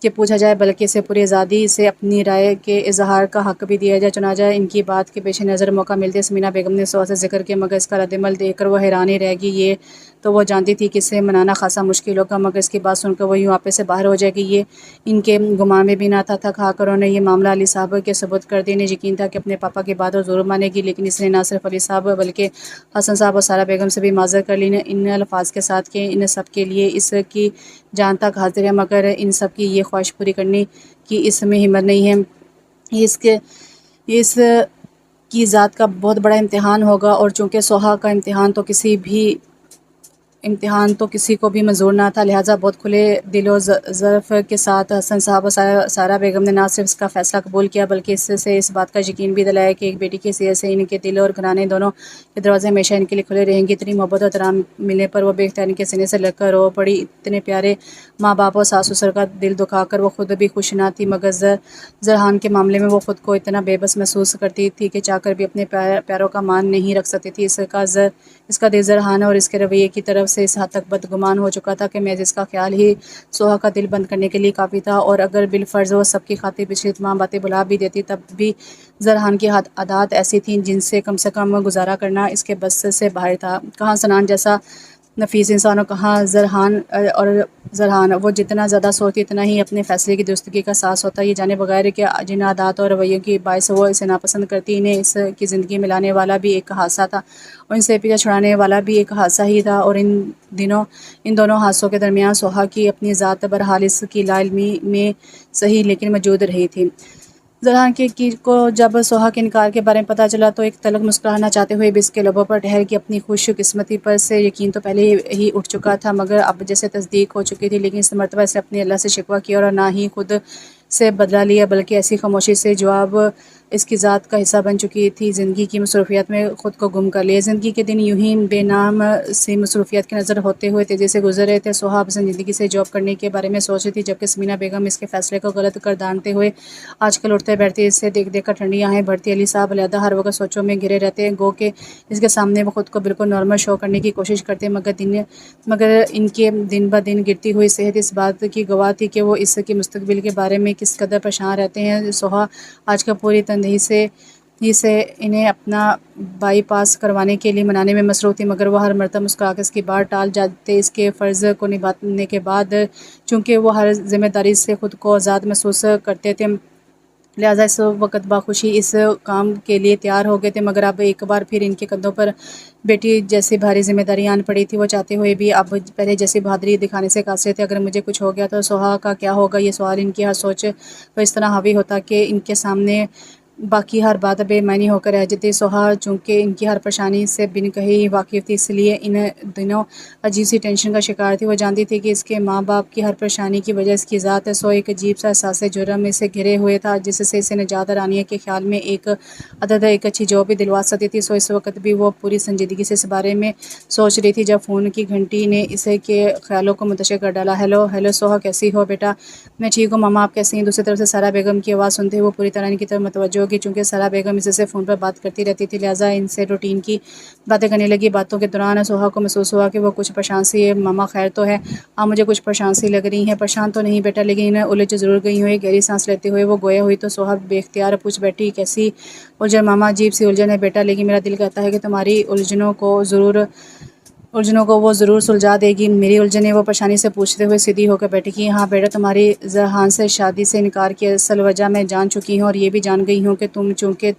کہ پوچھا جائے بلکہ اسے پوری آزادی سے اپنی رائے کے اظہار کا حق بھی دیا جائے۔ چنانچہ ان کی بات کے پیش نظر موقع ملتے سمیرہ بیگم نے سوہا سے ذکر کیا، مگر اس کا رد عمل دیکھ کر وہ حیران ہی رہ گئی۔ یہ تو وہ جانتی تھی کہ اسے منانا خاصا مشکل ہوگا، مگر اس کی بات سن کر وہ یوں آپے سے باہر ہو جائے گی، یہ ان کے گمان میں بھی نہ تھا۔ تھک ہار کر انہوں نے یہ معاملہ علی صاحب کے ثبوت کر دیا۔ انہیں یقین تھا کہ اپنے پاپا کی بات وہ ضرور مانے گی، لیکن اس نے نہ صرف علی صاحب بلکہ حسن صاحب اور سارا بیگم سے بھی معذرت کر لی، ان الفاظ کے ساتھ کہ ان سب کے لیے اس کی جان تک حاضر ہے، مگر ان سب کی یہ خواہش پوری کرنے کی اس میں ہمت نہیں ہے۔ اس کی ذات کا بہت بڑا امتحان ہوگا، اور چونکہ سوہا کا امتحان تو کسی کو بھی منظور نہ تھا، لہٰذا بہت کھلے دل و ظرف کے ساتھ حسن صاحب اور سارا بیگم نے نہ صرف اس کا فیصلہ قبول کیا بلکہ اس سے اس بات کا یقین بھی دلایا کہ ایک بیٹی کی حیثیت سے ان کے دل اور گھرانے دونوں کے دروازے ہمیشہ ان کے لیے کھلے رہیں گے۔ اتنی محبت اور احترام ملنے پر وہ بے اختیار ان کے سینے سے لگ کر رو پڑی۔ اتنے پیارے ماں باپ اور ساس سسر کا دل دکھا کر وہ خود بھی خوش نہ تھی، مگر زرحان کے معاملے میں وہ خود کو اتنا بے بس محسوس کرتی تھی کہ چاہ کر بھی اپنے پیاروں کا مان نہیں رکھ سکتی تھی۔ اس کا دل زرحان اور اس کے رویے کی طرف سے اس حد تک بدگمان ہو چکا تھا کہ محض اس کا خیال ہی سوہا کا دل بند کرنے کے لیے کافی تھا، اور اگر بالفرض وہ سب کی خاطر پچھلی تمام باتیں بھلا بھی دیتی تب بھی زرحان کی عادات ایسی تھیں جن سے کم گزارا کرنا اس کے بس سے باہر تھا۔ کہاں سنان جیسا نفیس انسان اور کہاں زرحان، وہ جتنا زیادہ سوچتی اتنا ہی اپنے فیصلے کی درستگی کا احساس ہوتا، یہ جانے بغیر کہ جن عادات اور رویوں کی باعث وہ اسے ناپسند کرتی، انہیں اس کی زندگی میں لانے والا بھی ایک حادثہ تھا اور ان سے پیچھا چھڑانے والا بھی ایک حادثہ ہی تھا۔ اور ان دونوں حادثوں کے درمیان سوہا کی اپنی ذات برحال اس کی لا علمی میں صحیح لیکن موجود رہی تھی۔ زرحان کو جب سوہا کے انکار کے بارے میں پتہ چلا تو ایک تلخ مسکراہٹ چاہتے ہوئے بھی اس کے لبوں پر ٹھہر گئی۔ اپنی خوش قسمتی پر سے یقین تو پہلے ہی اٹھ چکا تھا، مگر اب جیسے تصدیق ہو چکی تھی، لیکن اس مرتبہ اسے اپنے اللہ سے شکوہ کیا اور نہ ہی خود سے بدلہ لیا بلکہ ایسی خاموشی سے جو اب اس کی ذات کا حصہ بن چکی تھی، زندگی کی مصروفیات میں خود کو گم کر لیا۔ زندگی کے دن یوں ہی بے نام سی مصروفیات کی نظر ہوتے ہوئے تیزی سے گزر رہے تھے۔ سوہا اپنی زندگی سے جاب کرنے کے بارے میں سوچ رہی تھی، جبکہ سمیرہ بیگم اس کے فیصلے کو غلط قرار ہوئے آج کل اٹھتے بیٹھتے اسے دیکھ کر ٹھنڈی آہیں بھرتی۔ علی صاحب علیحدہ ہر وقت سوچوں میں گھرے رہتے، گو کہ اس کے سامنے وہ خود کو بالکل نارمل شو کرنے کی کوشش کرتے، مگر ان کی دن بہ دن گرتی ہوئی صحت اس بات کی گواہ تھی کہ وہ اس کے مستقبل کے بارے میں کس قدر پریشان رہتے ہیں۔ سوہا آج کل پوری تندہی سے انہیں اپنا بائی پاس کروانے کے لیے منانے میں مصروف تھی، مگر وہ ہر مرتبہ مسکرا کر اس کی بات ٹال جاتے۔ اس کے فرض کو نبھانے کے بعد چونکہ وہ ہر ذمہ داری سے خود کو آزاد محسوس کرتے تھے، لہٰذا اس وقت بخوشی اس کام کے لیے تیار ہو گئے تھے، مگر اب ایک بار پھر ان کے کندھوں پر بیٹی جیسی بھاری ذمہ داری آن پڑی تھی۔ وہ چاہتے ہوئے بھی اب پہلے جیسی بہادری دکھانے سے قاصر تھے۔ اگر مجھے کچھ ہو گیا تو سوہا کا کیا ہوگا؟ یہ سوال ان کی ہر سوچ پر اس طرح حاوی ہوتا کہ ان کے سامنے باقی ہر بات بے معنی ہو کر رہ جاتی۔ سہا چونکہ ان کی ہر پریشانی سے بن کہی ہی واقف تھی، اس لیے ان دنوں عجیب سی ٹینشن کا شکار تھی۔ وہ جانتی تھی کہ اس کے ماں باپ کی ہر پریشانی کی وجہ اس کی ذات ہے۔ سو ایک عجیب سا احساس جرم اسے گھیرے ہوئے تھا، جس سے اسے نجات رانیہ کے خیال میں ایک عدد ایک اچھی جاب بھی دلوا سکتی تھی۔ سو اس وقت بھی وہ پوری سنجیدگی سے اس بارے میں سوچ رہی تھی جب فون کی گھنٹی نے اسے کے خیالوں کو منتشر کر ڈالا۔ ہیلو سوہا، کیسی ہو بیٹا؟ میں ٹھیک ہوں ماما، آپ کیسی ہیں؟ دوسری طرف سے سارا بیگم کی آواز سنتے ہوئے وہ پوری طرح ان کی طرف متوجہ ہوگی۔ چونکہ سارا بیگم اس سے فون پر بات کرتی رہتی تھی، لہٰذا ان سے روٹین کی باتیں کرنے لگی۔ باتوں کے دوران سوہا کو محسوس ہوا کہ وہ کچھ پریشان سی ہے۔ ماما خیر تو ہے؟ آپ مجھے کچھ پریشان سی لگ رہی ہیں۔ پریشان تو نہیں بیٹا، لیکن الجھ ضرور گئی ہوں۔ ایک گہری سانس لیتے ہوئے وہ گویا ہوئی تو سوہا بے اختیار پوچھ بیٹھی، کیسی الجھن ماما؟ عجیب سی الجھن ہے بیٹا، لیکن میرا دل کہتا ہے کہ تمہاری الجھنوں کو وہ ضرور سلجھا دے گی۔ میری الجھنیں؟ وہ پریشانی سے پوچھتے ہوئے سیدھی ہو کر بیٹھی کہ ہاں بیٹا، تمہاری ذرحان سے شادی سے انکار کی اصل وجہ میں جان چکی ہوں، اور یہ بھی جان گئی ہوں کہ تم چونکہ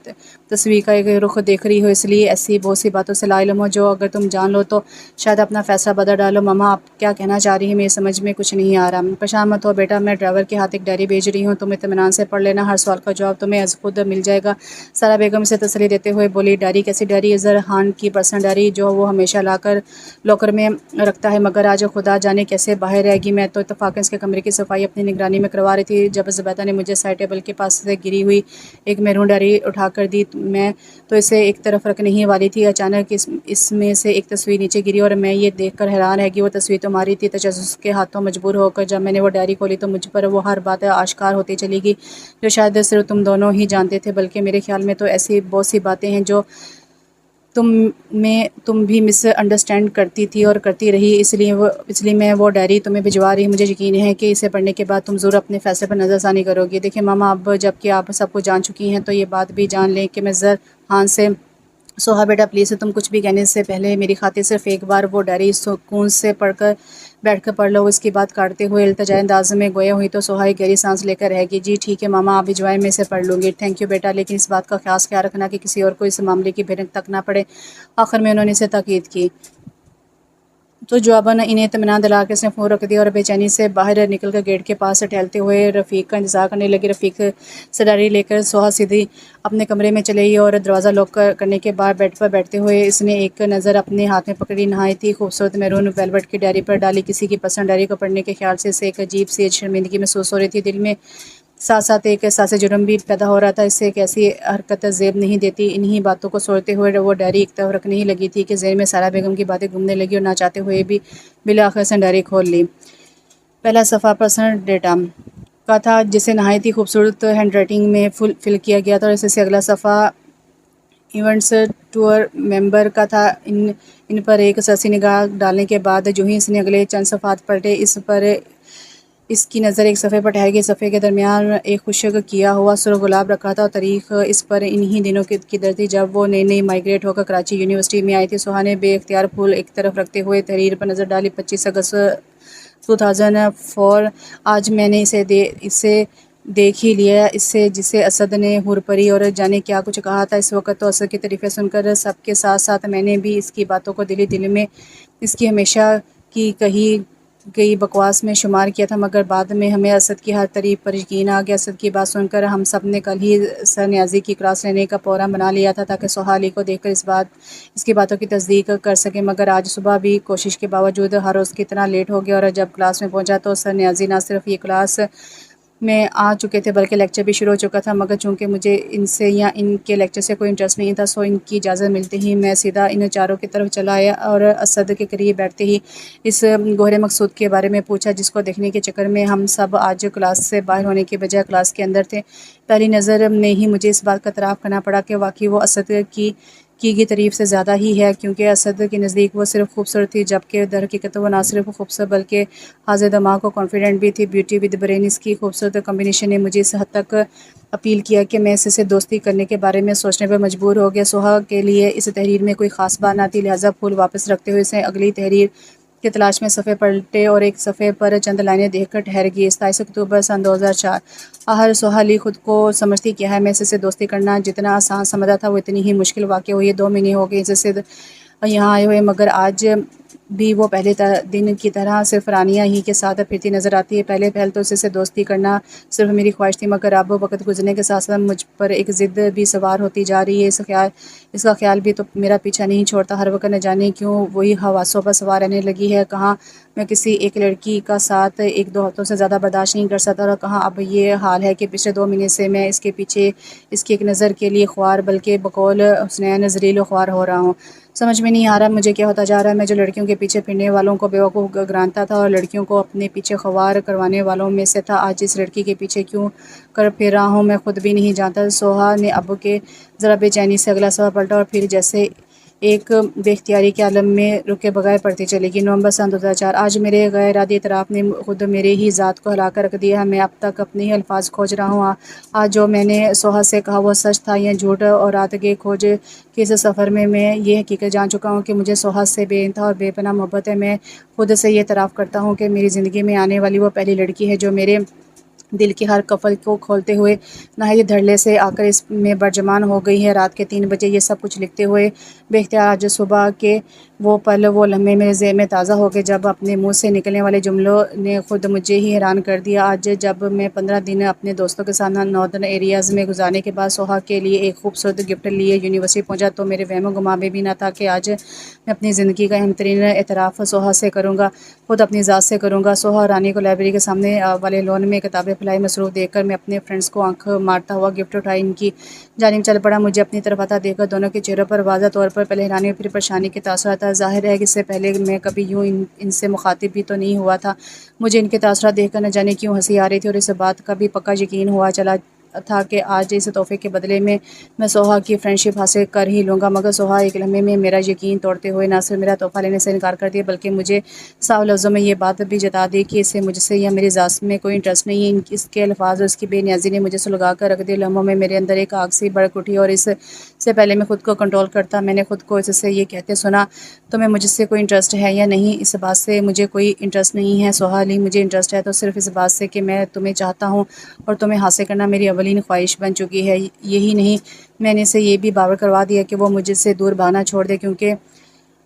تصویر کا ایک رخ دیکھ رہی ہو، اس لیے ایسی بہت سی باتوں سے لا علم ہو جو اگر تم جان لو تو شاید اپنا فیصلہ بدل ڈالو۔ ماما آپ کیا کہنا چاہ رہی ہیں؟ میری سمجھ میں کچھ نہیں آ رہا۔ پریشان مت ہو بیٹا، میں ڈرائیور کے ہاتھ ایک ڈائری بھیج رہی ہوں، تم اطمینان سے پڑھ لینا، ہر سوال کا جواب تمہیں از خود مل جائے گا۔ سارا بیگم اسے تسلی دیتے ہوئے بولی، ڈائری؟ کیسی ڈائری؟ ذرحان کی پرسنل ڈائری جو وہ ہمیشہ لاکر میں رکھتا ہے، مگر آج خدا جانے کیسے باہر رہ گئی۔ میں تو اتفاقاً اس کے کمرے کی صفائی اپنی نگرانی میں کروا رہی تھی جب زبیدہ نے مجھے سائڈ ٹیبل کے پاس سے گری ہوئی ایک میرون ڈائری اٹھا کر دی۔ میں تو اسے ایک طرف رکھنے ہی والی تھی، اچانک اس میں سے ایک تصویر نیچے گری اور میں یہ دیکھ کر حیران رہ گئی۔ وہ تصویر تمہاری تھی؟ تجسس کے ہاتھوں مجبور ہو کر جب میں نے وہ ڈائری کھولی تو مجھ پر وہ ہر بات آشکار ہوتی چلی گئی جو شاید صرف تم دونوں ہی جانتے تھے، بلکہ میرے خیال میں تو ایسی بہت سی باتیں ہیں جو تم بھی مس انڈرسٹینڈ کرتی تھی اور کرتی رہی، اس لیے میں وہ ڈائری تمہیں بھجوا رہی ہوں۔ مجھے یقین ہے کہ اسے پڑھنے کے بعد تم ضرور اپنے فیصلے پر نظر ثانی کرو گی۔ دیکھیں ماما، اب جب کہ آپ سب کچھ جان چکی ہیں تو یہ بات بھی جان لیں کہ میں ذرحان سے سوہا بیٹا پلیز، تم کچھ بھی کہنے سے پہلے میری خاطر صرف ایک بار وہ ڈائری سکون سے بیٹھ کر پڑھ لو۔ اس کی بات کاٹتے ہوئے التجائی انداز میں گویا ہوئی تو سوہا ایک گہری سانس لے کر رہ گئی۔ جی ٹھیک ہے ماما، آپ بھجوائیں، میں اسے پڑھ لوں گی۔ تھینک یو بیٹا، لیکن اس بات کا خاص خیال رکھنا کہ کسی اور کو اس معاملے کی بھنک تک نہ پڑے۔ آخر میں انہوں نے اسے تاکید کی تو جواباً انہیں اطمینان دلا کے اس نے فون رکھ دیا اور بے چینی سے باہر نکل کر گیٹ کے پاس ٹہلتے ہوئے رفیق کا انتظار کرنے لگی۔ رفیق سے ڈائری لے کر سوہا سیدھی اپنے کمرے میں چلی گئی اور دروازہ لاک کرنے کے بعد بیڈ پر بیٹھتے ہوئے اس نے ایک نظر اپنے ہاتھ میں پکڑی نہایت ہی خوبصورت میرون ویلوٹ کی ڈائری پر ڈالی۔ کسی کی پسند ڈائری کو پڑھنے کے خیال سے اسے ایک عجیب سی شرمندگی محسوس ہو رہی تھی، دل میں ساتھ ساتھ ایک احساس جرم بھی پیدا ہو رہا تھا۔ اسے ایک ایسی حرکت زیب نہیں دیتی۔ انہی باتوں کو سوچتے ہوئے وہ ڈائری ایک طرف رکھنے ہی لگی تھی کہ ذہن میں سارا بیگم کی باتیں گھومنے لگی اور نہ چاہتے ہوئے بھی بالآخر اس نے ڈائری کھول لی۔ پہلا صفحہ پرسنل ڈیٹا کا تھا، جسے نہایت ہی خوبصورت ہینڈ رائٹنگ میں فل کیا گیا تھا، اور اس سے اگلا صفحہ ایونٹس ٹور ممبر کا تھا۔ ان پر ایک سرسری نگاہ ڈالنے کے بعد جو ہی اس نے اگلے چند صفحات پلٹے، اس کی نظر ایک صفحے پر ٹھہر گئی۔ صفحے کے درمیان ایک خشک کیا ہوا سرخ گلاب رکھا تھا اور تاریخ اس پر انہی دنوں کی درج تھی جب وہ نئی مائیگریٹ ہو کر کراچی یونیورسٹی میں آئی تھی۔ سوہا نے بے اختیار پھول ایک طرف رکھتے ہوئے تحریر پر نظر ڈالی۔ 25 اگست 2004۔ آج میں نے اسے دیکھ ہی لیا، جسے اسد نے حور پری اور جانے کیا کچھ کہا تھا۔ اس وقت تو اسد کی تعریفیں سن کر سب کے ساتھ ساتھ میں نے بھی اس کی باتوں کو دل میں اس کی ہمیشہ کی کہی گئی بکواس میں شمار کیا تھا، مگر بعد میں ہمیں اسد کی ہر تعریف پر یقین آ گیا۔ اسد کی بات سن کر ہم سب نے کل ہی سر نیازی کی کلاس لینے کا پروگرام بنا لیا تھا تاکہ سوہا علی کو دیکھ کر اس کی باتوں کی تصدیق کر سکے، مگر آج صبح بھی کوشش کے باوجود ہر روز کی طرح لیٹ ہو گیا اور جب کلاس میں پہنچا تو سر نیازی نہ صرف یہ کلاس میں آ چکے تھے بلکہ لیکچر بھی شروع ہو چکا تھا، مگر چونکہ مجھے ان سے یا ان کے لیکچر سے کوئی انٹرسٹ نہیں تھا، سو ان کی اجازت ملتے ہی میں سیدھا ان چاروں کی طرف چلا آیا اور اسد کے قریب بیٹھتے ہی اس گوہر مقصود کے بارے میں پوچھا جس کو دیکھنے کے چکر میں ہم سب آج کلاس سے باہر ہونے کے بجائے کلاس کے اندر تھے۔ پہلی نظر میں ہی مجھے اس بات کا اعتراف کرنا پڑا کہ واقعی وہ اسد کی گئی تعریف سے زیادہ ہی ہے، کیونکہ اسد کے نزدیک وہ صرف خوبصورت تھی، جبکہ در حقیقت وہ نہ صرف خوبصورت بلکہ حاضر دماغ اور کانفیڈنٹ بھی تھی۔ بیوٹی ود برین، اس کی خوبصورت کمبینیشن نے مجھے اس حد تک اپیل کیا کہ میں اس سے دوستی کرنے کے بارے میں سوچنے پر مجبور ہو گیا۔ سوہا کے لیے اس تحریر میں کوئی خاص بات نہ تھی، لہٰذا پھول واپس رکھتے ہوئے اسے اگلی تحریر کی تلاش میں صفحے پلٹے اور ایک صفحے پر چند لائنیں دیکھ کر ٹھہر گئی۔ 27 اکتوبر سن 2004۔ آخر سوہا علی خود کو سمجھتی کیا ہے؟ میں اس سے دوستی کرنا جتنا آسان سمجھا تھا وہ اتنی ہی مشکل واقع ہوئی ہے۔ 2 مہینے ہو گئے اس سے یہاں آئے ہوئے، مگر آج بھی وہ پہلے دن کی طرح صرف رانیہ ہی کے ساتھ پھرتی نظر آتی ہے۔ پہلے پہل تو اس سے دوستی کرنا صرف میری خواہش تھی، مگر اب وقت گزرنے کے ساتھ ساتھ مجھ پر ایک ضد بھی سوار ہوتی جا رہی ہے۔ اس کا خیال بھی تو میرا پیچھا نہیں چھوڑتا، ہر وقت نہ جانے کیوں وہی حواسوں پر سوار رہنے لگی ہے۔ کہاں میں کسی ایک لڑکی کا ساتھ ایک دو ہفتوں سے زیادہ برداشت نہیں کر سکتا، اور کہاں اب یہ حال ہے کہ پچھلے 2 مہینے سے میں اس کے پیچھے اس کی ایک نظر کے لیے خوار، بلکہ بقول حسنین ذلیل و خوار ہو رہا ہوں۔ سمجھ میں نہیں آ رہا مجھے کیا ہوتا جا رہا ہے۔ میں جو لڑکیوں کے پیچھے پھرنے والوں کو بیوقوف گرانتا تھا اور لڑکیوں کو اپنے پیچھے خوار کروانے والوں میں سے تھا، آج اس لڑکی کے پیچھے کیوں کر پھر رہا ہوں میں خود بھی نہیں جانتا۔ سوہا نے اب کے ذرا بے چینی سے اگلا سوال پلٹا اور پھر جیسے ایک بے اختیاری کے عالم میں رکے بغیر پڑھتی چلے گی۔ نومبر سن 2004۔ آج میرے غیر ارادی اعتراف نے خود میرے ہی ذات کو ہلا کر رکھ دیا ہے۔ میں اب تک اپنے ہی الفاظ کھوج رہا ہوں۔ آج جو میں نے سوہا سے کہا وہ سچ تھا یا جھوٹ، اور رات گئے کھوج کے اس سفر میں یہ حقیقت جان چکا ہوں کہ مجھے سوہا سے بے انتہا اور بے پناہ محبت ہے۔ میں خود سے یہ اعتراف کرتا ہوں کہ میری زندگی میں آنے والی وہ پہلی لڑکی ہے جو میرے دل کی ہر قفل کو کھولتے ہوئے نہایت دھڑلے سے آ کر اس میں برجمان ہو گئی ہے۔ رات کے 3 بجے یہ سب کچھ لکھتے ہوئے بے اختیار آج صبح کے وہ پل، وہ لمحے میرے ذہن میں تازہ ہو گئے جب اپنے منہ سے نکلنے والے جملوں نے خود مجھے ہی حیران کر دیا۔ آج جب میں 15 دن اپنے دوستوں کے ساتھ ناردرن ایریاز میں گزارنے کے بعد سوہا کے لیے ایک خوبصورت گفٹ لیے یونیورسٹی پہنچا، تو میرے وہم و گمان میں بھی نہ تھا کہ آج میں اپنی زندگی کا اہم ترین اعتراف سوہا سے کروں گا، خود اپنی ذات سے کروں گا۔ سوہا اور رانی کو لائبریری کے سامنے والے لون میں کتابیں پھیلائے مصروف دیکھ کر میں اپنے فرینڈز کو آنکھ مارتا ہوا گفٹ اٹھائی ان کی جانب چل پڑا۔ مجھے اپنی طرف آتا دیکھ کر دونوں کے چہروں پر واضح طور پر پہلے حیرانی اور پھر پریشانی کے تاثرات تھا۔ ظاہر ہے کہ اس سے پہلے میں کبھی یوں ان سے مخاطب بھی تو نہیں ہوا تھا۔ مجھے ان کے تاثرات دیکھ کر نہ جانے کیوں ہنسی آ رہی تھی، اور اس بات کا بھی پکا یقین ہوا چلا تھا کہ آج اس تحفے کے بدلے میں سوہا کی فرینڈشپ حاصل کر ہی لوں گا۔ مگر سوہا ایک لمحے میں میرا یقین توڑتے ہوئے نہ صرف میرا تحفہ لینے سے انکار کر دیا، بلکہ مجھے صاف لفظوں میں یہ بات بھی جتا دی کہ اسے مجھ سے یا میری ذات میں کوئی انٹرسٹ نہیں ہے۔ اس کے الفاظ اور اس کی بے نیازی نے مجھے سلگا کر رکھ دیا۔ لمحوں میں میرے اندر ایک آگ سی بھڑک اٹھی، اور اس سے پہلے میں خود کو کنٹرول کرتا میں نے خود کو اس سے یہ کہتے سنا، تمہیں مجھ سے کوئی انٹرسٹ ہے یا نہیں؟ اس بات سے مجھے کوئی انٹرسٹ نہیں ہے سوہا علی، مجھے انٹرسٹ ہے تو صرف اس بات سے کہ میں تمہیں چاہتا ہوں اور تمہیں حاصل کرنا میری اولین خواہش بن چکی ہے۔ یہی نہیں، میں نے اسے یہ بھی باور کروا دیا کہ وہ مجھ سے دور بھاگنا چھوڑ دے، کیونکہ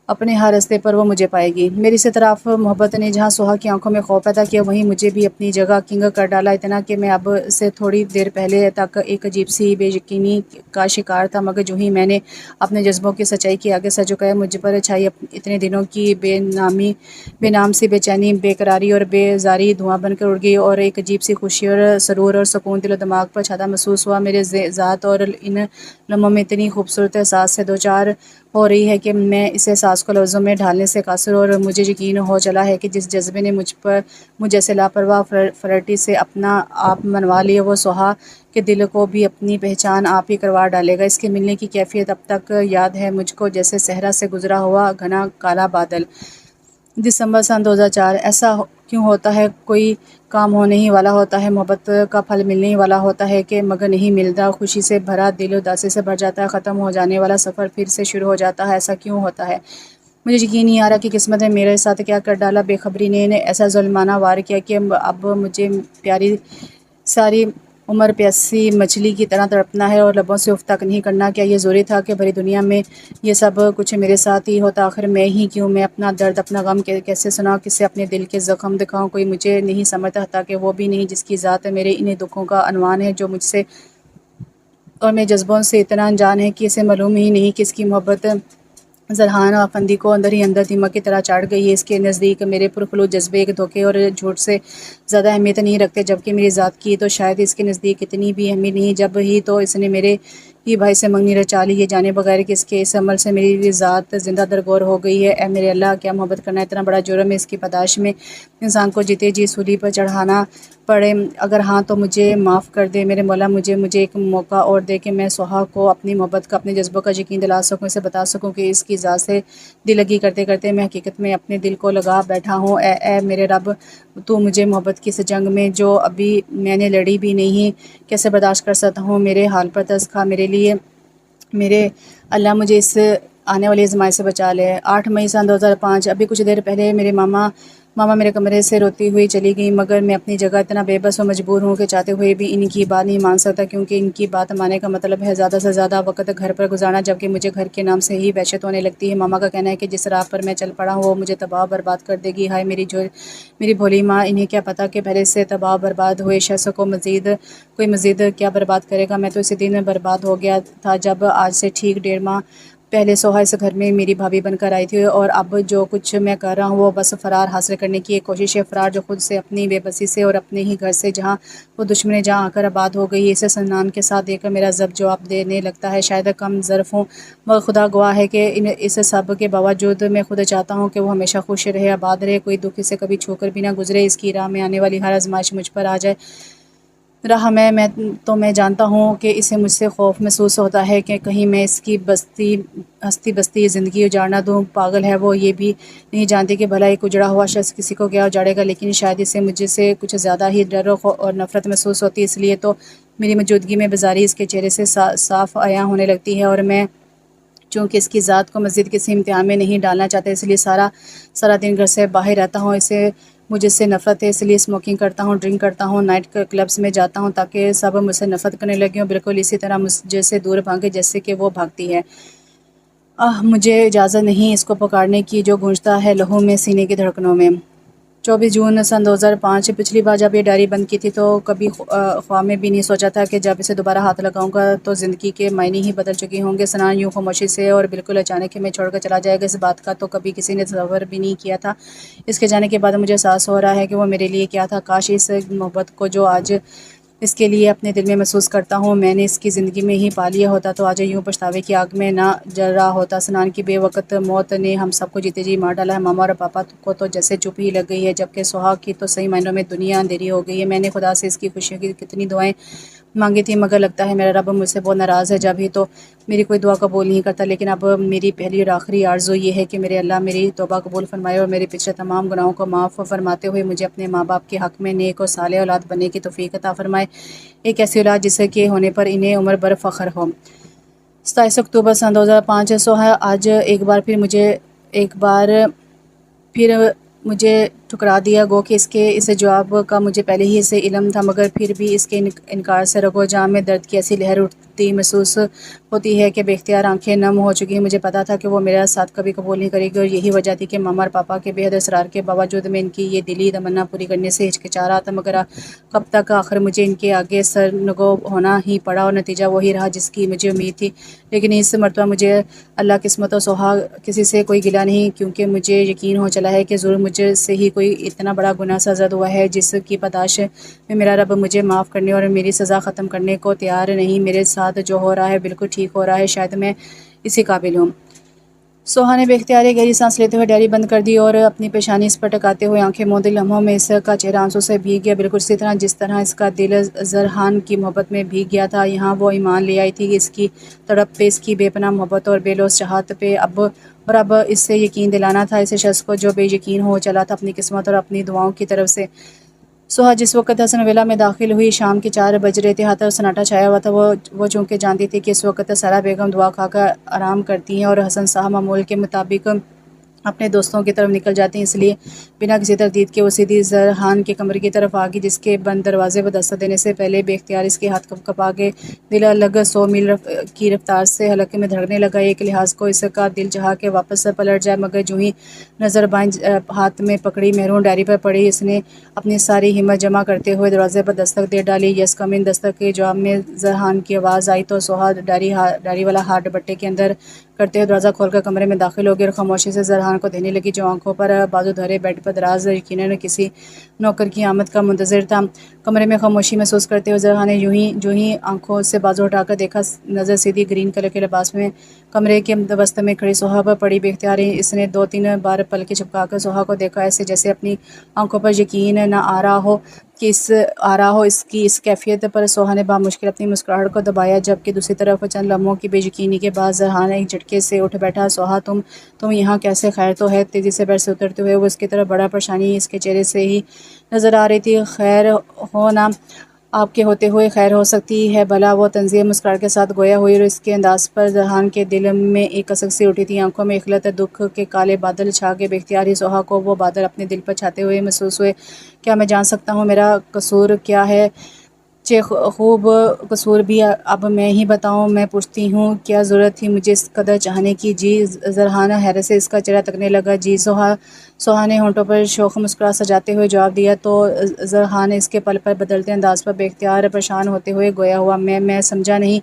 اپنے ہر رستے پر وہ مجھے پائے گی۔ میری اس اعتراف محبت نے جہاں سوہا کی آنکھوں میں خوف پیدا کیا، وہیں مجھے بھی اپنی جگہ کنگ کر ڈالا، اتنا کہ میں اب سے تھوڑی دیر پہلے تک ایک عجیب سی بے یقینی کا شکار تھا، مگر جو ہی میں نے اپنے جذبوں کی سچائی کے آگے سر جھکایا، مجھ پر چھائی اتنے دنوں کی بے نام سی بے چینی، بے قراری اور بیزاری دھواں بن کر اڑ گئی، اور ایک عجیب سی خوشی اور سرور اور سکون دل و دماغ پر چھاتا محسوس ہوا۔ میرے ذات اور ان لمحوں میں اتنی خوبصورت احساس سے دوچار ہو رہی ہے کہ میں اس احساس کو لفظوں میں ڈھالنے سے قاصر، اور مجھے یقین ہو چلا ہے کہ جس جذبے نے مجھ جیسے لاپرواہ فلرٹی سے اپنا آپ منوا لیا، وہ سوہا کے دل کو بھی اپنی پہچان آپ ہی کروا ڈالے گا۔ اس کے ملنے کی کیفیت اب تک یاد ہے مجھ کو جیسے صحرا سے گزرا ہوا گھنا کالا بادل۔ دسمبر سن 2004۔ ایسا کیوں ہوتا ہے؟ کوئی کام ہونے ہی والا ہوتا ہے، محبت کا پھل ملنے ہی والا ہوتا ہے کہ مگر نہیں ملتا۔ خوشی سے بھرا دل اداسی سے بھر جاتا ہے، ختم ہو جانے والا سفر پھر سے شروع ہو جاتا ہے۔ ایسا کیوں ہوتا ہے؟ مجھے یقین نہیں آ رہا کہ قسمت نے میرے ساتھ کیا کر ڈالا۔ بے خبری نے ایسا ظلمانہ وار کیا کہ اب مجھے پیاری ساری عمر پیاسی مچھلی کی طرح تڑپنا ہے اور لبوں سے اف تک نہیں کرنا۔ کیا یہ ضروری تھا کہ بھری دنیا میں یہ سب کچھ میرے ساتھ ہی ہوتا؟ آخر میں ہی کیوں؟ میں اپنا درد، اپنا غم کیسے سناؤں، کس سے اپنے دل کے زخم دکھاؤں؟ کوئی مجھے نہیں سمجھتا، حتیٰ کہ وہ بھی نہیں جس کی ذات میرے انہیں دکھوں کا عنوان ہے، جو مجھ سے اور میرے جذبوں سے اتنا انجان ہے کہ اسے معلوم ہی نہیں کہ اس کی محبت زرہان افندی کو اندر ہی اندر دیمک کی طرح چاٹ گئی ہے۔ اس کے نزدیک میرے پرخلود جذبے ایک دھوکے اور جھوٹ سے زیادہ اہمیت نہیں رکھتے، جبکہ میری ذات کی تو شاید اس کے نزدیک اتنی بھی اہمیت نہیں۔ جب ہی تو اس نے میرے ہی بھائی سے منگنی رچا لی، یہ جانے بغیر کہ اس کے اس عمل سے میری ذات زندہ درگور ہو گئی ہے۔ اے میرے اللہ، کیا محبت کرنا اتنا بڑا جرم ہے؟ اس کی پاداش میں انسان کو جیتے جی سولی پر چڑھانا پڑے؟ اگر ہاں تو مجھے معاف کر دے میرے مولا، مجھے ایک موقع اور دے کہ میں سوہا کو اپنی محبت کا، اپنے جذبوں کا یقین دلا سکوں، اسے بتا سکوں کہ اس کی ذات سے دل لگی کرتے کرتے میں حقیقت میں اپنے دل کو لگا بیٹھا ہوں۔ اے میرے رب، تو مجھے محبت کی اس جنگ میں جو ابھی میں نے لڑی بھی نہیں کیسے برداشت کر سکتا ہوں؟ میرے حال پر ترس کھا میرے لیے میرے اللہ، مجھے اس آنے والی آزمائش سے بچا لے۔ 8 مئی سن 2005۔ ابھی کچھ دیر پہلے میرے ماما ماما میرے کمرے سے روتی ہوئی چلی گئی، مگر میں اپنی جگہ اتنا بے بس و مجبور ہوں کہ چاہتے ہوئے بھی ان کی بات نہیں مان سکتا، کیونکہ ان کی بات ماننے کا مطلب ہے زیادہ سے زیادہ وقت گھر پر گزارنا، جبکہ مجھے گھر کے نام سے ہی وحشت ہونے لگتی ہے۔ ماما کا کہنا ہے کہ جس راہ پر میں چل پڑا ہوں وہ مجھے تباہ و برباد کر دے گی۔ ہائے میری بھولی ماں، انہیں کیا پتا کہ پہلے سے تباہ و برباد ہوئے شخص کو کوئی مزید کیا برباد کرے گا۔ میں تو اسی دن برباد ہو گیا تھا جب آج سے ٹھیک 1.5 ماہ پہلے سوہا اس گھر میں میری بھابھی بن کر آئی تھی، اور اب جو کچھ میں کر رہا ہوں وہ بس فرار حاصل کرنے کی ایک کوشش ہے، فرار جو خود سے، اپنی بے بسی سے اور اپنے ہی گھر سے جہاں وہ دشمن جہاں آ کر آباد ہو گئی ہے۔ اسے سنان کے ساتھ دیکھ کر میرا ضب جواب دینے لگتا ہے، شاید کم ظرف ہوں، مگر خدا گواہ ہے کہ اس سب کے باوجود میں خود چاہتا ہوں کہ وہ ہمیشہ خوش رہے، آباد رہے، کوئی دکھ اسے کبھی چھو کر بھی نہ گزرے، اس کی راہ میں آنے والی ہر آزمائش مجھ پر آ جائے راہ میں جانتا ہوں کہ اسے مجھ سے خوف محسوس ہوتا ہے کہ کہیں میں اس کی ہستی بستی زندگی اجاڑ نہ دوں۔ پاگل ہے وہ، یہ بھی نہیں جانتی کہ بھلا ایک اجڑا ہوا شخص کسی کو کیا اجاڑے گا، لیکن شاید اسے مجھ سے کچھ زیادہ ہی ڈر اور نفرت محسوس ہوتی ہے، اس لیے تو میری موجودگی میں بیزاری اس کے چہرے سے صاف عیاں ہونے لگتی ہے، اور میں چونکہ اس کی ذات کو مزید کسی امتحان میں نہیں ڈالنا چاہتا، اس لیے سارا دن گھر سے باہر رہتا ہوں۔ مجھے سے نفرت ہے، اس لیے اسموکنگ کرتا ہوں، ڈرنک کرتا ہوں، نائٹ کلبز میں جاتا ہوں تاکہ سب مجھ سے نفرت کرنے لگیں، اور بالکل اسی طرح مجھ سے دور بھاگے جیسے کہ وہ بھاگتی ہے۔ مجھے اجازت نہیں اس کو پکارنے کی جو گونجتا ہے لہو میں، سینے کی دھڑکنوں میں۔ 24 جون سن 2005۔ پچھلی بار جب یہ ڈائری بند کی تھی تو کبھی خواہ میں بھی نہیں سوچا تھا کہ جب اسے دوبارہ ہاتھ لگاؤں گا تو زندگی کے معنی ہی بدل چکے ہوں گے۔ سنان یوں خاموشی سے اور بالکل اچانک ہمیں چھوڑ کر چلا جائے گا، اس بات کا تو کبھی کسی نے تصور بھی نہیں کیا تھا۔ اس کے جانے کے بعد مجھے احساس ہو رہا ہے کہ وہ میرے لیے کیا تھا۔ کاش اس محبت کو جو آج اس کے لیے اپنے دل میں محسوس کرتا ہوں میں نے اس کی زندگی میں ہی پا لیا ہوتا تو آج یوں پچھتاوے کی آگ میں نہ جل رہا ہوتا۔ سنان کی بے وقت موت نے ہم سب کو جیتے جی مار ڈالا ہے۔ ماما اور پاپا کو تو جیسے چپ ہی لگ گئی ہے، جبکہ سوہا کی تو صحیح معنوں میں دنیا اندھیری ہو گئی ہے۔ میں نے خدا سے اس کی خوشیوں کی کتنی دعائیں مانگی تھی، مگر لگتا ہے میرا رب مجھ سے بہت ناراض ہے، جب ہی تو میری کوئی دعا قبول نہیں کرتا۔ لیکن اب میری پہلی اور آخری آرزو یہ ہے کہ میرے اللہ میری توبہ قبول فرمائے اور میرے پچھلے تمام گناہوں کو معاف فرماتے ہوئے مجھے اپنے ماں باپ کے حق میں نیک اور صالح اولاد بننے کی توفیق عطا فرمائے، ایک ایسی اولاد جس کے ہونے پر انہیں عمر بھر فخر ہو۔ 27 اکتوبر سن 2005۔ سوہا آج ایک بار پھر مجھے ٹھکرا دیا، گو کہ اس جواب کا مجھے پہلے ہی سے علم تھا، مگر پھر بھی اس کے انکار سے رگو جاں میں درد کی ایسی لہر اٹھتی محسوس ہوتی ہے کہ بے اختیار آنکھیں نم ہو چکی ہیں۔ مجھے پتا تھا کہ وہ میرا ساتھ کبھی قبول نہیں کرے گی، اور یہی وجہ تھی کہ ماما اور پاپا کے بے حد اصرار کے باوجود میں ان کی یہ دلی تمنا پوری کرنے سے ہچکچا رہا تھا، مگر کب تک؟ آخر مجھے ان کے آگے سرنگو ہونا ہی پڑا، اور نتیجہ وہی رہا جس کی مجھے امید تھی۔ لیکن اس مرتبہ مجھے اللہ، قسمت اور سوہا کسی سے کوئی گلہ نہیں، کیونکہ مجھے یقین ہو چلا ہے کہ ضرور مجھ سے ہی کوئی اتنا بڑا گناہ سرزد ہوا ہے جس کی پاداش میں میرا رب مجھے معاف کرنے اور میری سزا ختم کرنے کو تیار نہیں۔ میرے ساتھ جو ہو رہا ہے بالکل ٹھیک ہو رہا ہے، شاید میں اسی قابل ہوں۔ سوہا نے بے اختیار گہری سانس لیتے ہوئے ڈائری بند کر دی اور اپنی پیشانی اس پر ٹکاتے ہوئے آنکھیں موندی۔ لمحوں میں اس کا چہرہ آنسوں سے بھیگ گیا، بالکل اسی طرح جس طرح اس کا دل زرہان کی محبت میں بھیگ گیا تھا۔ یہاں وہ ایمان لے آئی تھی اس کی تڑپ پہ، اس کی بے پناہ محبت اور بے لوث چاہت پہ، اب اس سے یقین دلانا تھا اس شخص کو جو بے یقین ہو چلا تھا اپنی قسمت اور اپنی دعاؤں کی طرف سے۔ سوہا جس وقت حسن ویلا میں داخل ہوئی، شام کے 4 بج رہے تھے، ہر طرف سناٹا چھایا ہوا تھا۔ وہ چونکہ جانتی تھی کہ اس وقت سارا بیگم دعا کھا کر آرام کرتی ہیں اور حسن صاحب معمول کے مطابق اپنے دوستوں کی طرف نکل جاتے ہیں، اس لیے بنا کسی تردید کے وہ سیدھی زرہان کے کمرے کی طرف آ گئی، جس کے بند دروازے پر دستک دینے سے پہلے بے اختیار اس کے ہاتھ کپا گئے۔ دل الگ 100 میل کی رفتار سے حلقے میں دھڑکنے لگا۔ ایک لحاظ کو اس کا دل چاہا کہ واپس پلٹ جائے، مگر جوں ہی نظر بائیں ہاتھ میں پکڑی میرون ڈائری پر پڑی، اس نے اپنی ساری ہمت جمع کرتے ہوئے دروازے پر دستک دے ڈالی۔ یس کم ان۔ دستک کے جواب میں زرہان کی آواز آئی تو سوہا ڈائری والا ہاتھ دوپٹے کے اندر کرتے ہوئے دروازہ کھول کر کمرے میں داخل ہو گئی اور خاموشی سے زرہان کو دیکھنے لگی، جو آنکھوں پر بازو دھرے بیڈ پر دراز یقیناً کسی نوکر کی آمد کا منتظر تھا۔ کمرے میں خاموشی محسوس کرتے ہوئے زرہان نے جو ہی آنکھوں سے بازو ہٹا کر دیکھا، نظر سیدھی گرین کلر کے لباس میں کمرے کے وسط میں کھڑی سوہا پر پڑی۔ بے اختیار اس نے 2-3 بار پلکیں جھپکا کر سوہا کو دیکھا، ایسے جیسے اپنی آنکھوں پر یقین نہ آ رہا ہو اس کی اس کیفیت پر۔ سوہا نے بامشکل اپنی مسکراہٹ کو دبایا، جبکہ دوسری طرف چند لمحوں کی بے یقینی کے بعد زرہان ایک جھٹکے سے اٹھ بیٹھا۔ سوہا تم یہاں کیسے؟ خیر تو ہے؟ تیزی سے بیڈ سے اترتے ہوئے وہ اس کی طرف بڑھا، پریشانی اس کے چہرے سے ہی نظر آ رہی تھی۔ خیر ہو نا؟ آپ کے ہوتے ہوئے خیر ہو سکتی ہے بھلا۔ وہ تنزیہ مسکراہٹ کے ساتھ گویا ہوئی اور اس کے انداز پر زرحان کے دل میں ایک کسک سی اٹھی تھی۔ آنکھوں میں اخلت دکھ کے کالے بادل چھا گئے۔ بے اختیار ہی سوہا کو وہ بادل اپنے دل پر چھاتے ہوئے محسوس ہوئے۔ کیا میں جان سکتا ہوں میرا قصور کیا ہے؟ چہ خوب قصور بھی اب میں ہی بتاؤں؟ میں پوچھتی ہوں کیا ضرورت تھی مجھے اس قدر چاہنے کی؟ جی، زرحان حیرت سے اس کا چہرہ تکنے لگا۔ جی سوہا نے ہونٹوں پر شوخ مسکراہٹ سجاتے ہوئے جواب دیا۔ تو زرحان اس کے پل پل بدلتے انداز پر بے اختیار پریشان ہوتے ہوئے گویا ہوا۔ میں سمجھا نہیں۔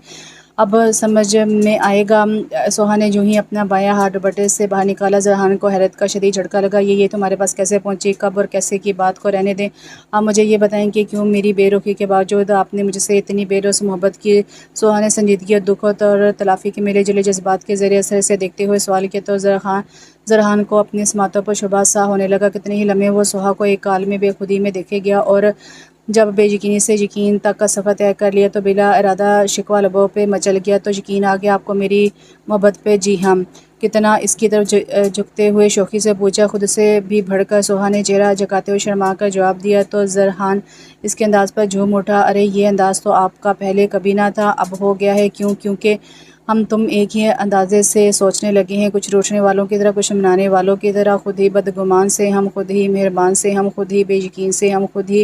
اب سمجھ میں آئے گا۔ سوہا نے جوں ہی اپنا بایاں ہاتھ دوپٹے سے باہر نکالا۔ زرحان کو حیرت کا شدید جھٹکا لگا۔ یہ تمہارے پاس کیسے پہنچی؟ کب اور کیسے کی بات کو رہنے دیں۔ آپ مجھے یہ بتائیں کہ کیوں میری بے رخی کے باوجود آپ نے مجھ سے اتنی بے لوث محبت کی؟ سوہا نے سنجیدگی اور دکھ اور تلافی کے ملے جلے جذبات کے زیر اثر سے دیکھتے ہوئے سوال کیا۔ تو زرحان کو اپنی سماعتوں پر شبہ سا ہونے لگا۔ کتنے ہی لمحے وہ سوہا کو ایک عالم بے خودی میں دیکھے گیا اور جب بے یقینی سے یقین تک کا سفر طے کر لیا تو بلا ارادہ شکوہ لبوں پہ مچل گیا۔ تو یقین آ گیا آپ کو میری محبت پہ؟ جی ہاں۔ کتنا؟ اس کی طرف جھکتے ہوئے شوخی سے پوچھا۔ خود سے بھی بڑھ کر سوہا نے چہرہ جھکاتے ہوئے شرما کر جواب دیا۔ تو زرحان اس کے انداز پر جھوم اٹھا۔ ارے یہ انداز تو آپ کا پہلے کبھی نہ تھا، اب ہو گیا ہے۔ کیوں؟ کیونکہ ہم تم ایک ہی اندازے سے سوچنے لگے ہیں، کچھ روشنے والوں کی طرح، کچھ منانے والوں کی طرح، خود ہی بدگمان سے ہم، خود ہی مہربان سے ہم، خود ہی بے یقین سے ہم، خود ہی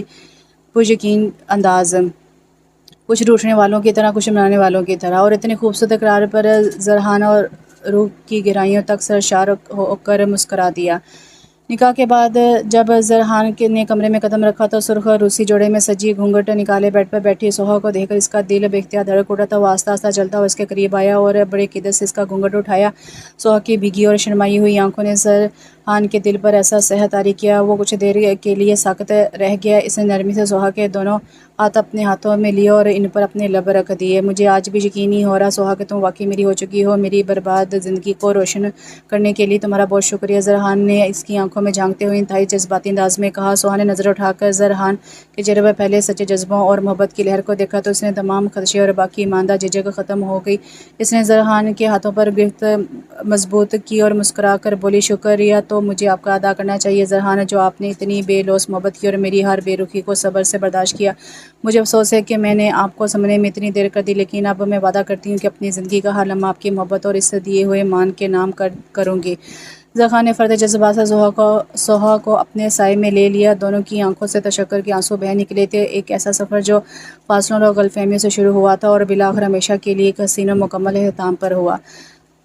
پر یقین انداز، کچھ روشنے والوں کی طرح، کچھ منانے والوں کی طرح۔ اور اتنے خوبصورت اقرار پر زرحان اور روح کی گہرائیوں تک سرشار ہو کر مسکرا دیا۔ نکاح کے بعد جب زرحان نے کمرے میں قدم رکھا تو سرخ روسی جوڑے میں سجی گھونگھٹ نکالے بیڈ پر بیٹھی سوہا کو دیکھ کر اس کا دل بے اختیار دھڑک اٹھا۔ تو وہ آہستہ آہستہ چلتا ہوا اس کے قریب آیا اور بڑے قدرت سے اس کا گھونگھٹ اٹھایا۔ سوہا کی بھیگی اور شرمائی ہوئی آنکھوں نے زرحان کے دل پر ایسا سحر طاری کیا وہ کچھ دیر کے لیے ساکت رہ گیا۔ اس نے نرمی سے سوہا کے دونوں ہاتھ اپنے ہاتھوں میں لیے اور ان پر اپنے لب رکھ دیے۔ مجھے آج بھی یقین نہیں ہو رہا سوہا کہ تم واقعی میری ہو چکی ہو۔ میری برباد زندگی کو روشن کرنے کے لیے تمہارا بہت شکریہ۔ زرحان نے اس کی آنکھوں میں جھانکتے ہوئے انتہائی جذباتی انداز میں کہا۔ سوہا نے نظر اٹھا کر زرحان کے چہرے پر پھیلے سچے جذبوں اور محبت کی لہر کو دیکھا تو اس نے تمام خدشے اور باقی ایماندار جھجک ختم ہو گئی۔ اس نے زرحان کے ہاتھوں پر گرفت مضبوط کی اور مسکرا کر بولی، شکریہ تو مجھے آپ کا ادا کرنا چاہیے زرحان، جو آپ نے اتنی بے لوث محبت کی اور میری ہر بے رخی کو صبر سے برداشت کیا۔ مجھے افسوس ہے کہ میں نے آپ کو سمجھنے میں اتنی دیر کر دی، لیکن اب میں وعدہ کرتی ہوں کہ اپنی زندگی کا ہر لمحہ آپ کی محبت اور اس دیے ہوئے مان کے نام کروں گی۔ زرحان نے فرد جذبات سے سوہا کو اپنے سائے میں لے لیا۔ دونوں کی آنکھوں سے تشکر کے آنسو بہہ نکلے تھے۔ ایک ایسا سفر جو فاصلوں اور غلط فہمیوں سے شروع ہوا تھا اور بالآخر ہمیشہ کے لیے ایک حسین و مکمل اختتام پر ہوا۔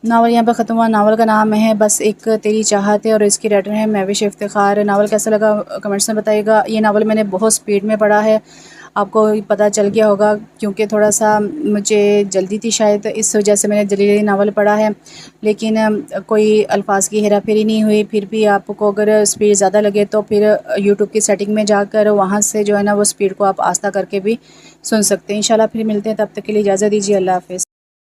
ناول یہاں پر ختم ہوا۔ ناول کا نام ہے بس ایک تیری چاہت ہے اور اس کی رائٹر ہے مہوش افتخار۔ ناول کیسا لگا کمنٹس میں بتائیے گا۔ یہ ناول میں نے بہت سپیڈ میں پڑھا ہے، آپ کو پتہ چل گیا ہوگا کیونکہ تھوڑا سا مجھے جلدی تھی شاید، اس وجہ سے میں نے جلدی ناول پڑھا ہے، لیکن کوئی الفاظ کی ہیرا پھیری نہیں ہوئی۔ پھر بھی آپ کو اگر سپیڈ زیادہ لگے تو پھر یوٹیوب کی سیٹنگ میں جا کر وہاں سے جو ہے نا وہ سپیڈ کو آپ آہستہ کر کے بھی سن سکتے ہیں۔ انشاءاللہ پھر ملتے ہیں، تب تک کے لیے اجازت دیجیے۔ اللہ حافظ۔